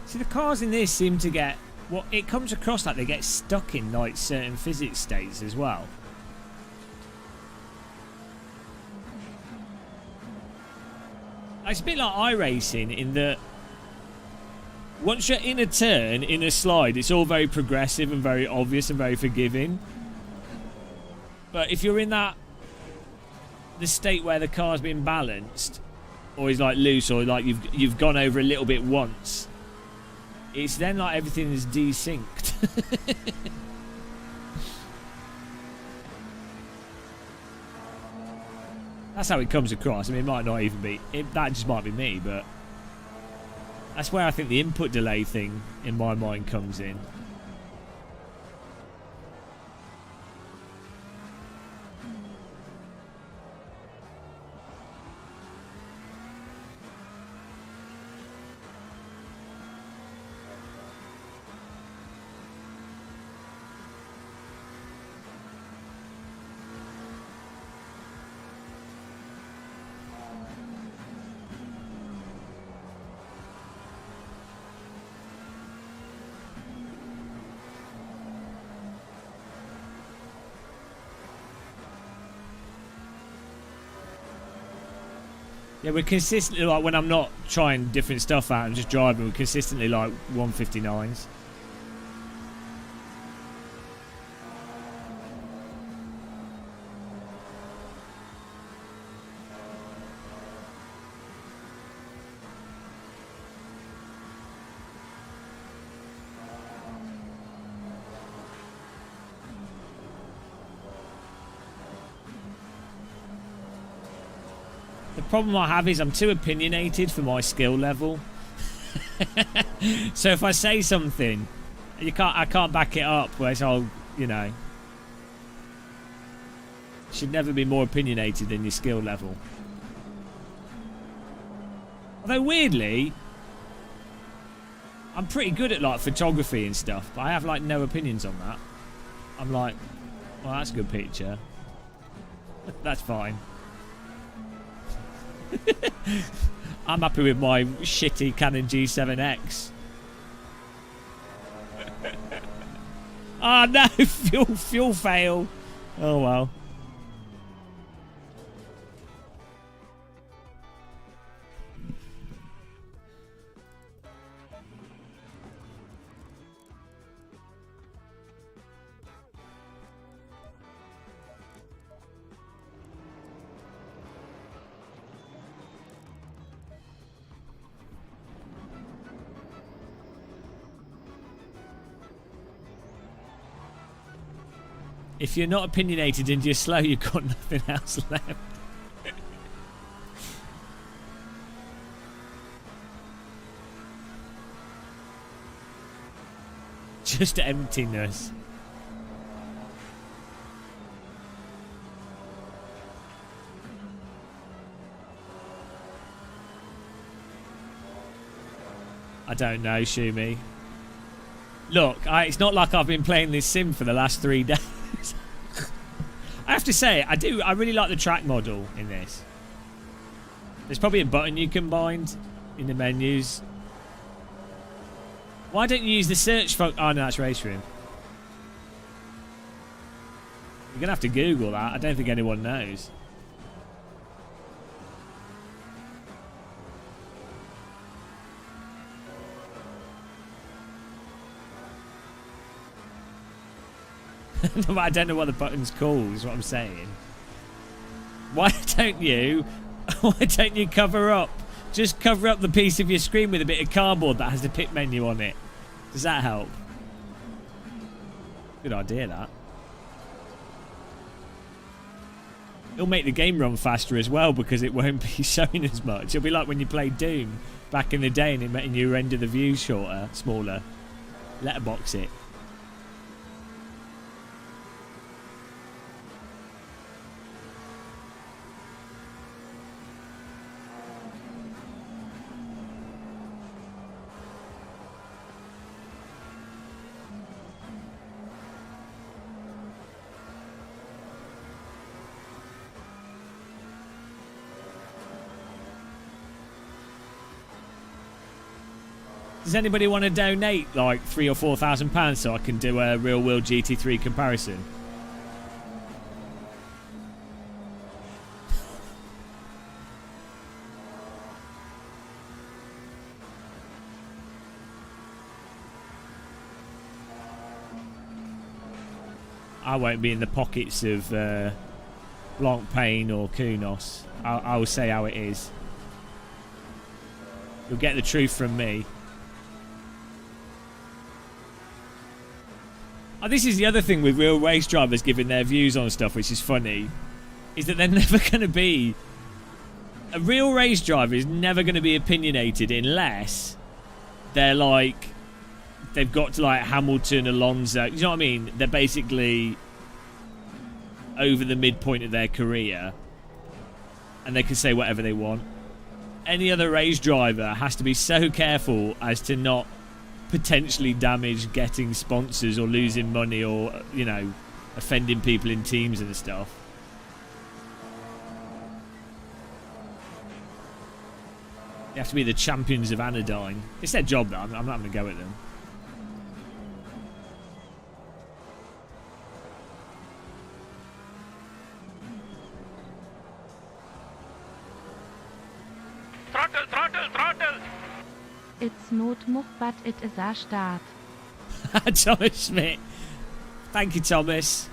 See, the cars in this seem to get... Well, it comes across like they get stuck in like certain physics states as well. It's a bit like iRacing in that once you're in a turn, in a slide, it's all very progressive and very obvious and very forgiving. But if you're in the state where the car's been balanced, or is like loose, or like you've gone over a little bit once, it's then like everything is desynced. That's how it comes across. I mean, it might not even be... that just might be me, but... that's where I think the input delay thing in my mind comes in. Yeah, we're consistently, like, when I'm not trying different stuff out and just driving, we're consistently, like, 159s. The problem I have is I'm too opinionated for my skill level. So if I say something, I can't back it up, whereas I'll, you know, should never be more opinionated than your skill level. Although weirdly, I'm pretty good at like photography and stuff, but I have like no opinions on that. I'm like, well, that's a good picture. That's fine. I'm happy with my shitty Canon G7X. Oh no, fuel fail. Oh well. If you're not opinionated and you're slow, you've got nothing else left. Just emptiness. I don't know, Shumi. Look, it's not like I've been playing this sim for the last 3 days. I have to say, I really like the track model in this. There's probably a button you can bind in the menus. Why don't you use the search function? Oh no, that's Race Room. You're gonna have to Google that. I don't think anyone knows. I don't know what the button's called, is what I'm saying. Why don't you cover up? Just cover up the piece of your screen with a bit of cardboard that has the pit menu on it. Does that help? Good idea, that. It'll make the game run faster as well because it won't be showing as much. It'll be like when you played Doom back in the day and it made your end of the view shorter, smaller. Letterbox it. Does anybody want to donate like £3,000 or £4,000 so I can do a real world GT3 comparison? I won't be in the pockets of Blancpain or Kunos. I will say how it is. You'll get the truth from me. Oh, this is the other thing with real race drivers giving their views on stuff, which is funny, is that they're never going to be A real race driver is never going to be opinionated unless they're like, they've got to like Hamilton, Alonso. You know what I mean? They're basically over the midpoint of their career, and they can say whatever they want. Any other race driver has to be so careful as to not potentially damage getting sponsors or losing money or, you know, offending people in teams and stuff. They have to be the champions of anodyne. It's their job, though. I'm not having a go at them. Throttle, throttle, throttle! It's not much, but it is a start. Thomas Schmidt. Thank you, Thomas.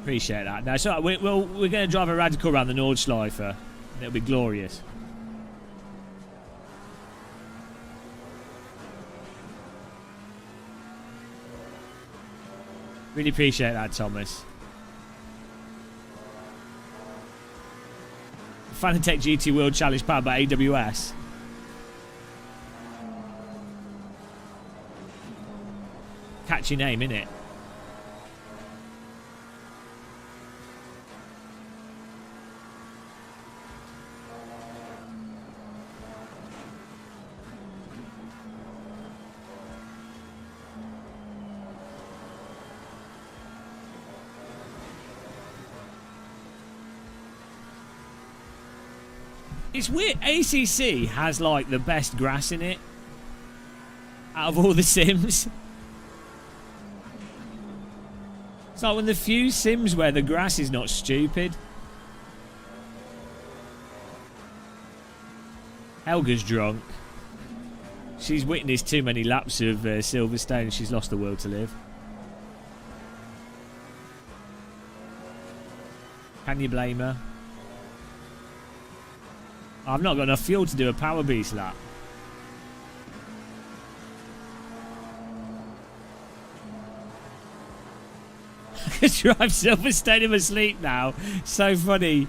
Appreciate that. No, so we're going to drive a radical around the Nordschleife. It'll be glorious. Really appreciate that, Thomas. Fanatec GT World Challenge powered by AWS. Catchy name, innit? It's weird. ACC has like the best grass in it out of all the sims. It's like one of the few sims where the grass is not stupid. Helga's drunk. She's witnessed too many laps of Silverstone. She's lost the will to live. Can you blame her? I've not got enough fuel to do a Power Beast lap. I could drive Silverstone in my sleep now. So funny.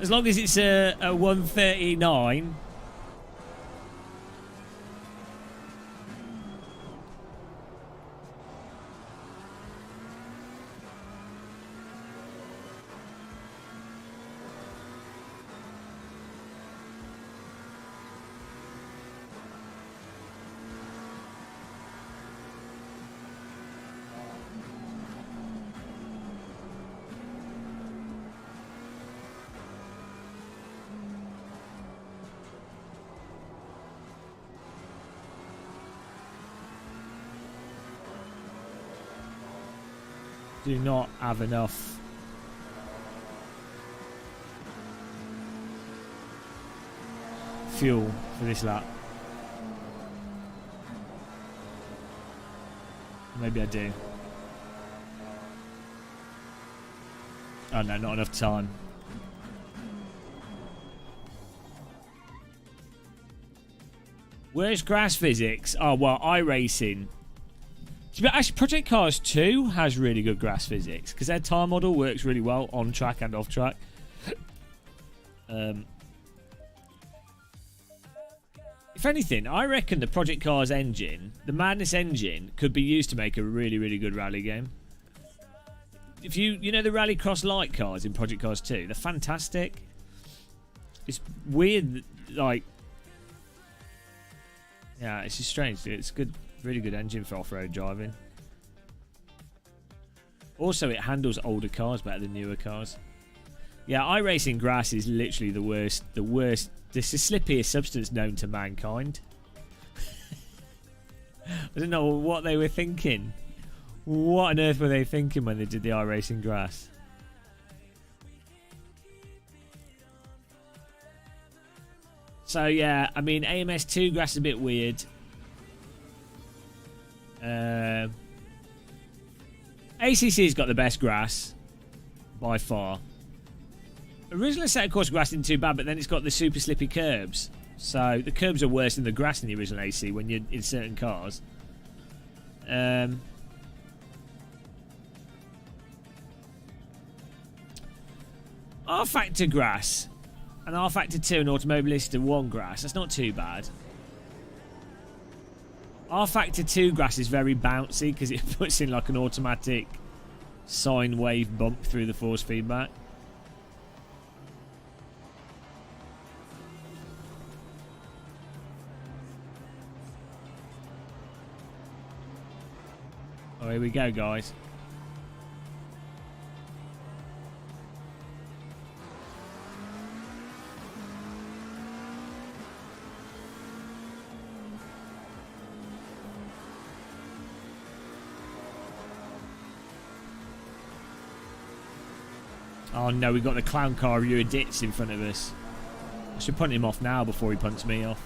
As long as it's a 139. Do not have enough fuel for this lap. Maybe I do. Oh no, not enough time. Where's grass physics? Oh well, iRacing. Actually, Project Cars 2 has really good grass physics because their tire model works really well on track and off track. If anything, I reckon the Project Cars engine, the Madness engine, could be used to make a really, really good rally game. If you know the Rallycross light cars in Project Cars 2, they're fantastic. It's weird, like, yeah, it's just strange. It's good. Really good engine for off-road driving. Also, it handles older cars better than newer cars. Yeah, iRacing grass is literally the worst. The worst. This is the slippiest substance known to mankind. I don't know what they were thinking. What on earth were they thinking when they did the iRacing grass? So yeah, I mean, AMS2 grass is a bit weird. ACC's got the best grass by far. Original Assetto Corsa grass isn't too bad, but then it's got the super slippy curbs. So the curbs are worse than the grass in the original AC when you're in certain cars. R-Factor grass and R-Factor 2 and Automobilista 1 grass. That's not too bad. R-Factor 2 grass is very bouncy because it puts in like an automatic sine wave bump through the force feedback. Oh, here we go, guys. Oh no, we've got the clown car Euroditz in front of us. I should punt him off now before he punts me off.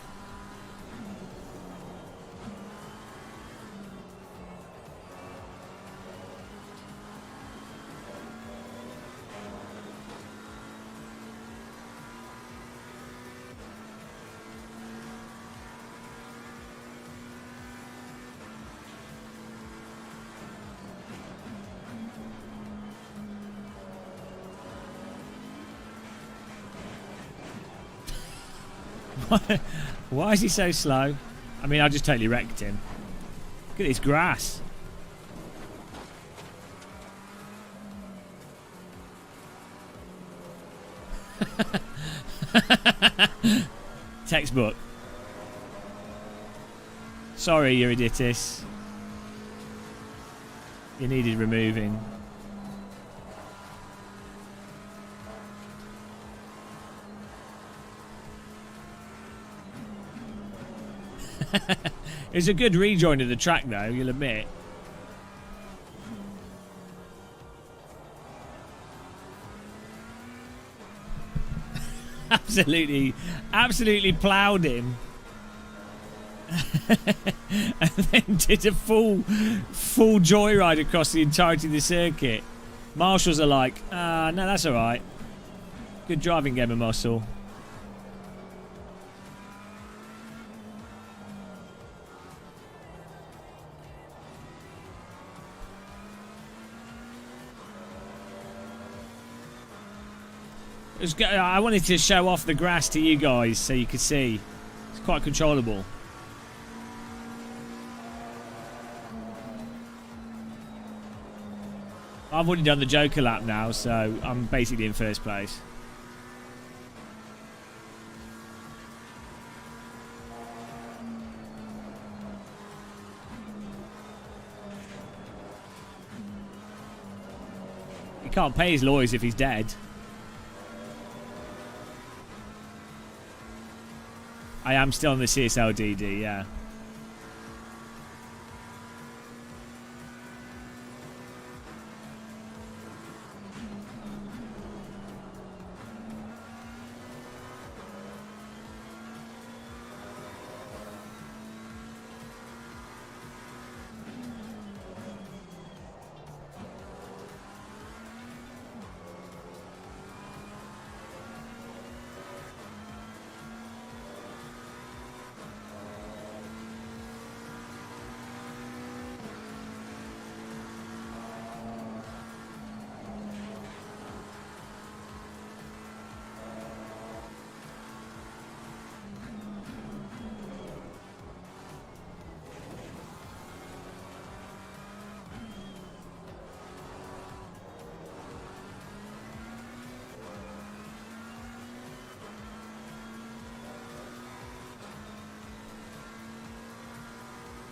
Why is he so slow? I mean, I just totally wrecked him. Look at this grass. Textbook. Sorry, Eurydice. You needed removing. It's a good rejoin of the track, though, you'll admit. Absolutely ploughed him. And then did a full joyride across the entirety of the circuit. Marshals are like, no, that's all right. Good driving game of muscle. I wanted to show off the grass to you guys so you could see. It's quite controllable. I've already done the Joker lap now, so I'm basically in first place. He can't pay his lawyers if he's dead. I am still on the CSLDD, yeah.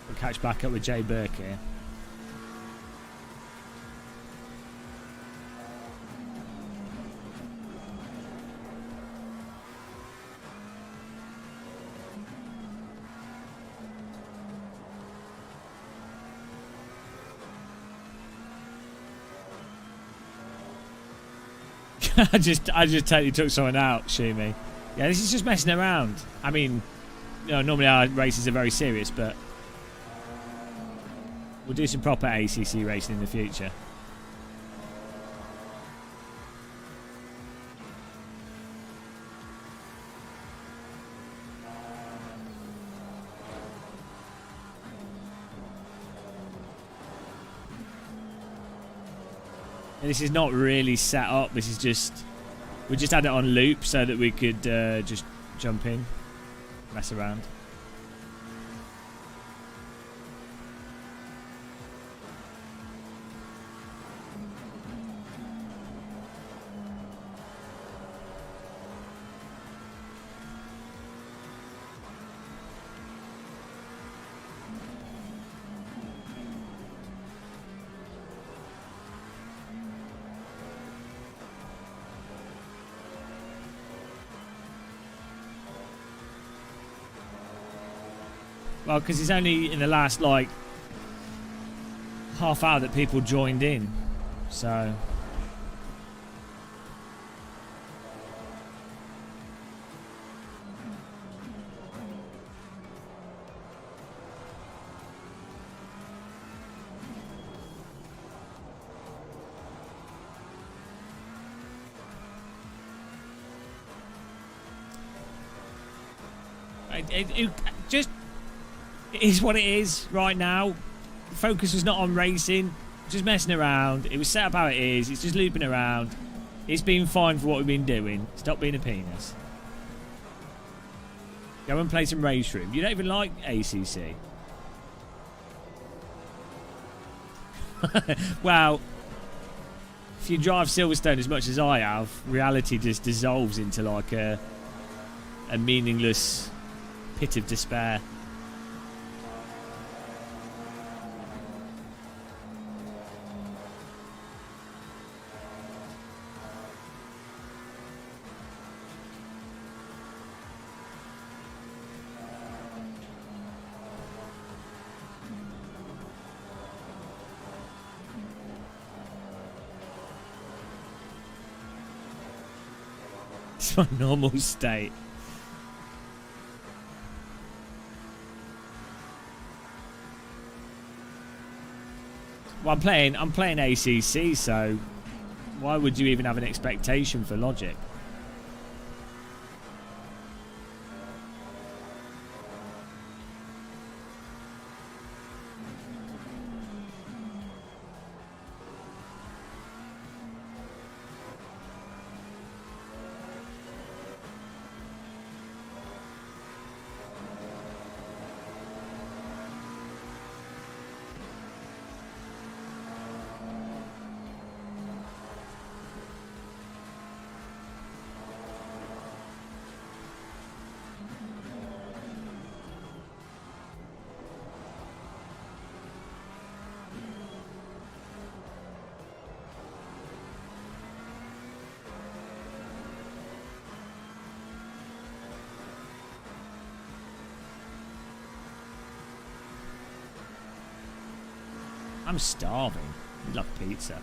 We'll catch back up with Jay Burke here. I just totally took someone out, Shumi. Yeah, this is just messing around. I mean, you know, normally our races are very serious, but we'll do some proper ACC racing in the future. And this is not really set up. This is just We just had it on loop so that we could just jump in, mess around. Well, because it's only in the last, like, half hour that people joined in. So... It just... It is what it is right now. The focus was not on racing, just messing around. It was set up how it is. It's just looping around. It's been fine for what we've been doing. Stop being a penis. Go and play some race room. You don't even like ACC. Well, if you drive Silverstone as much as I have, reality just dissolves into like a meaningless pit of despair. It's my normal state. Well, I'm playing ACC, so why would you even have an expectation for logic? I'm starving. I love pizza.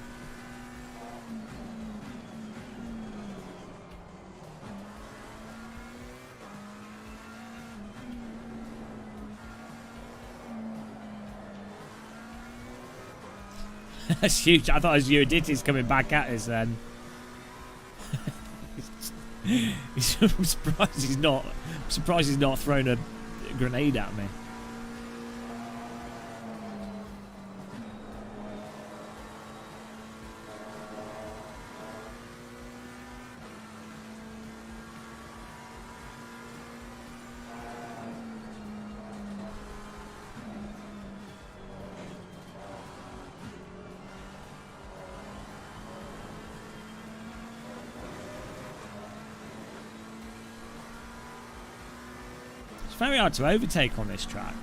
That's huge. I thought it was Eurydice coming back at us then. I'm surprised he's not. I'm surprised he's not thrown a grenade at me. It's very hard to overtake on this track.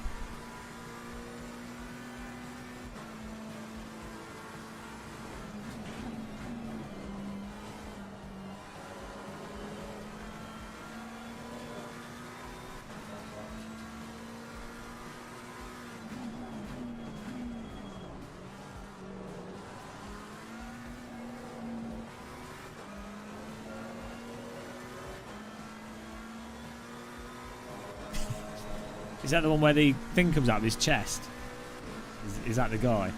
Is that the one where the thing comes out of his chest? Is that the guy?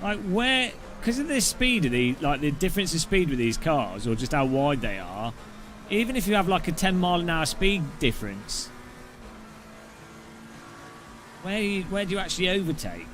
Like, where because of the speed of the difference of speed with these cars, or just how wide they are. Even if you have like a 10-mile-an-hour speed difference, where do you actually overtake?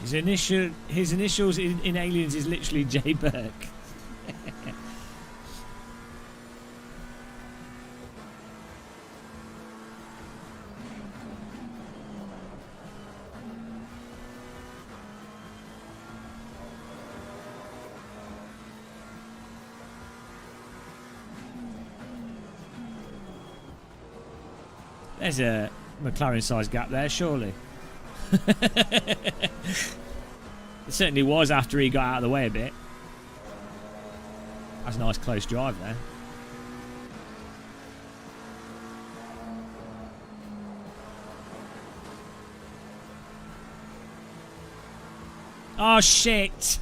His initials in Aliens is literally J. Burke. There's a McLaren-sized gap there, surely. It certainly was after he got out of the way a bit. That's a nice close drive there. Oh shit!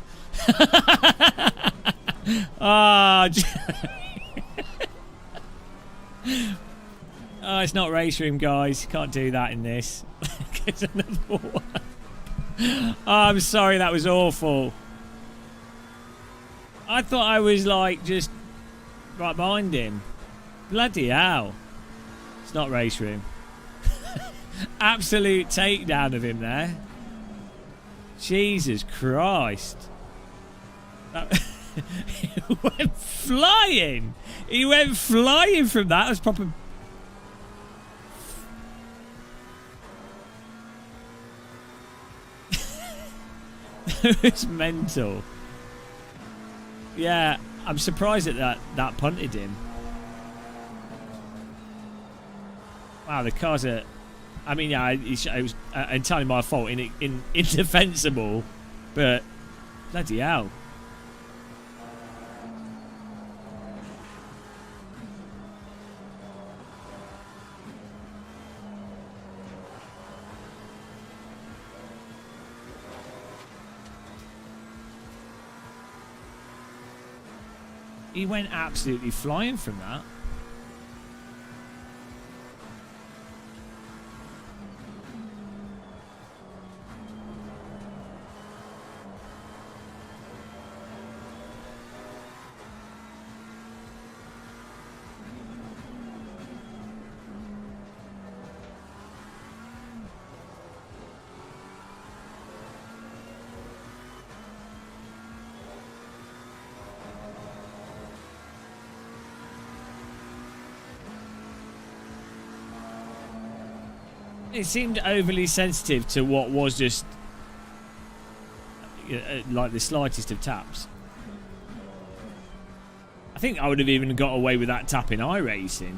Oh, oh, it's not race room, guys. You can't do that in this. Get another one. Oh, I'm sorry, that was awful. I thought I was like just right behind him. Bloody hell. It's not race room. Absolute takedown of him there. Jesus Christ. He went flying. He went flying from that. That was proper. It's mental. Yeah, I'm surprised that that punted him. Wow, the cars are. I mean, yeah, it was entirely my fault. Indefensible, but bloody hell. He went absolutely flying from that. It seemed overly sensitive to what was just like the slightest of taps. I think I would have even got away with that tap in iRacing.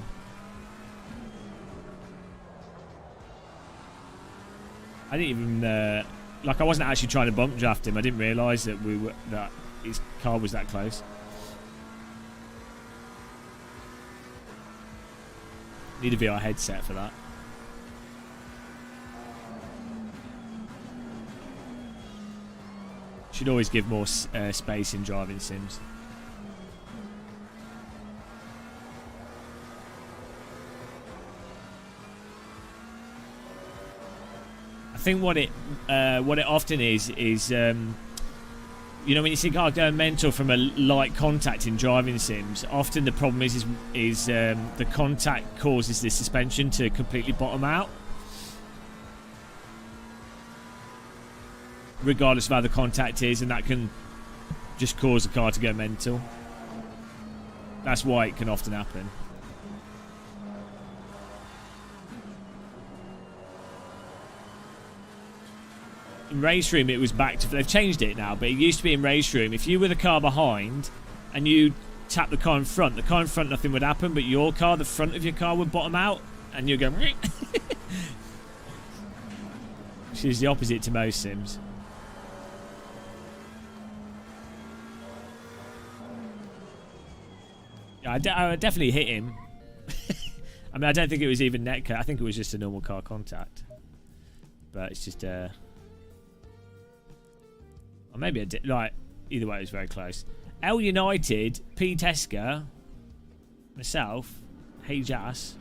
I didn't even like I wasn't actually trying to bump draft him. I didn't realise that that his car was that close. Need a VR headset for that. Should always give more space in driving sims. I think what it often is you know, when you see a car going mental from a light contact in driving sims, often the problem is the contact causes the suspension to completely bottom out, regardless of how the contact is, and that can just cause the car to go mental. That's why it can often happen. In Race Room, it was back to... They've changed it now, but it used to be in Race Room. If you were the car behind and you tap the car in front, nothing would happen, but your car, the front of your car, would bottom out, and you'd go... Which is the opposite to most sims. Yeah, I definitely hit him. I mean, I don't think it was even netcut. I think it was just a normal car contact. But it's just... Or maybe I did... Like, either way, it was very close. L United, P. Tesker, myself, Hey Jas,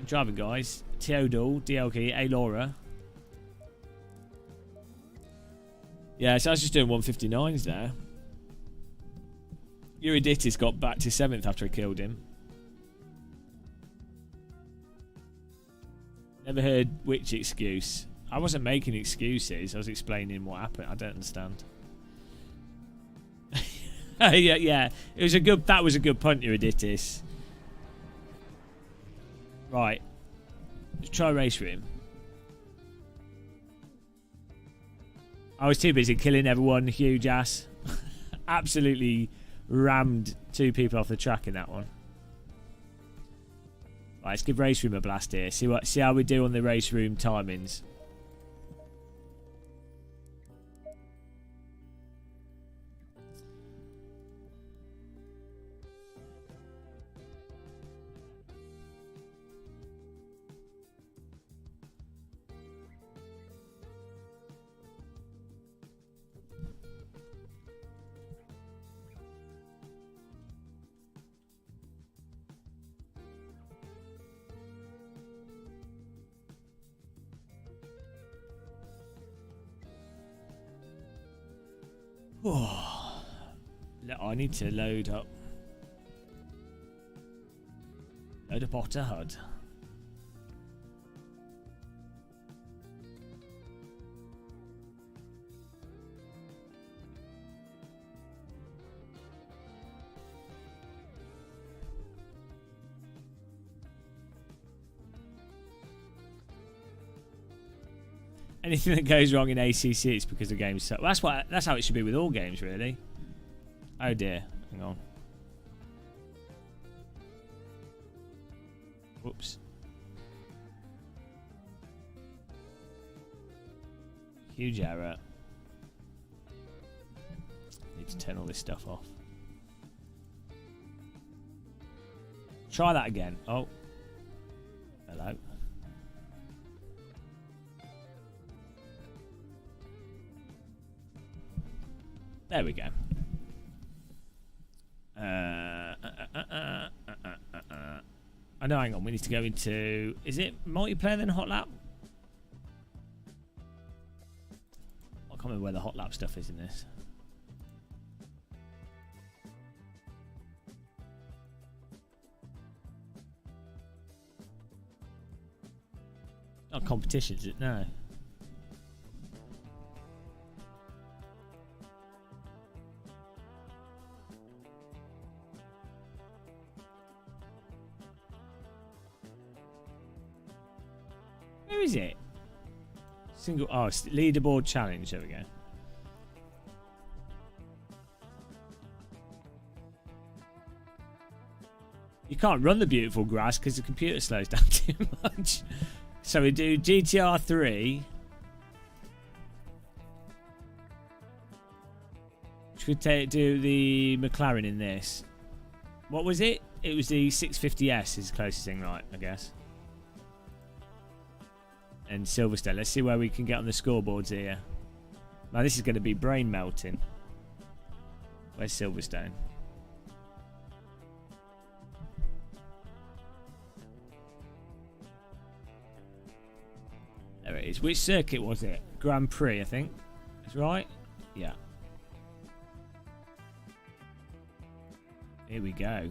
driving guys, Teodul, DLK, A. Laura. Yeah, so I was just doing 159s there. Euryditus got back to 7th after I killed him. Never heard which excuse. I wasn't making excuses. I was explaining what happened. I don't understand. yeah. It was a good. That was a good punt, Euryditus. Right. Let's try Race Room. I was too busy killing everyone. Huge ass. Absolutely rammed 2 people off the track in that one. Right, let's give Race Room a blast here. See how we do on the Race Room timings. Oh, I need to load up Otter HUD. Anything that goes wrong in ACC, it's because the game's so... That's how it should be with all games, really. Oh dear, hang on. Whoops. Huge error. Need to turn all this stuff off. Try that again. Oh. Hello. There we go. I know, hang on, we need to go into... Is it multiplayer then hot lap? I can't remember where the hot lap stuff is in this. Not competition, is it? No. Where is it? Single. Oh, it's leaderboard challenge. There we go. You can't run the beautiful grass because the computer slows down too much. So we do GTR 3. Should we do the McLaren in this? What was it? It was the 650S is the closest thing, right? I guess. And Silverstone. Let's see where we can get on the scoreboards here. Now this is going to be brain melting. Where's Silverstone? There it is. Which circuit was it? Grand Prix, I think. That's right. Yeah. Here we go.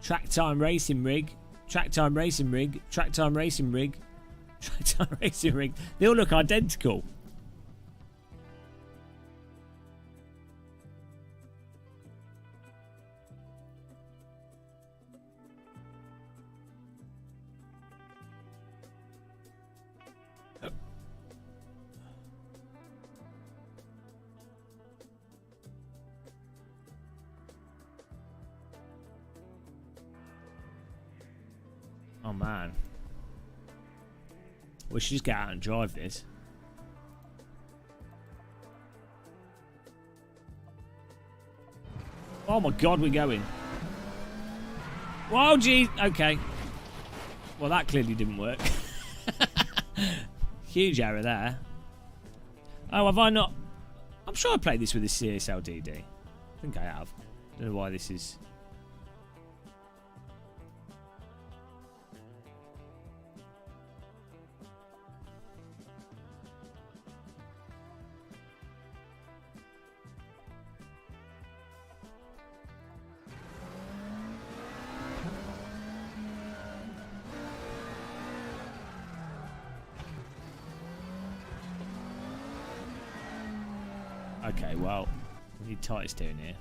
Track time racing rig. Track time racing rig. Track time racing rig. Track time racing rig. They all look identical. Oh man. We should just get out and drive this. Oh my god, we're going. Whoa, gee. Okay. Well, that clearly didn't work. Huge error there. Oh, have I not? I'm sure I played this with a CSLDD. I think I have. Don't know why this is... Okay, well, we need tight steering here.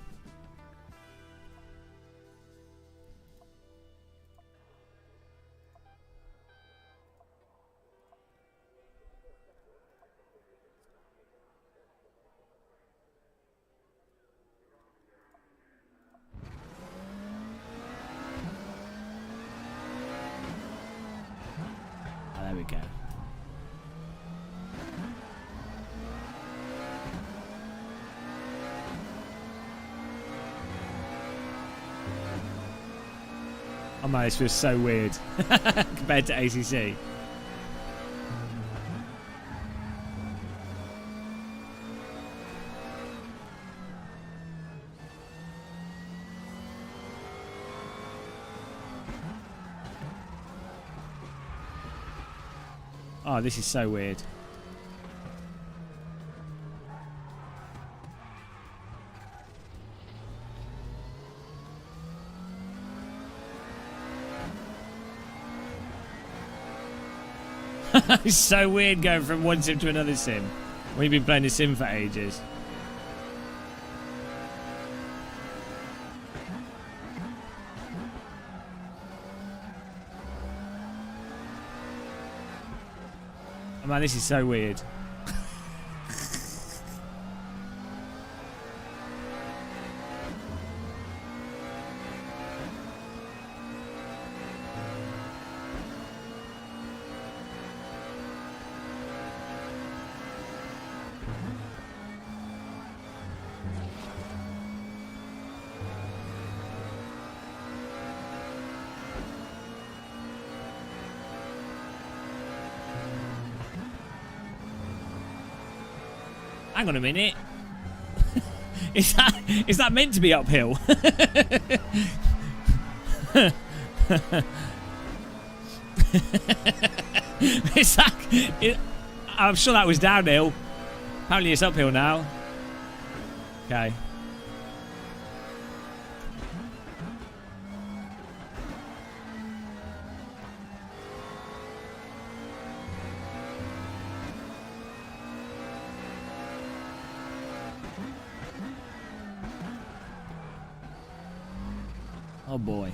Oh, there we go. Oh man, this feels so weird compared to ACC. Oh, this is so weird. It's so weird going from one sim to another sim. We've been playing the sim for ages. Oh man, this is so weird. Hang on a minute. Is that meant to be uphill? I'm sure that was downhill. Apparently it's uphill now. Okay. Oh boy.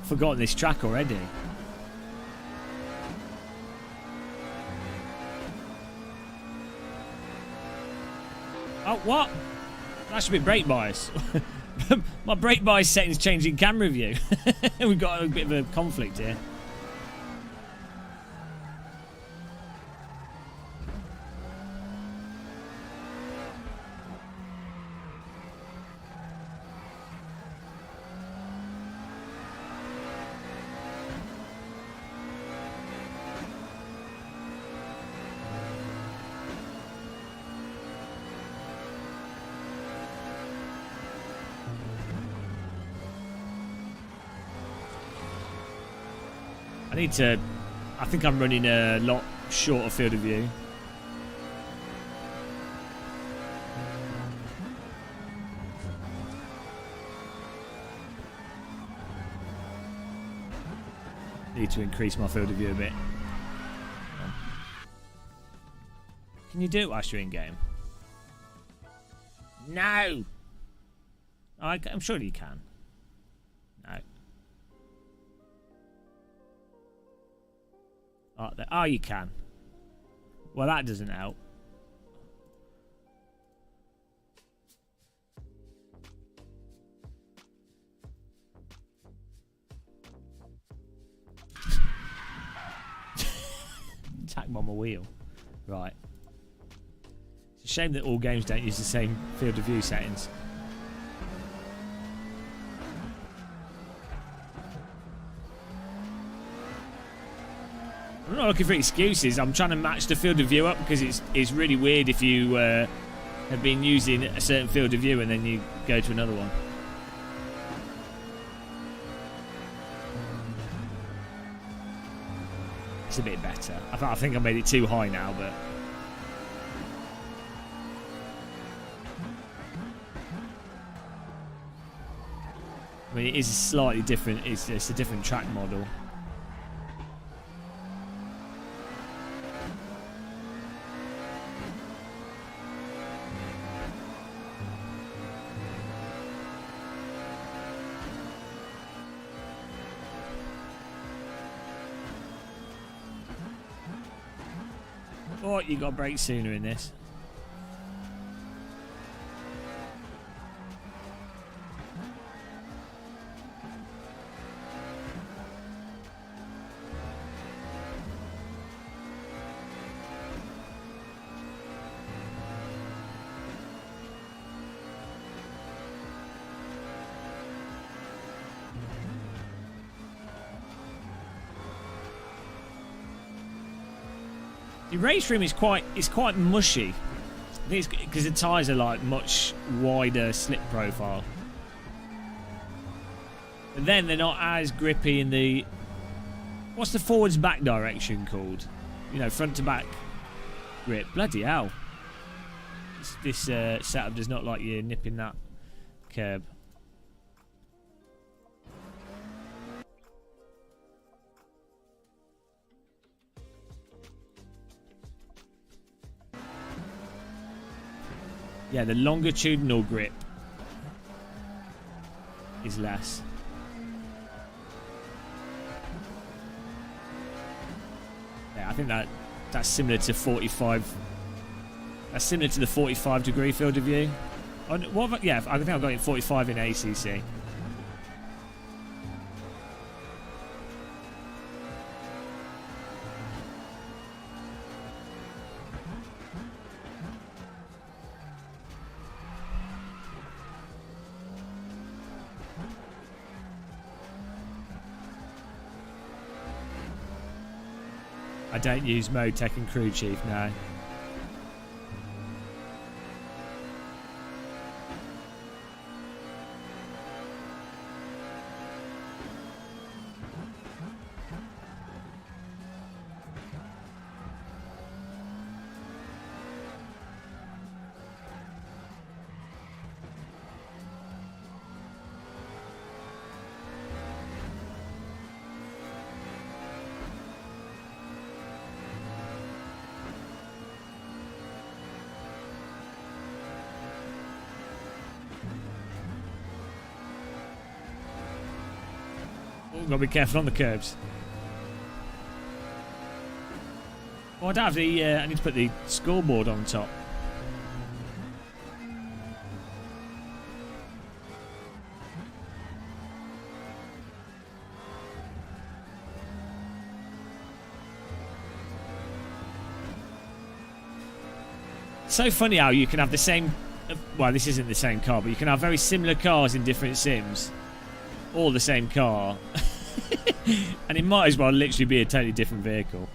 Forgotten this track already. Oh, what? That should be brake bias. My brake bias settings changed in camera view. We've got a bit of a conflict here. I think I'm running a lot shorter field of view. Need to increase my field of view a bit. Can you do it whilst you're in game? No! I'm sure you can. No. Oh, you can. Well, that doesn't help. Attack bomb a wheel. Right. It's a shame that all games don't use the same field of view settings. I'm not looking for excuses. I'm trying to match the field of view up because it's really weird if you have been using a certain field of view and then you go to another one. It's a bit better. I think I made it too high now, but... I mean, it is slightly different. It's a different track model. Oh, you got to brake sooner in this. The race room is quite mushy. I think it's because the tyres are like much wider slip profile. But then they're not as grippy in the... What's the forwards back direction called? You know, front to back grip. Bloody hell. This setup does not like you nipping that curb. Yeah, the longitudinal grip is less. Yeah, I think that's similar to 45 That's similar to the 45-degree field of view. Oh, what have I, yeah, I think I've got it 45 in ACC. I don't use Mode Tech and Crew Chief now. Got to be careful on the curbs. Oh, I don't have the. I need to put the scoreboard on top. So funny how you can have the same. Well, this isn't the same car, but you can have very similar cars in different sims. All the same car. And it might as well literally be a totally different vehicle.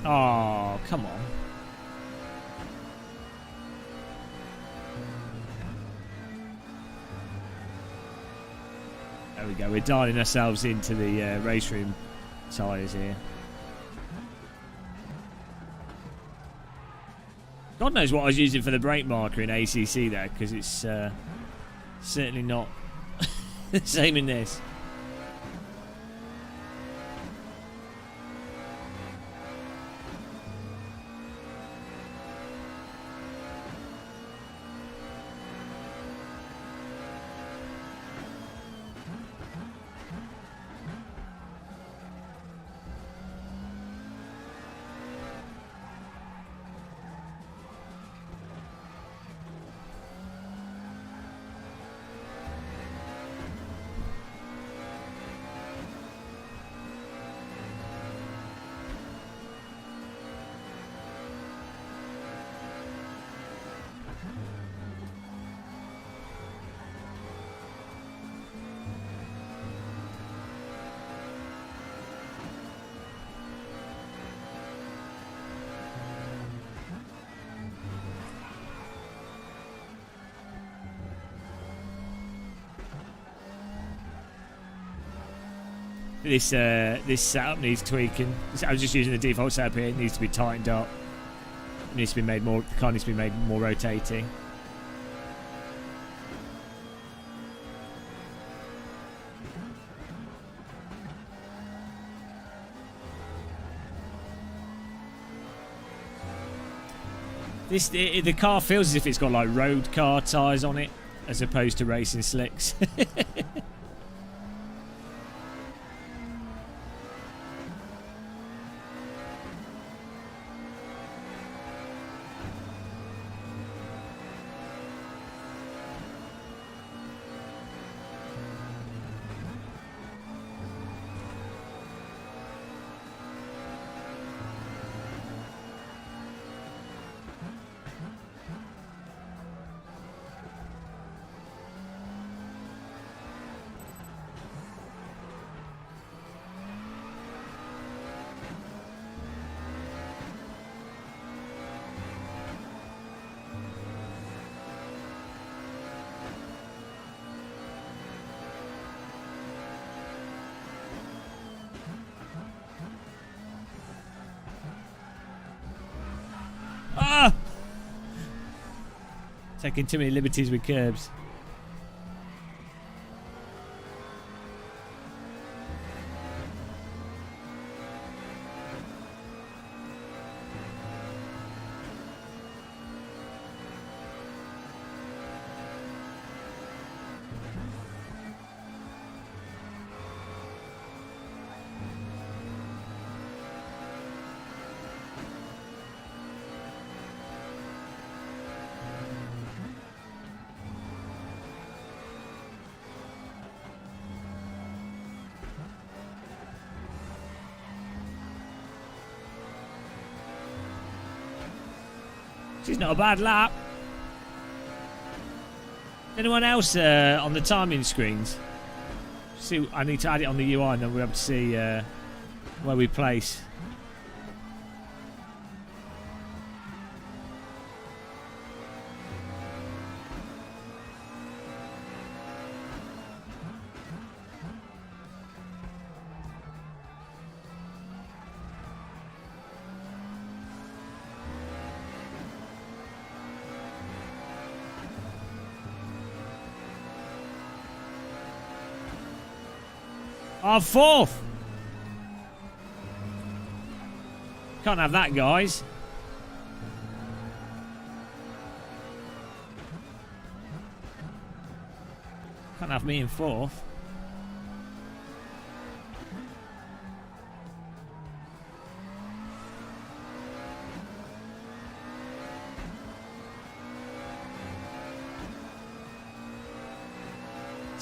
Oh, come on. There we go, we're dialing ourselves into the race room tyres here. God knows what I was using for the brake marker in ACC there, because it's certainly not the same in this. This setup needs tweaking. I was just using the default setup here. It needs to be tightened up. It needs to be made more. The car needs to be made more rotating. The car feels as if it's got like road car tyres on it, as opposed to racing slicks. Ah! Taking too many liberties with curbs. She's not a bad lap. Anyone else on the timing screens? See, I need to add it on the UI and then we'll be able to see where we place. Oh, fourth! Can't have that, guys. Can't have me in fourth.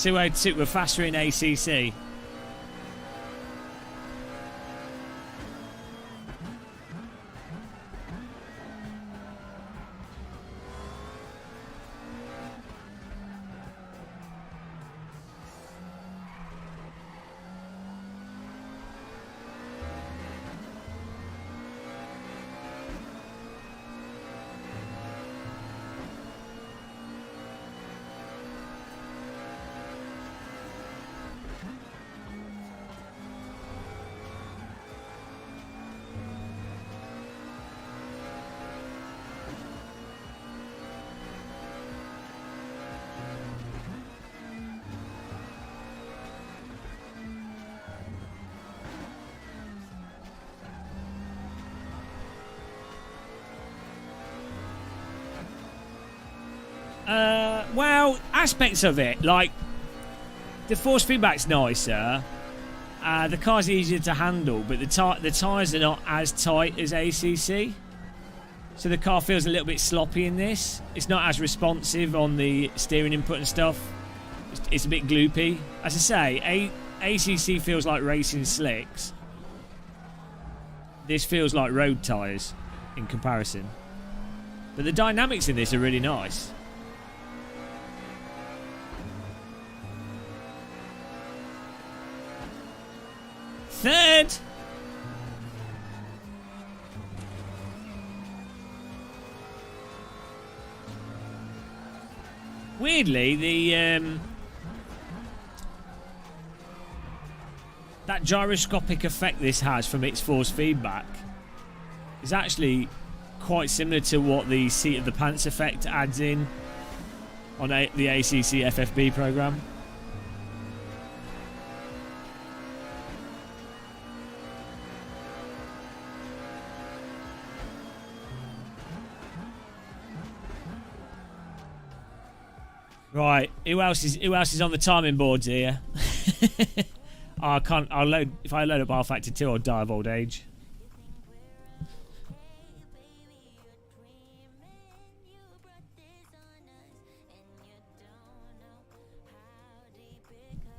We're faster in ACC. Well, aspects of it, like the force feedback's nicer, the car's easier to handle, but the tyres are not as tight as ACC, so the car feels a little bit sloppy in this. It's not as responsive on the steering input and stuff. It's a bit gloopy. As I say, ACC feels like racing slicks. This feels like road tyres in comparison, but the dynamics in this are really nice. Third. Weirdly, that gyroscopic effect this has from its force feedback is actually quite similar to what the seat of the pants effect adds in on the ACC FFB program. Right, who else is on the timing boards here? Oh, I can't. If I load up R Factor 2, I'll die of old age.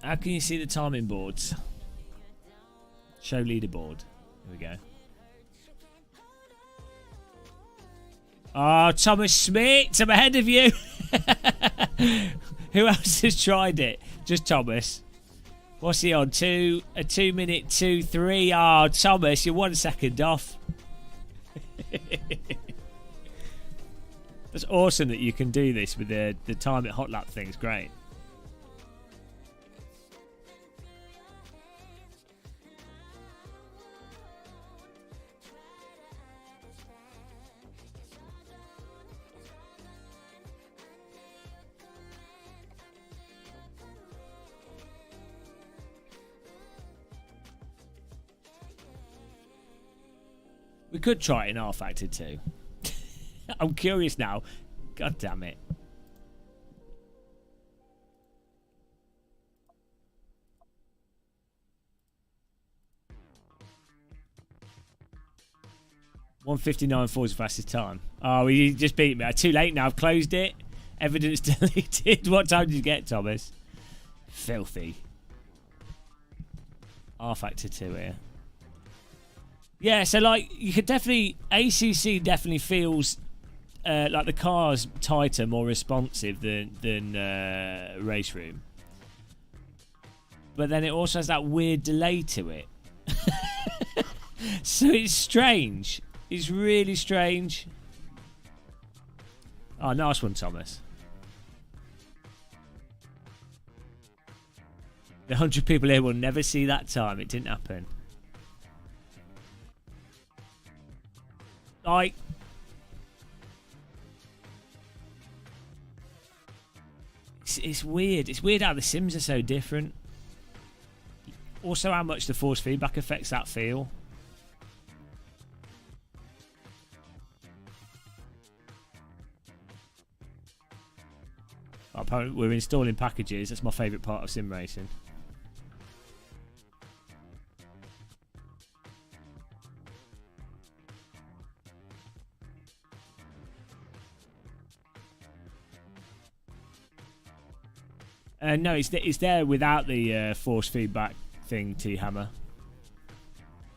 How can you see the timing boards? Show leaderboard. Here we go. Oh, Thomas Smith, I'm ahead of you. Who else has tried it? Just Thomas. What's he on? A 2 minute 2-3. Oh, Thomas, you're 1 second off. That's awesome that you can do this with the time at hot lap thing. It's great. We could try it in R Factor 2. I'm curious now. God damn it. $1:59.4 is the fastest time. Oh, he just beat me. Too late now. I've closed it. Evidence deleted. What time did you get, Thomas? Filthy. R Factor 2 here. Yeah, so like you could definitely ACC definitely feels like the car's tighter, more responsive than Race Room. But then it also has that weird delay to it. So it's strange. It's really strange. Oh, nice one, Thomas. The 100 people here will never see that time. It didn't happen. Like, it's weird. It's weird how the Sims are so different. Also, how much the force feedback affects that feel. Apparently, we're installing packages. That's my favourite part of sim racing. No, it's there without the force feedback thing, T-Hammer.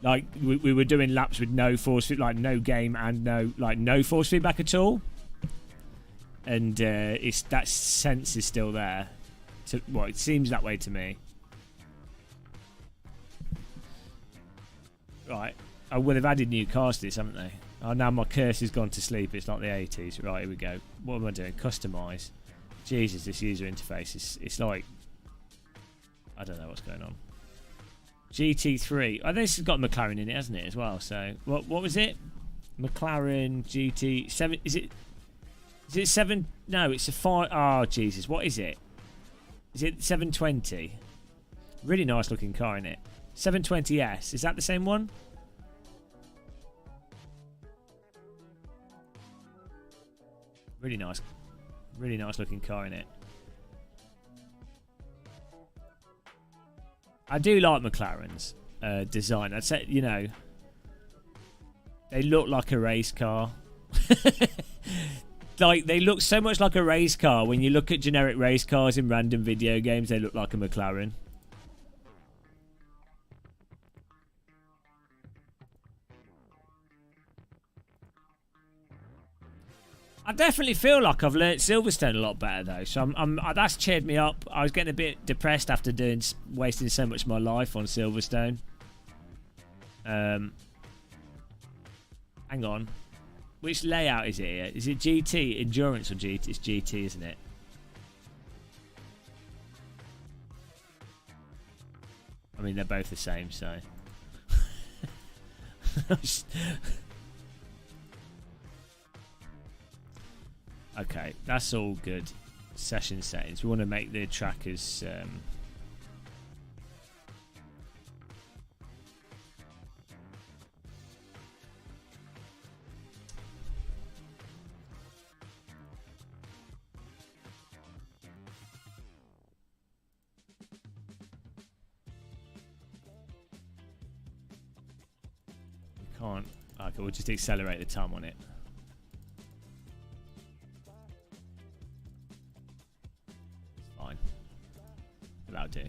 Like, we were doing laps with no force feedback, like no game and no force feedback at all. And it's that sense is still there. Well, it seems that way to me. Right. Oh, well, they've added new cars to this, haven't they? Oh, now my curse has gone to sleep. It's like the 80s. Right, here we go. What am I doing? Customise. Jesus, this user interface. It's like... I don't know what's going on. GT3. Oh, this has got McLaren in it, hasn't it, as well? So, what was it? McLaren GT7. Is it 7? No, it's a 5. Oh, Jesus. What is it? Is it 720? Really nice looking car, isn't it? 720S. Is that the same one? Really nice. Really nice looking car, in it. I do like McLaren's design. I'd say, you know, they look like a race car. Like, they look so much like a race car. When you look at generic race cars in random video games, they look like a McLaren. I definitely feel like I've learnt Silverstone a lot better, though. So that's cheered me up. I was getting a bit depressed after wasting so much of my life on Silverstone. Hang on. Which layout is it here? Is it GT, Endurance, or GT? It's GT, isn't it? I mean, they're both the same, so... Okay, that's all good. Session settings. We want to make the trackers... can't... Okay, we'll just accelerate the time on it. Fine. That'll do.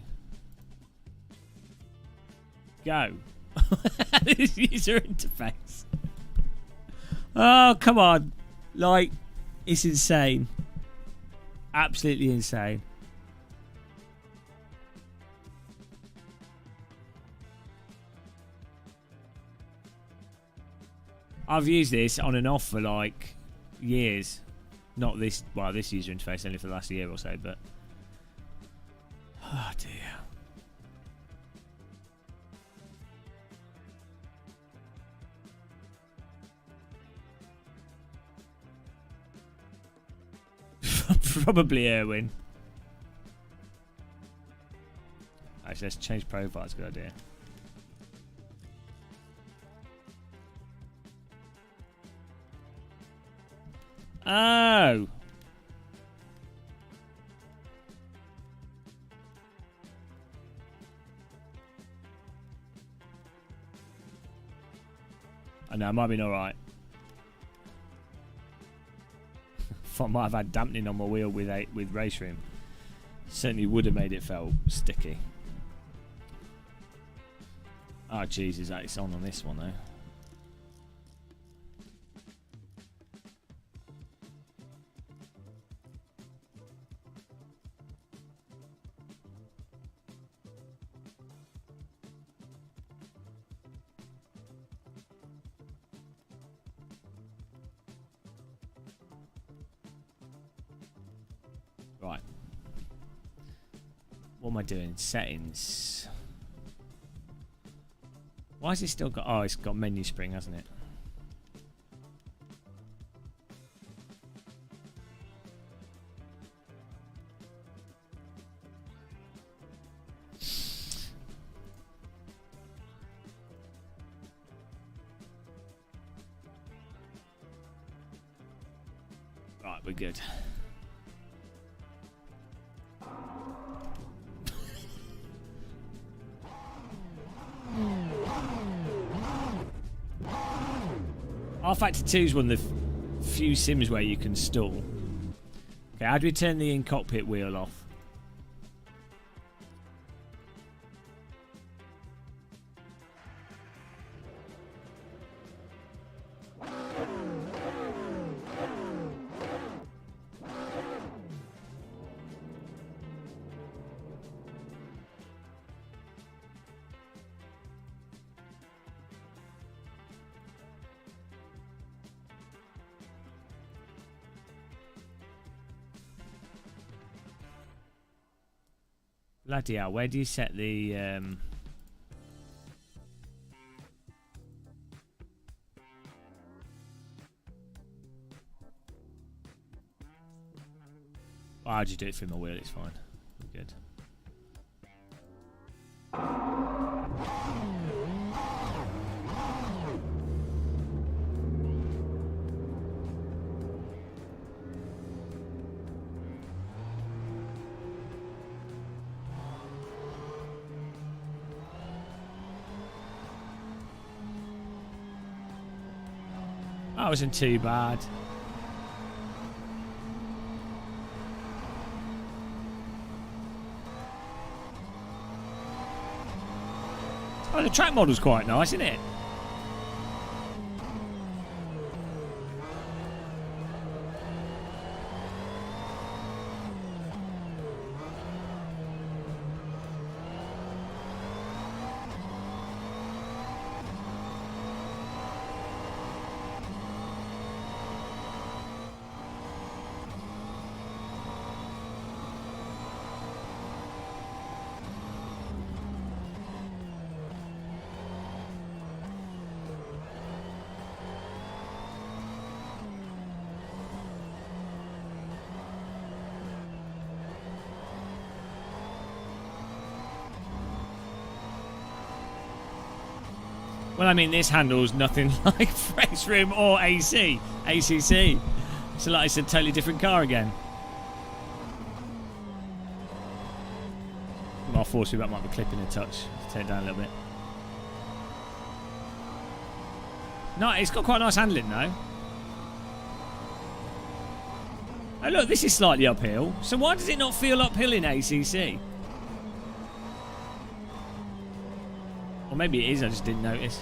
Go. This user interface. Oh, come on. Like, it's insane. Absolutely insane. I've used this on and off for like years. Not this, well, this user interface only for the last year or so, but... Oh, dear. Probably Erwin. Actually, let's change profile. It's a good idea. Oh. I know, it might have been alright. I might have had dampening on my wheel with Race Room. Certainly would have made it feel sticky. Oh, Jesus, it's on this one, though. Right. What am I doing? Settings. Why has it still got... Oh, it's got menu spring, hasn't it? Right, we're good. R-Factor 2 is one of the few sims where you can stall. Okay, how do we turn the in-cockpit wheel off? Bloody hell, where do you set the... Oh, how'd you do it through my wheel? It's fine. We're good. That wasn't too bad. Oh, the track model's quite nice, isn't it? Well, I mean, this handles nothing like Fresh Room or ACC. So, like, it's a totally different car again. I'll force you, that might be clipping a touch. Let's take it down a little bit. No, it's got quite nice handling, though. Oh, look, this is slightly uphill. So why does it not feel uphill in ACC? Or maybe it is, I just didn't notice.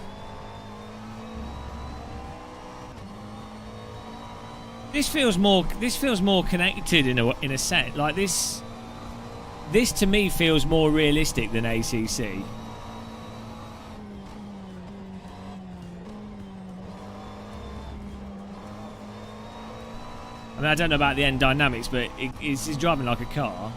This feels more connected in a set. Like this to me feels more realistic than ACC. I mean, I don't know about the end dynamics, but it's driving like a car.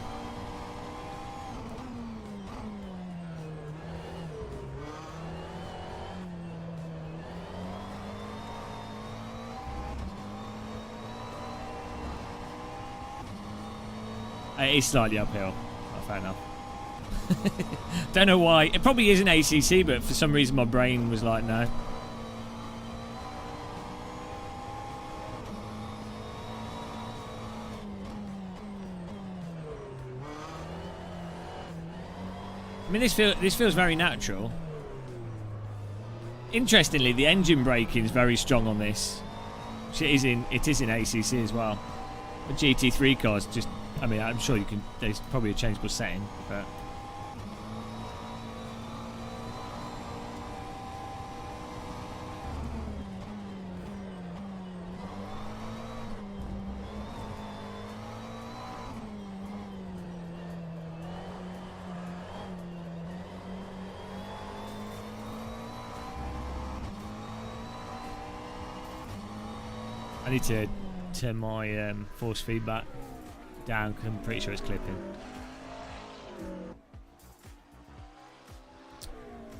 It is slightly uphill. Oh, fair enough. Don't know why. It probably is an ACC, but for some reason my brain was like, no. I mean, this feels very natural. Interestingly, the engine braking is very strong on this. It is in ACC as well. The GT3 cars just... I mean, I'm sure you can... There's probably a changeable setting, but... I need to turn my force feedback down, 'cause I'm pretty sure it's clipping.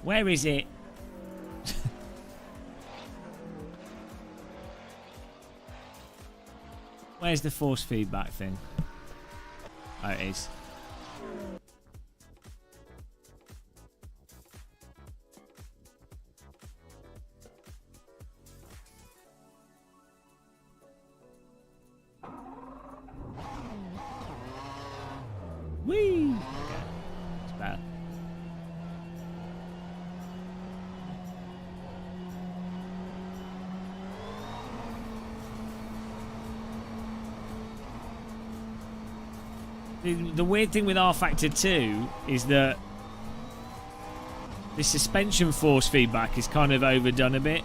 Where is it? Where's the force feedback thing? Oh, it is. Whee! Okay. It's better. The weird thing with R Factor 2 is that the suspension force feedback is kind of overdone a bit.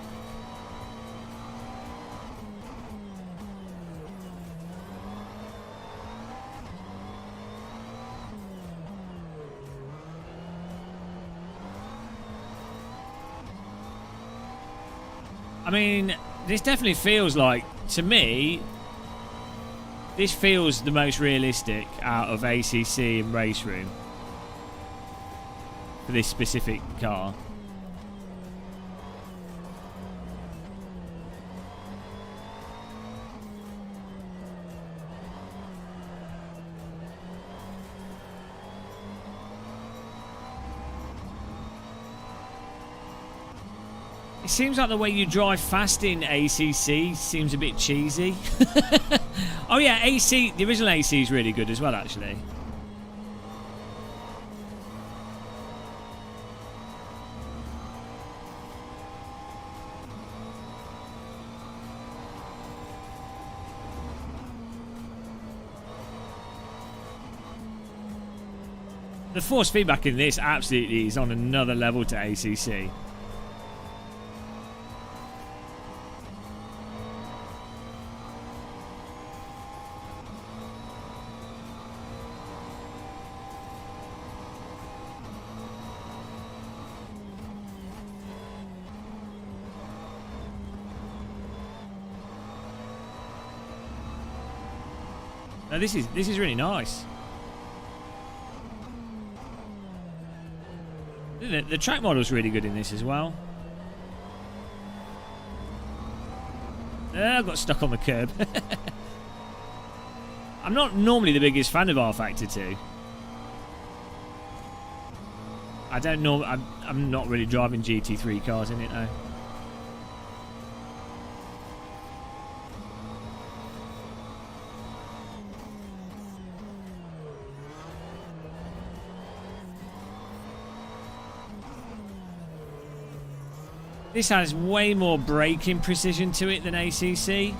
I mean, this definitely feels like, to me, this feels the most realistic out of ACC and Race Room for this specific car. It seems like the way you drive fast in ACC seems a bit cheesy. Oh yeah, AC, the original AC is really good as well, actually. The force feedback in this absolutely is on another level to ACC. Now this is really nice. The track model's really good in this as well. I got stuck on the curb. I'm not normally the biggest fan of R Factor 2. I don't know. I'm not really driving GT3 cars in it though. This has way more braking precision to it than ACC.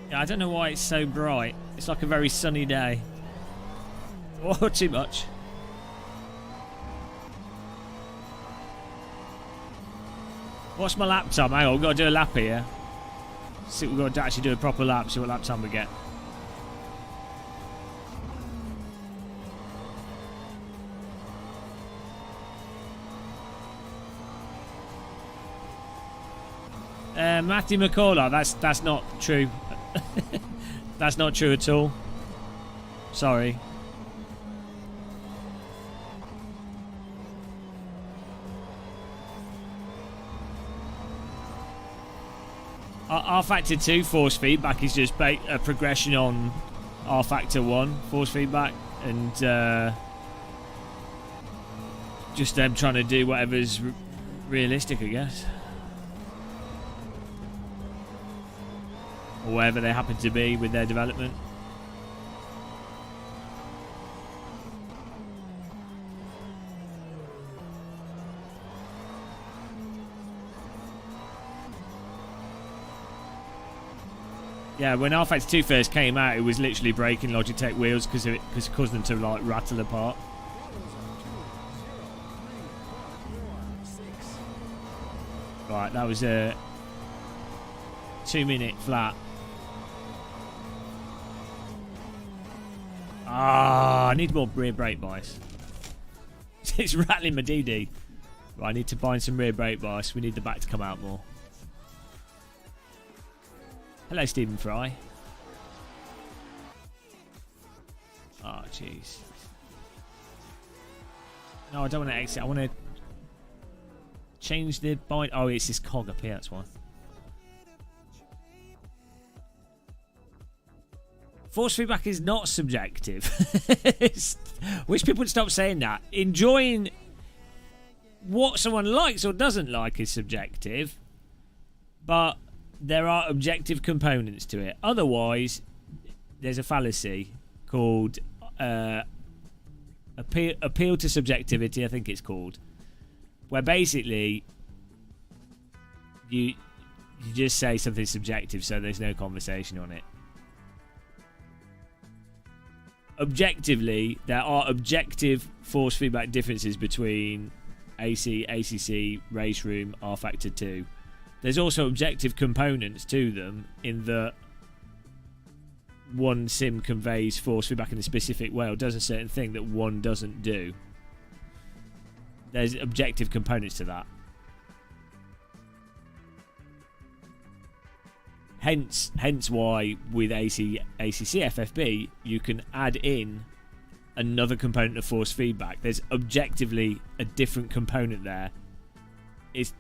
Yeah, I don't know why it's so bright. It's like a very sunny day. Oh, too much. What's my lap time? Hang on, we've got to do a lap here. See, we've got to actually do a proper lap, see what lap time we get. Matthew McCullough, that's not true. That's not true at all. Sorry. R Factor 2 force feedback is just a progression on R Factor 1 force feedback, and just them trying to do whatever's realistic, I guess, or wherever they happen to be with their development. Yeah, when R Factor 2 first came out, it was literally breaking Logitech wheels because it caused them to like rattle apart. Right, that was 2-minute flat. Ah, I need more rear brake bias. It's rattling my DD. Right, I need to bind some rear brake bias. We need the back to come out more. Hello, Stephen Fry. Oh, jeez. No, I don't want to exit. I want to change the bind. Oh, it's this cog up here. That's why. Force feedback is not subjective. Wish people would stop saying that. Enjoying what someone likes or doesn't like is subjective, but there are objective components to it. Otherwise, there's a fallacy called appeal to subjectivity, I think it's called, where basically you just say something subjective, so there's no conversation on it. Objectively, there are objective force feedback differences between AC, ACC, race room, R Factor 2. There's also objective components to them in that one sim conveys force feedback in a specific way or does a certain thing that one doesn't do. There's objective components to that. Hence why with ACC FFB you can add in another component of force feedback. There's objectively a different component there.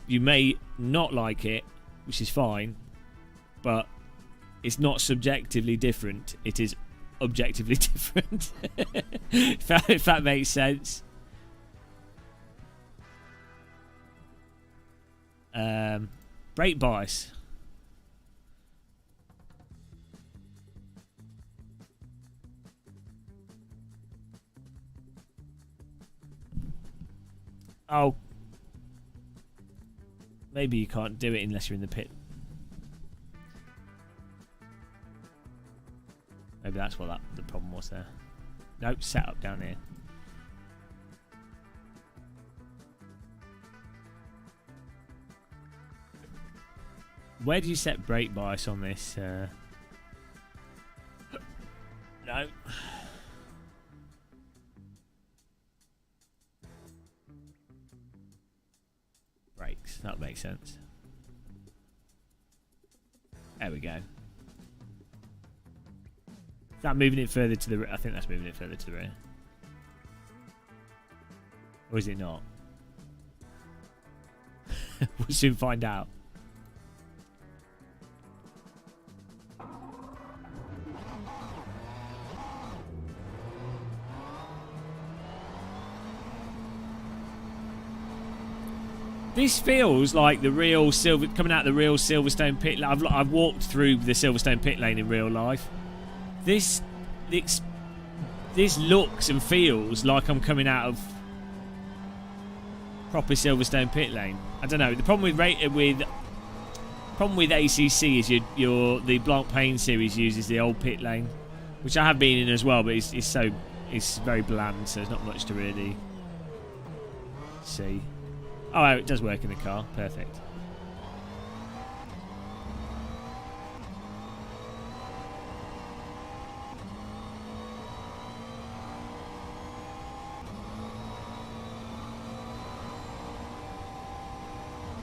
You may not like it, which is fine, but it's not subjectively different. It is objectively different. if that makes sense. Brake bias. Oh, maybe you can't do it unless you're in the pit. Maybe that's what the problem was there. Nope, set up down here. Where do you set brake bias on this? No. Brakes. That makes sense. There we go. Is that moving it further to the rear? I think that's moving it further to the rear. Or is it not? We'll soon find out. This feels like the real coming out of the real Silverstone pit lane. I've walked through the Silverstone pit lane in real life. This looks and feels like I'm coming out of proper Silverstone pit lane. I don't know. The problem with ACC is the Blanc Pain series uses the old pit lane, which I have been in as well, but it's very bland, so there's not much to really see. Oh, it does work in the car. Perfect.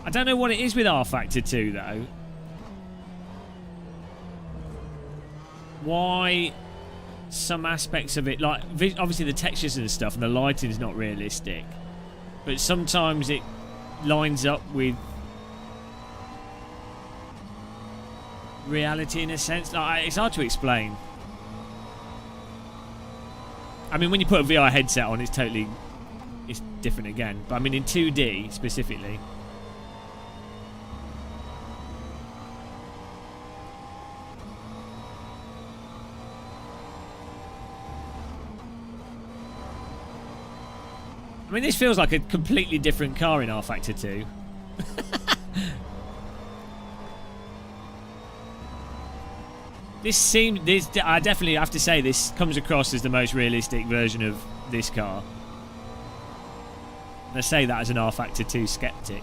I don't know what it is with R Factor 2 though. Why some aspects of it, like obviously the textures and stuff and the lighting is not realistic, but sometimes it lines up with reality in a sense. Like, it's hard to explain. I mean, when you put a VR headset on, it's different again. But I mean, in 2D specifically. I mean, this feels like a completely different car in R Factor 2. I definitely have to say this comes across as the most realistic version of this car. And I say that as an R Factor 2 skeptic.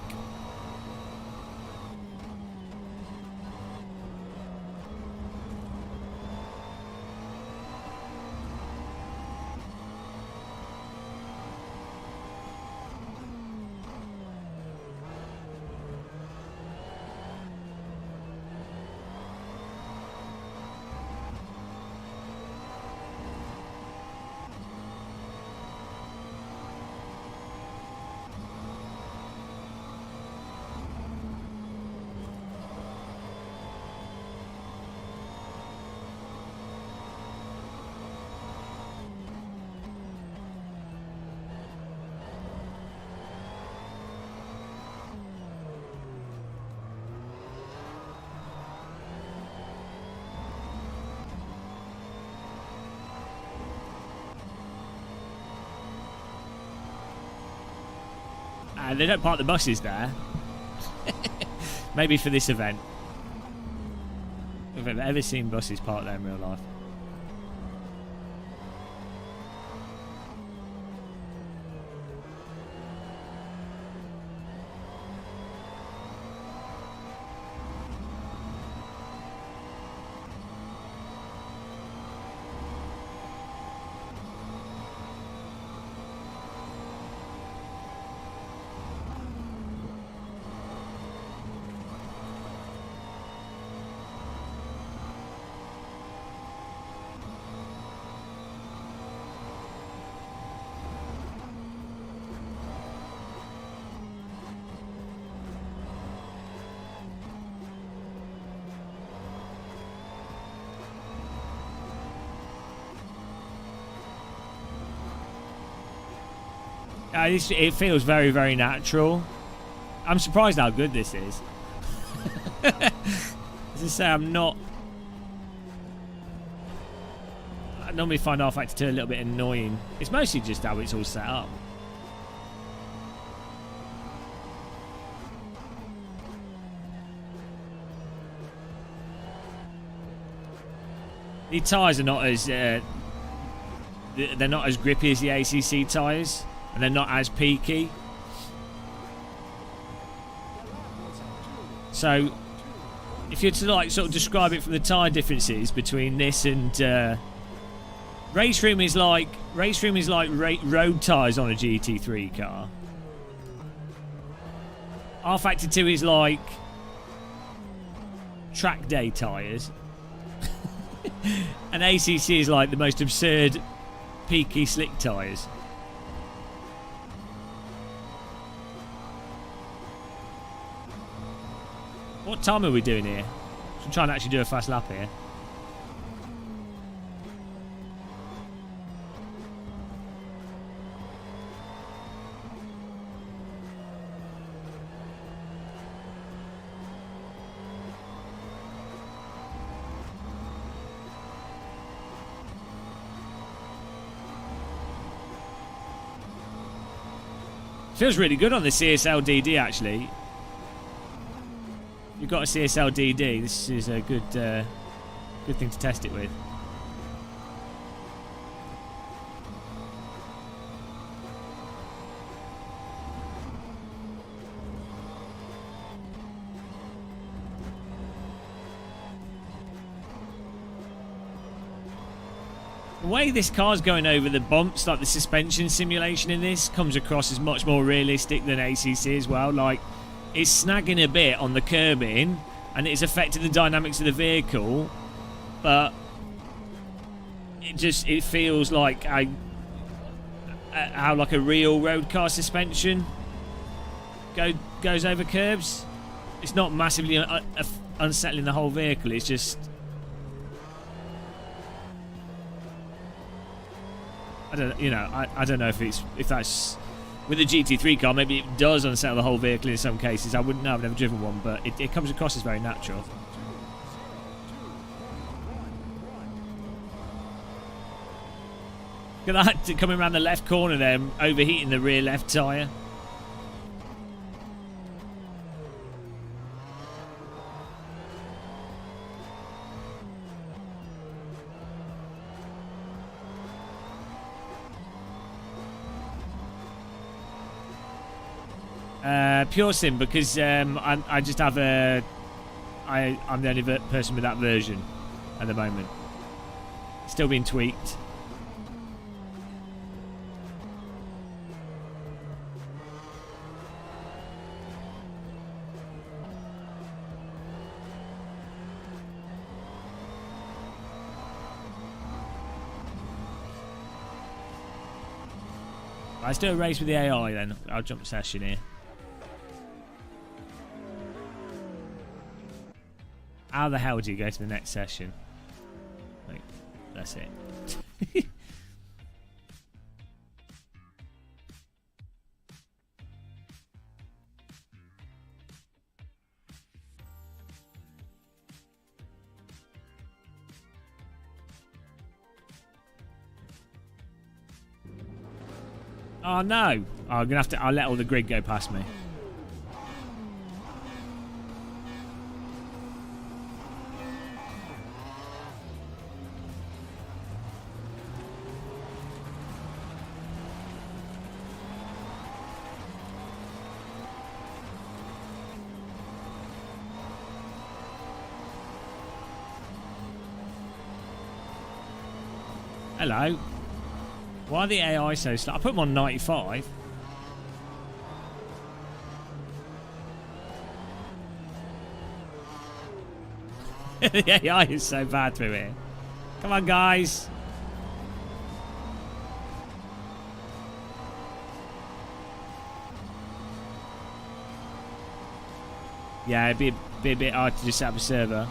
They don't park the buses there. Maybe for this event. If I've ever seen buses parked there in real life. It feels very, very natural. I'm surprised how good this is. As I say, I normally find R-Factor 2 a little bit annoying. It's mostly just how it's all set up. The tyres are not as they're not as grippy as the ACC tyres, and they're not as peaky. So, if you're to like sort of describe it from the tyre differences between this and race room is like road tyres on a GT3 car. R-Factor 2 is like track day tyres. And ACC is like the most absurd peaky slick tyres. What time are we doing here? I'm trying to actually do a fast lap here. Feels really good on the CSL DD actually. You've got a CSL DD. This is a good thing to test it with. The way this car's going over the bumps, like the suspension simulation in this, comes across as much more realistic than ACC as well. Like, it's snagging a bit on the curbing, and it's affecting the dynamics of the vehicle, but it feels like how like a real road car suspension goes over curbs. It's not massively unsettling the whole vehicle. It's just, I don't know if that's with a GT3 car. Maybe it does unsettle the whole vehicle in some cases. I wouldn't know. I've never driven one, but it comes across as very natural. Look at that, coming around the left corner there, overheating the rear left tyre. Pure sim, because I just have I'm the only person with that version at the moment. Still being tweaked. Let's do a race with the AI then. I'll jump session here. How the hell do you go to the next session? Wait, that's it. Oh no! Oh, I'm gonna have to. I'll let all the grid go past me. Hello. Why are the AI so slow? I put them on 95. The AI is so bad through here. Come on, guys. Yeah, it'd be a bit hard to just set up a server.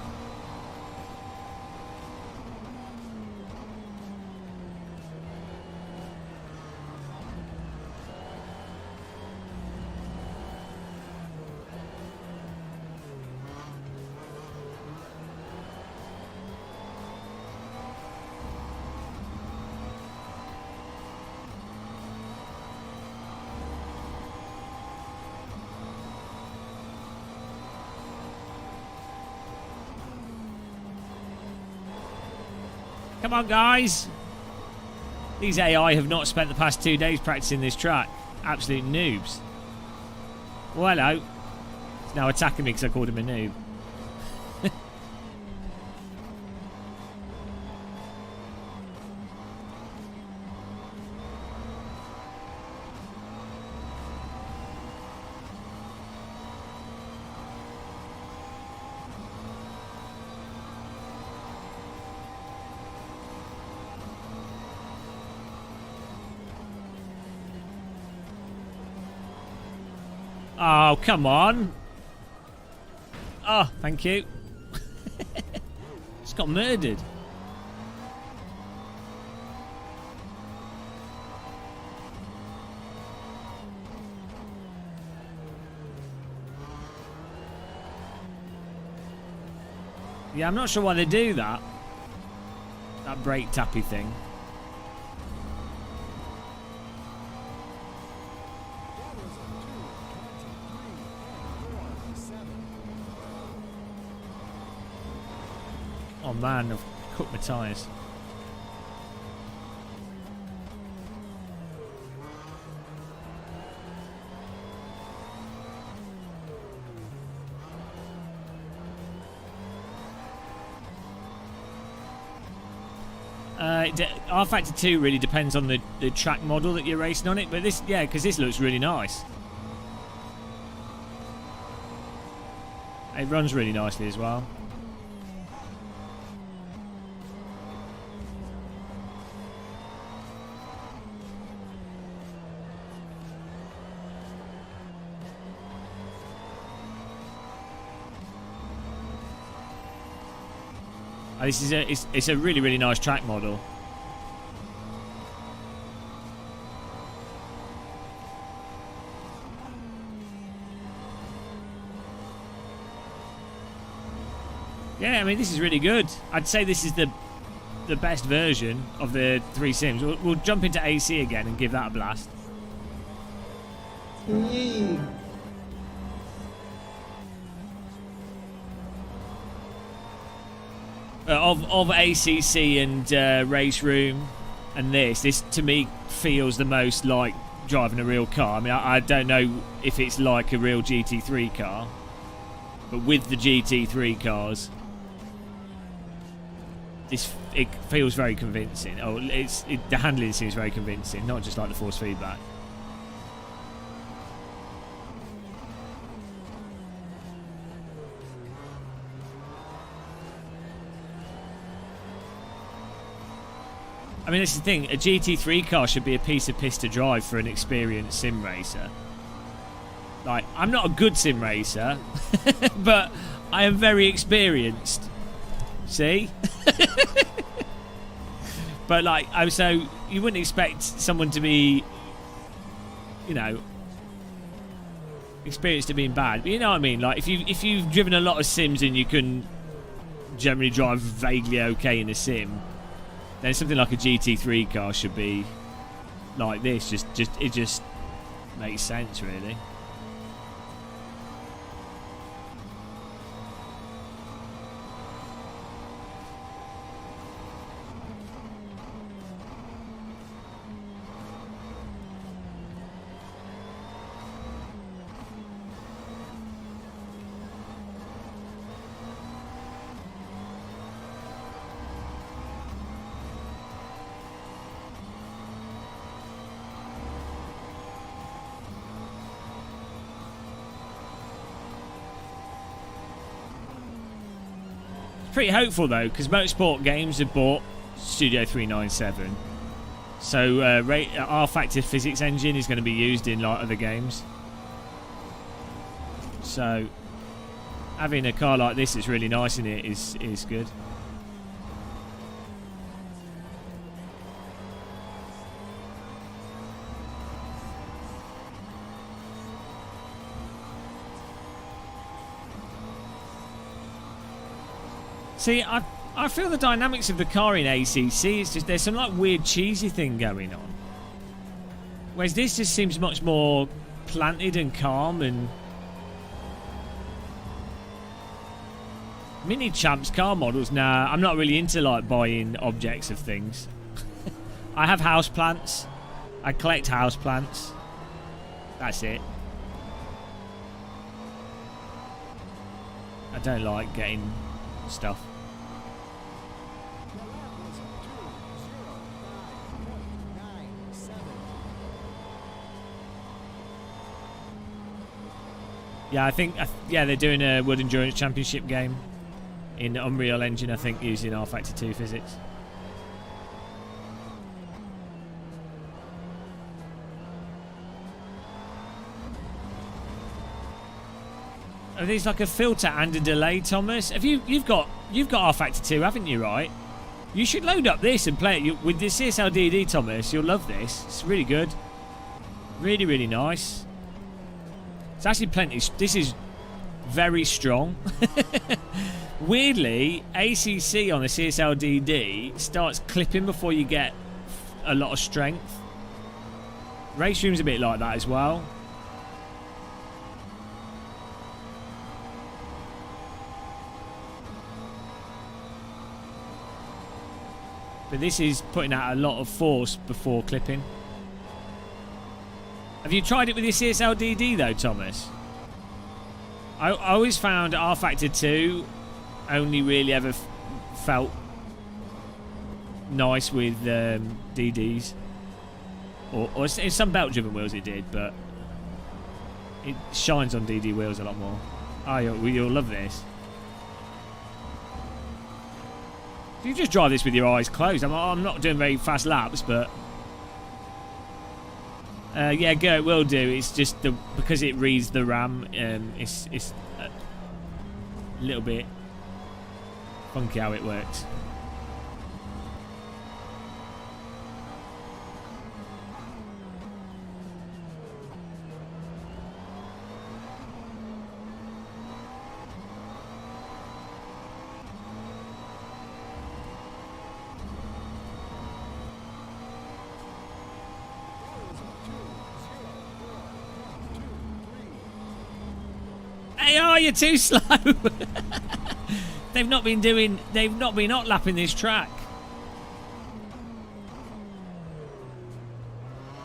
Come on, guys. These AI have not spent the past 2 days practicing this track. Absolute noobs. Well, hello. He's now attacking me because I called him a noob. Oh, come on. Oh, thank you. Just got murdered. Yeah, I'm not sure why they do that. That brake tappy thing. Oh man, I've cooked my tyres. R Factor 2 really depends on the track model that you're racing on it, but this, yeah, because this looks really nice. It runs really nicely as well. This is it's a really, really nice track model. Yeah, I mean, this is really good. I'd say this is the best version of the 3 sims. We'll jump into AC again and give that a blast. Of ACC and Race Room and this to me feels the most like driving a real car. I mean, I don't know if it's like a real GT3 car, but with the GT3 cars, it feels very convincing. The handling seems very convincing, not just like the force feedback. I mean, that's the thing. A GT3 car should be a piece of piss to drive for an experienced sim racer. Like, I'm not a good sim racer, but I am very experienced. See? But like, so you wouldn't expect someone to be, you know, experienced at being bad. But you know what I mean? Like, if you've driven a lot of sims and you can generally drive vaguely okay in a sim, then something like a GT3 car should be like this, it just makes sense, really. Pretty hopeful though, because Motorsport Games have bought Studio 397, so our Factor physics engine is going to be used in like other games. So having a car like this that's really nice in it is good. See, I feel the dynamics of the car in ACC, it's just there's some like weird cheesy thing going on. Whereas this just seems much more planted and calm and... Mini Champs car models, nah, I'm not really into like buying objects of things. I have houseplants. I collect houseplants. That's it. I don't like getting stuff. Yeah, I think they're doing a World Endurance Championship game in Unreal Engine, I think, using R Factor 2 physics. Are these like a filter and a delay, Thomas? You've got R Factor 2, haven't you, right? You should load up this and play it with the CSLDD, Thomas. You'll love this. It's really good. Really, really nice. It's actually plenty. This is very strong. Weirdly, ACC on the CSLDD starts clipping before you get a lot of strength. Race Room's a bit like that as well. But this is putting out a lot of force before clipping. Have you tried it with your CSLDD though, Thomas? I always found R Factor 2 only really ever felt nice with DDs. Or in some belt-driven wheels it did, but it shines on DD wheels a lot more. Oh, you'll love this. You just drive this with your eyes closed. I'm not doing very fast laps, but yeah, go. It will do. It's just because it reads the RAM. It's a little bit funky how it works. You're too slow. They've not been lapping this track.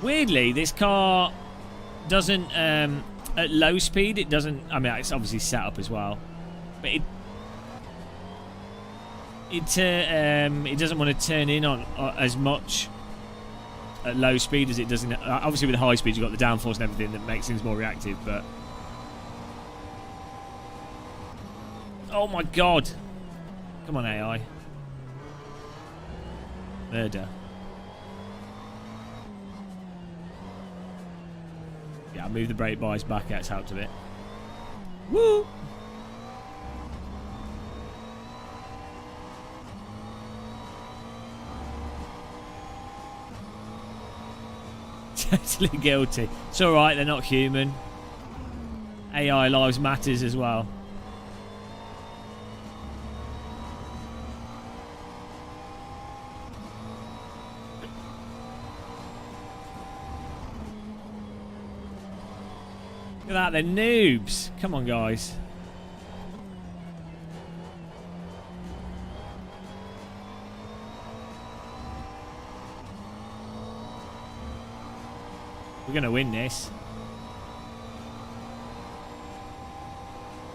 Weirdly, this car doesn't at low speed it doesn't, I mean it's obviously set up as well, but it doesn't want to turn in on as much at low speed as it does in, obviously with high speed you've got the downforce and everything that makes things more reactive, but oh my god. Come on, AI. Murder. Yeah, I'll move the brake bias back. It's helped a bit. Woo! Totally guilty. It's alright, they're not human. AI lives matters as well. Look at that, they're noobs. Come on, guys. We're going to win this.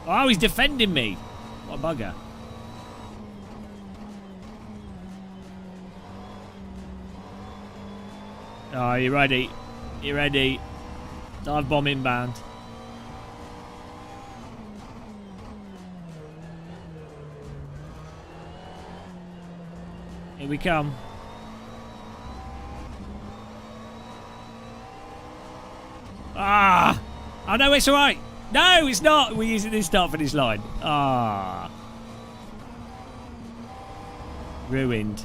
Oh, he's defending me. What a bugger. Oh, you ready? You ready? Dive bomb inbound. Here we come. Ah! Oh no, it's alright. No, it's not. We're using this start finish line. Ah. Ruined.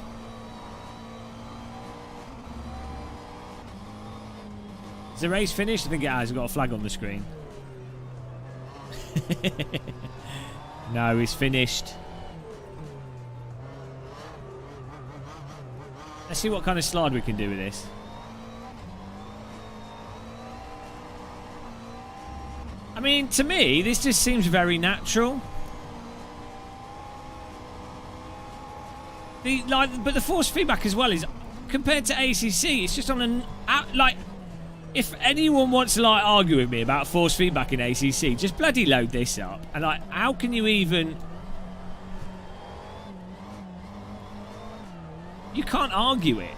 Is the race finished? I think it has. I've got a flag on the screen. No, it's finished. Let's see what kind of slide we can do with this. I mean, to me, this just seems very natural. But the force feedback as well is, compared to ACC, it's just on an like. If anyone wants to like argue with me about force feedback in ACC, just bloody load this up. And like, how can you even? You can't argue it.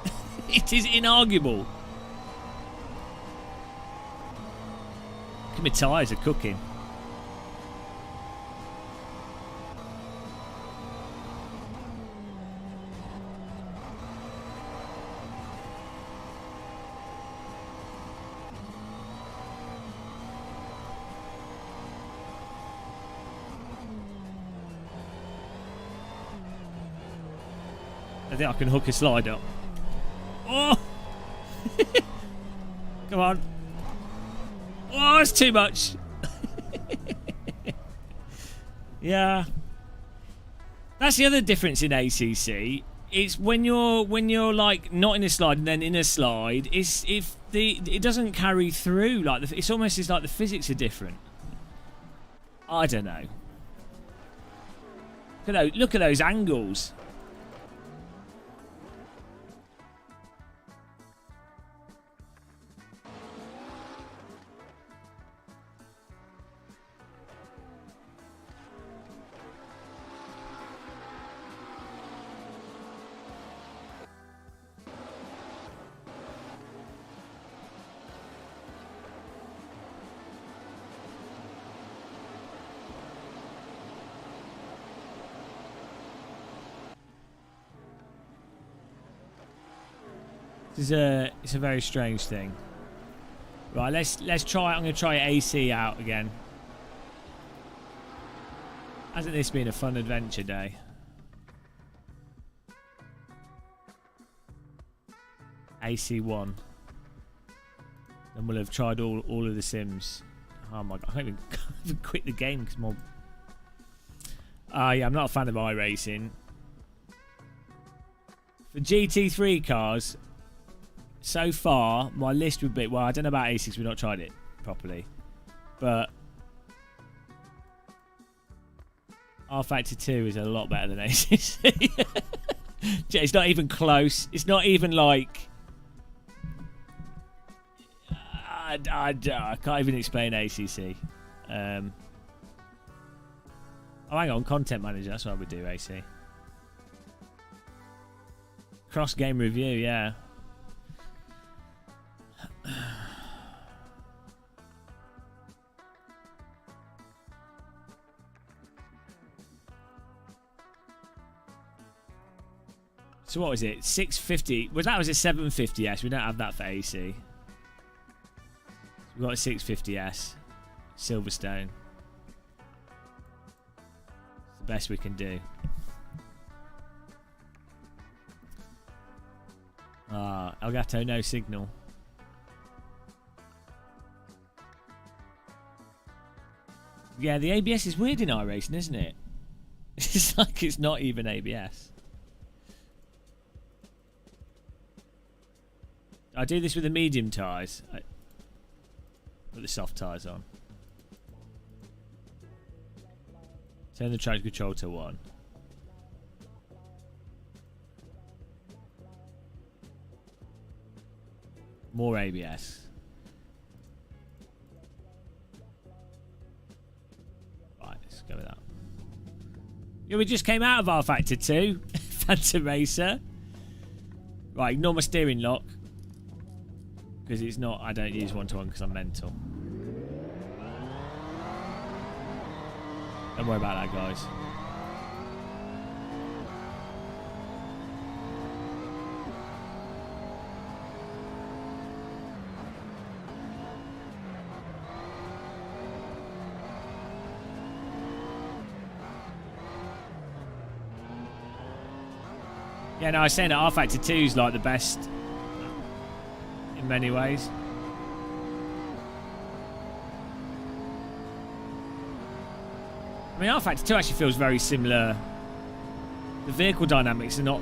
It is inarguable. My tyres are cooking. I think I can hook a slide up. Oh! Come on. Oh, it's too much. Yeah. That's the other difference in ACC. It's when you're like not in a slide and then in a slide. It doesn't carry through. Like it's almost as like the physics are different. I don't know. Look at those angles. It's a very strange thing. Right, let's try. I'm going to try AC out again. Hasn't this been a fun adventure day? AC1. Then we'll have tried all of the sims. Oh my god, I can't even quit the game because my. Yeah, I'm not a fan of iRacing. For GT3 cars. So far, my list would be... Well, I don't know about A6. We've not tried it properly. But... R-Factor 2 is a lot better than A6. It's not even close. It's not even like... I can't even explain ACC. Oh, hang on. Content Manager. That's what I would do, AC. Cross-game review, yeah. So what was it? 650. Well, that was a 750S. We don't have that for AC. We've got a 650S. Silverstone. It's the best we can do. Elgato, no signal. Yeah, the ABS is weird in iRacing, isn't it? It's like it's not even ABS. I do this with the medium tyres. Put the soft tyres on. Turn the traction control to 1. More ABS. Right, let's go with that. Yeah, we just came out of R Factor 2. Phantom Racer. Right, ignore my steering lock. Because it's not, I don't use one-to-one because I'm mental. Don't worry about that, guys. Yeah, no, I was saying that R Factor 2 is like the best in many ways. I mean, R Factor 2 actually feels very similar. The vehicle dynamics are not...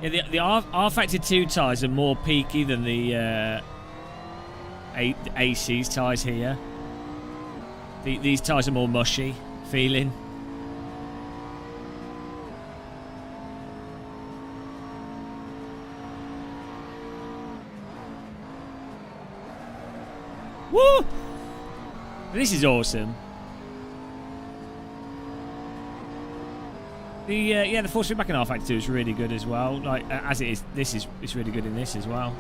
Yeah, the R Factor 2 tyres are more peaky than the AC's tyres here. These tyres are more mushy feeling. Woo! This is awesome. The force feedback in R Factor 2 is really good as well. Like as it is, it's really good in this as well.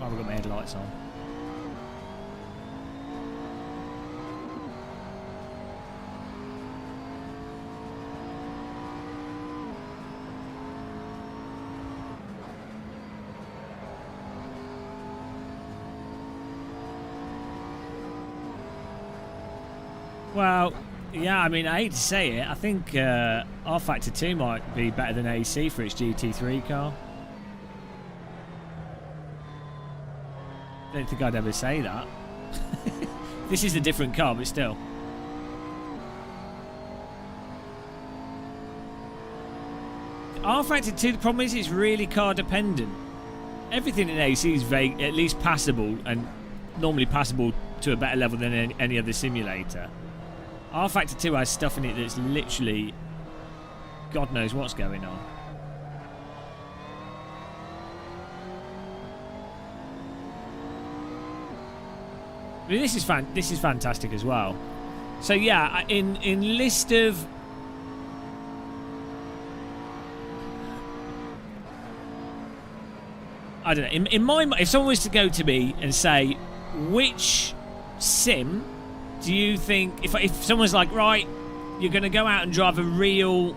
I've got my headlights on. Well, yeah, I mean, I hate to say it. I think R Factor 2 might be better than AC for its GT3 car. I don't think I'd ever say that. This is a different car, but still. R Factor 2, the problem is it's really car dependent. Everything in AC is vague, at least passable, and normally passable to a better level than any other simulator. R Factor 2 has stuff in it that's literally God knows what's going on. I mean, this is fantastic as well. So yeah, in list of I don't know. In my if someone was to go to me and say which sim do you think if someone's like, right, you're going to go out and drive a real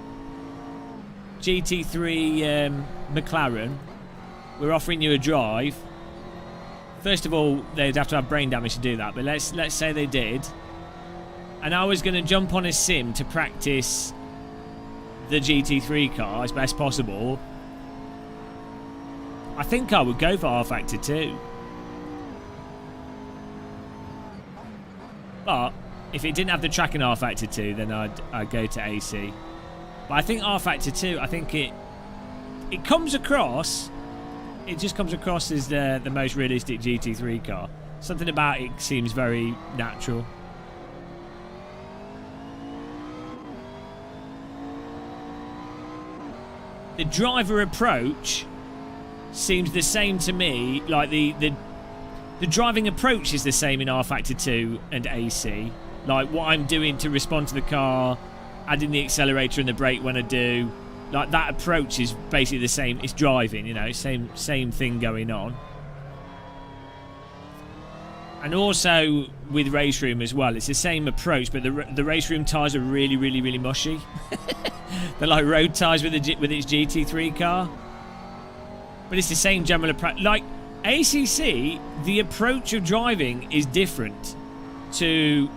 GT3 McLaren, we're offering you a drive. First of all, they'd have to have brain damage to do that, but let's say they did. And I was going to jump on a sim to practice the GT3 car as best possible. I think I would go for R Factor 2. But if it didn't have the track in R Factor 2, then I'd go to AC. But I think R Factor 2, I think it comes across. It just comes across as the most realistic GT3 car. Something about it seems very natural. The driver approach seems the same to me. Like the driving approach is the same in R Factor 2 and AC. Like what I'm doing to respond to the car, adding the accelerator and the brake when I do. Like that approach is basically the same. It's driving, you know, same thing going on. And also with Race Room as well, it's the same approach, but the Race Room tyres are really, really, really mushy. They're like road tyres with its GT3 car. But it's the same general approach. Like, ACC, the approach of driving is different to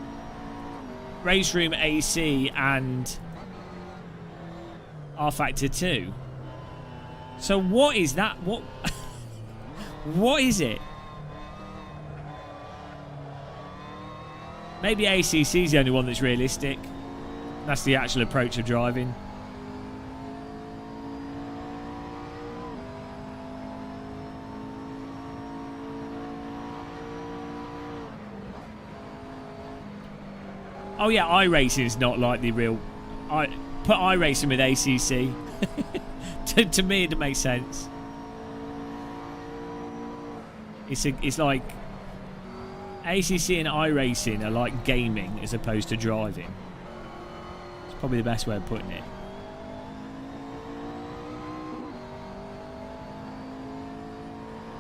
Race Room AC and R Factor 2. So what is that? What what is it? Maybe ACC is the only one that's realistic. That's the actual approach of driving. Oh yeah, iRacing is not like the real. Put iRacing with ACC. to me, it makes sense. It's like ACC and iRacing are like gaming as opposed to driving. It's probably the best way of putting it.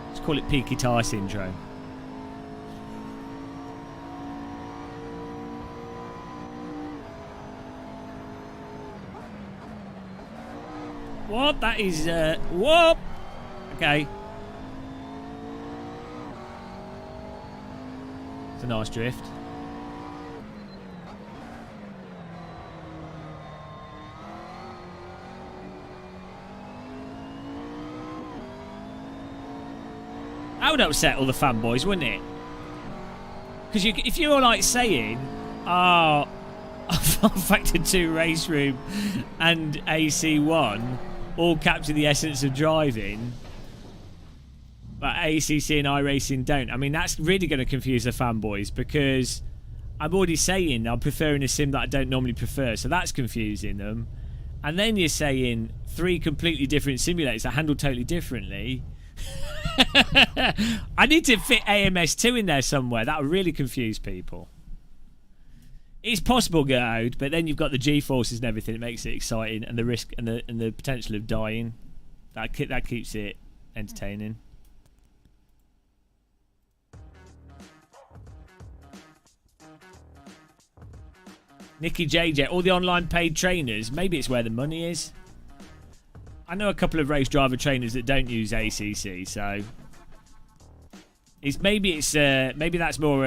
Let's call it peaky tyre syndrome. What? That is, whoop! Okay. It's a nice drift. That would upset all the fanboys, wouldn't it? Because if you were like saying, oh, Factor 2 Race Room and AC1 all capture the essence of driving, but ACC and iRacing don't. I mean, that's really going to confuse the fanboys, because I'm already saying I'm preferring a sim that I don't normally prefer, so that's confusing them. And then you're saying 3 completely different simulators that handle totally differently. I need to fit AMS2 in there somewhere. That would really confuse people. It's possible, Gerode, but then you've got the G-forces and everything. It makes it exciting, and the risk and the potential of dying. That keeps it entertaining. Nicky JJ, all the online paid trainers. Maybe it's where the money is. I know a couple of race driver trainers that don't use ACC, so maybe that's more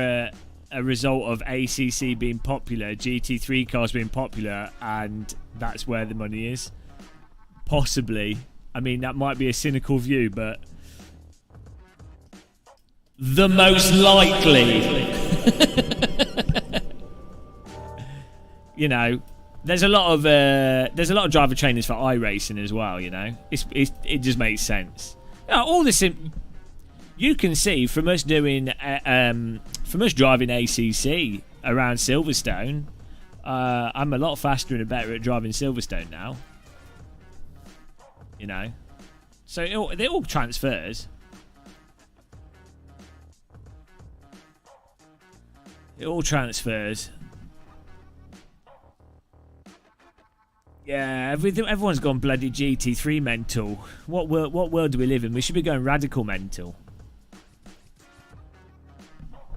a result of ACC being popular, GT3 cars being popular, and that's where the money is. Possibly. I mean, that might be a cynical view, but the most likely. You know, there's a lot of driver trainers for iRacing as well. You know, it just makes sense. You know, all this you can see from us doing from us driving ACC around Silverstone. I'm a lot faster and better at driving Silverstone now. You know, so it all transfers. It all transfers. Yeah, everyone's gone bloody GT3 mental. What world do we live in? We should be going radical mental.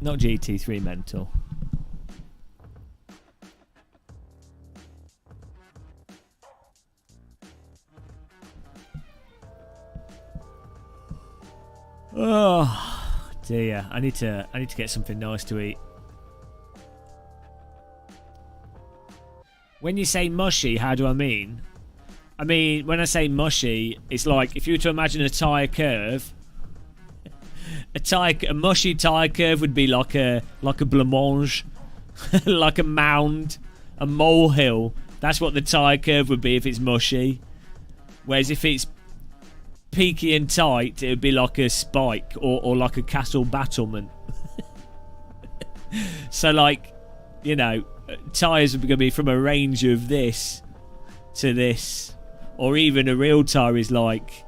Not GT3 mental. Oh dear. I need to get something nice to eat. When you say mushy, how do I mean? I mean, when I say mushy, it's like if you were to imagine a tyre curve, a mushy tyre curve would be like a blancmange, like a mound, a molehill. That's what the tyre curve would be if it's mushy. Whereas if it's peaky and tight, it would be like a spike or like a castle battlement. So like, you know, tyres are going to be from a range of this to this, or even a real tyre is like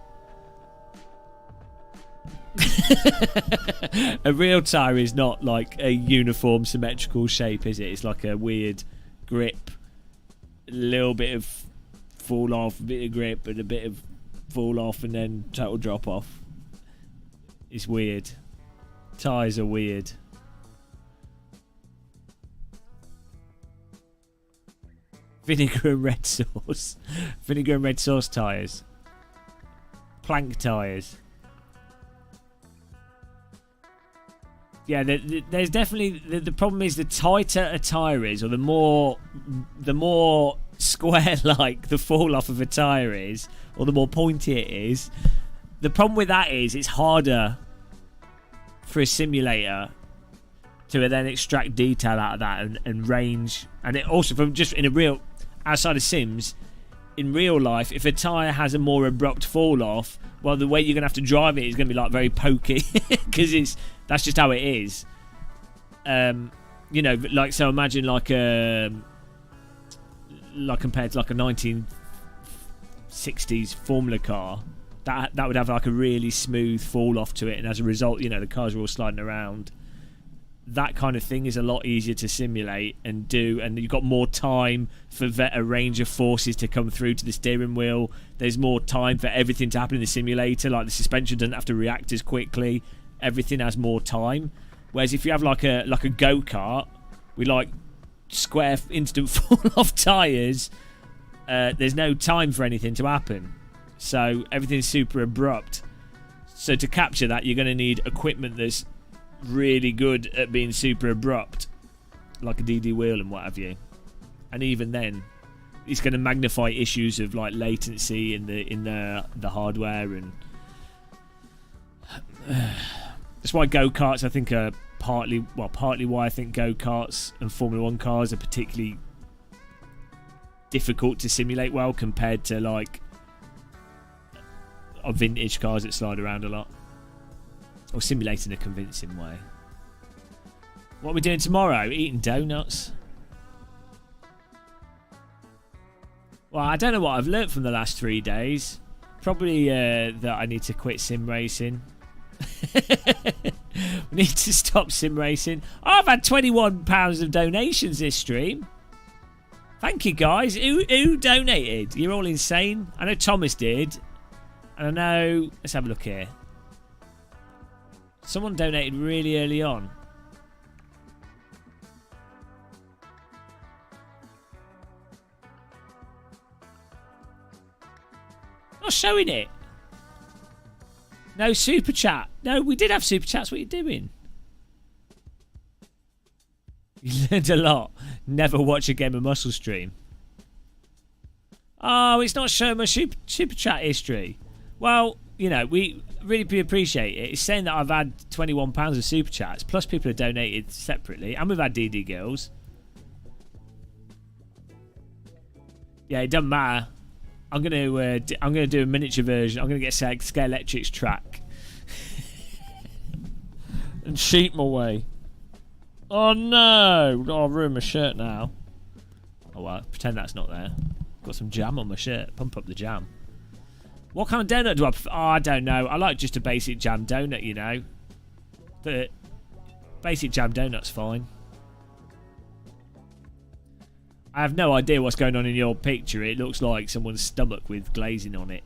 a real tyre is not like a uniform symmetrical shape, is it? It's like a weird grip, a little bit of fall off, a bit of grip and a bit of fall off, and then total drop off. It's weird. Tyres are weird. Vinegar and red sauce. Vinegar and red sauce tyres. Plank tyres. Yeah, there's definitely... The problem is the tighter a tyre is, or the more square-like the fall-off of a tyre is, or the more pointy it is, the problem with that is it's harder for a simulator to then extract detail out of that and range. And it also, from just in a real... Outside of Sims, in real life, if a tyre has a more abrupt fall-off, well, the way you're going to have to drive it is going to be like very pokey, because that's just how it is. You know, like, so imagine like compared to like a 1960s Formula car, that would have like a really smooth fall off to it, and as a result, you know, the cars are all sliding around. That kind of thing is a lot easier to simulate and do, and you've got more time for a range of forces to come through to the steering wheel. There's more time for everything to happen in the simulator, like the suspension doesn't have to react as quickly. Everything has more time. Whereas if you have like a go-kart with like square instant fall-off tyres, there's no time for anything to happen. So everything's super abrupt. So to capture that, you're going to need equipment that's really good at being super abrupt, like a DD wheel and what have you. And even then, it's going to magnify issues of like latency in the hardware, and that's why go-karts, I think, are partly why I think go-karts and Formula 1 cars are particularly difficult to simulate well compared to like vintage cars that slide around a lot, or simulate in a convincing way. What are we doing tomorrow? Eating donuts. Well, I don't know what I've learnt from the last 3 days. Probably that I need to quit sim racing. We need to stop sim racing. Oh, I've had £21 of donations this stream. Thank you, guys. Who donated? You're all insane. I know Thomas did. And I know... Let's have a look here. Someone donated really early on. Not showing it. No super chat. No, we did have super chats. What are you doing? You learned a lot. Never watch a Game of Muscle stream. Oh, it's not showing my super chat history. Well, you know, we really appreciate it. It's saying that I've had £21 of super chats, plus people have donated separately, and we've had DD girls. Yeah, it doesn't matter. I'm gonna do a miniature version. I'm gonna get Scalextric's track and sheet my way. Oh no! Oh, I've ruined my shirt now. Oh well, pretend that's not there. Got some jam on my shirt. Pump up the jam. What kind of donut do I prefer? Oh, I don't know. I like just a basic jam donut, you know. But basic jam donut's fine. I have no idea what's going on in your picture. It looks like someone's stomach with glazing on it.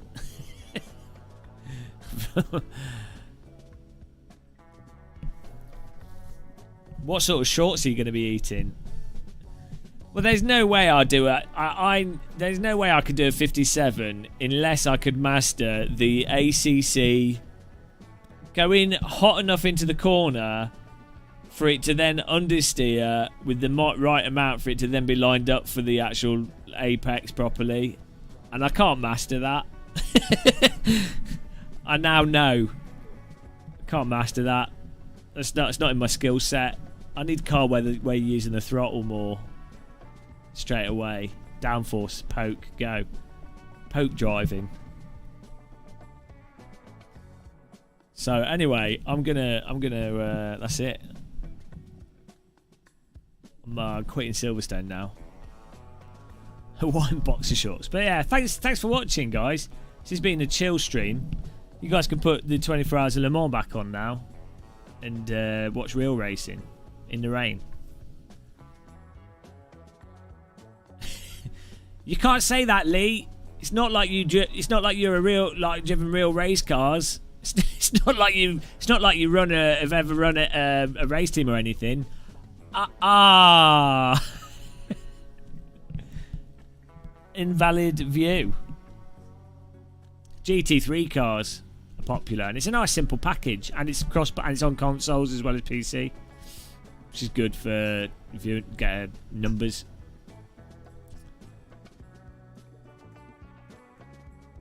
What sort of shorts are you going to be eating? Well, there's no way I'll do it. There's no way I could do a 57 unless I could master the ACC, go in hot enough into the corner for it to then understeer with the right amount for it to then be lined up for the actual apex properly. And I can't master that. I now know. I can't master that. It's not in my skill set. I need car where you're using the throttle more. Straight away. Downforce, poke, go. Poke driving. So anyway, I'm gonna that's it. I'm quitting Silverstone now. Hawaiian boxer shorts. But yeah, thanks for watching, guys. This has been a chill stream. You guys can put the 24 Hours of Le Mans back on now and watch real racing in the rain. You can't say that, Lee. It's not like you're a real driven real race cars. It's not like you have ever run a race team or anything. invalid view. GT3 cars are popular, and it's a nice simple package, and it's and it's on consoles as well as PC, which is good for if you get numbers.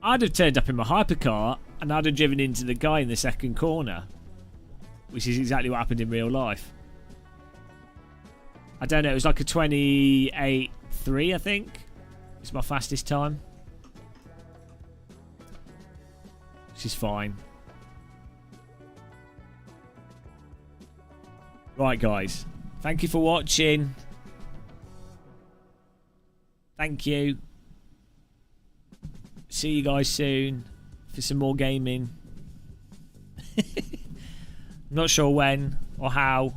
I'd have turned up in my hypercar and I'd have driven into the guy in the second corner, which is exactly what happened in real life. I don't know, it was like a 28.3, I think. It's my fastest time. Which is fine. Right, guys. Thank you for watching. Thank you. See you guys soon for some more gaming. Not sure when or how.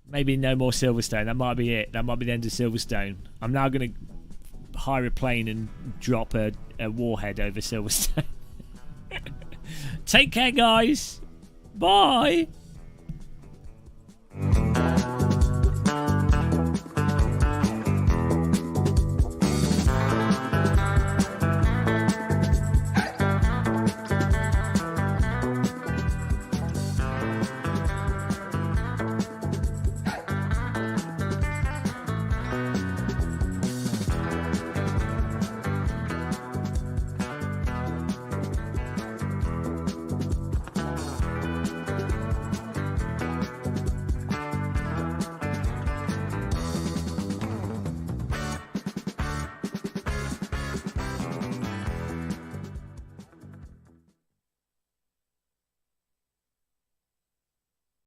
Maybe no more Silverstone. That might be it. That might be the end of Silverstone. I'm now going to hire a plane and drop a warhead over Silverstone. Take care, guys. Bye.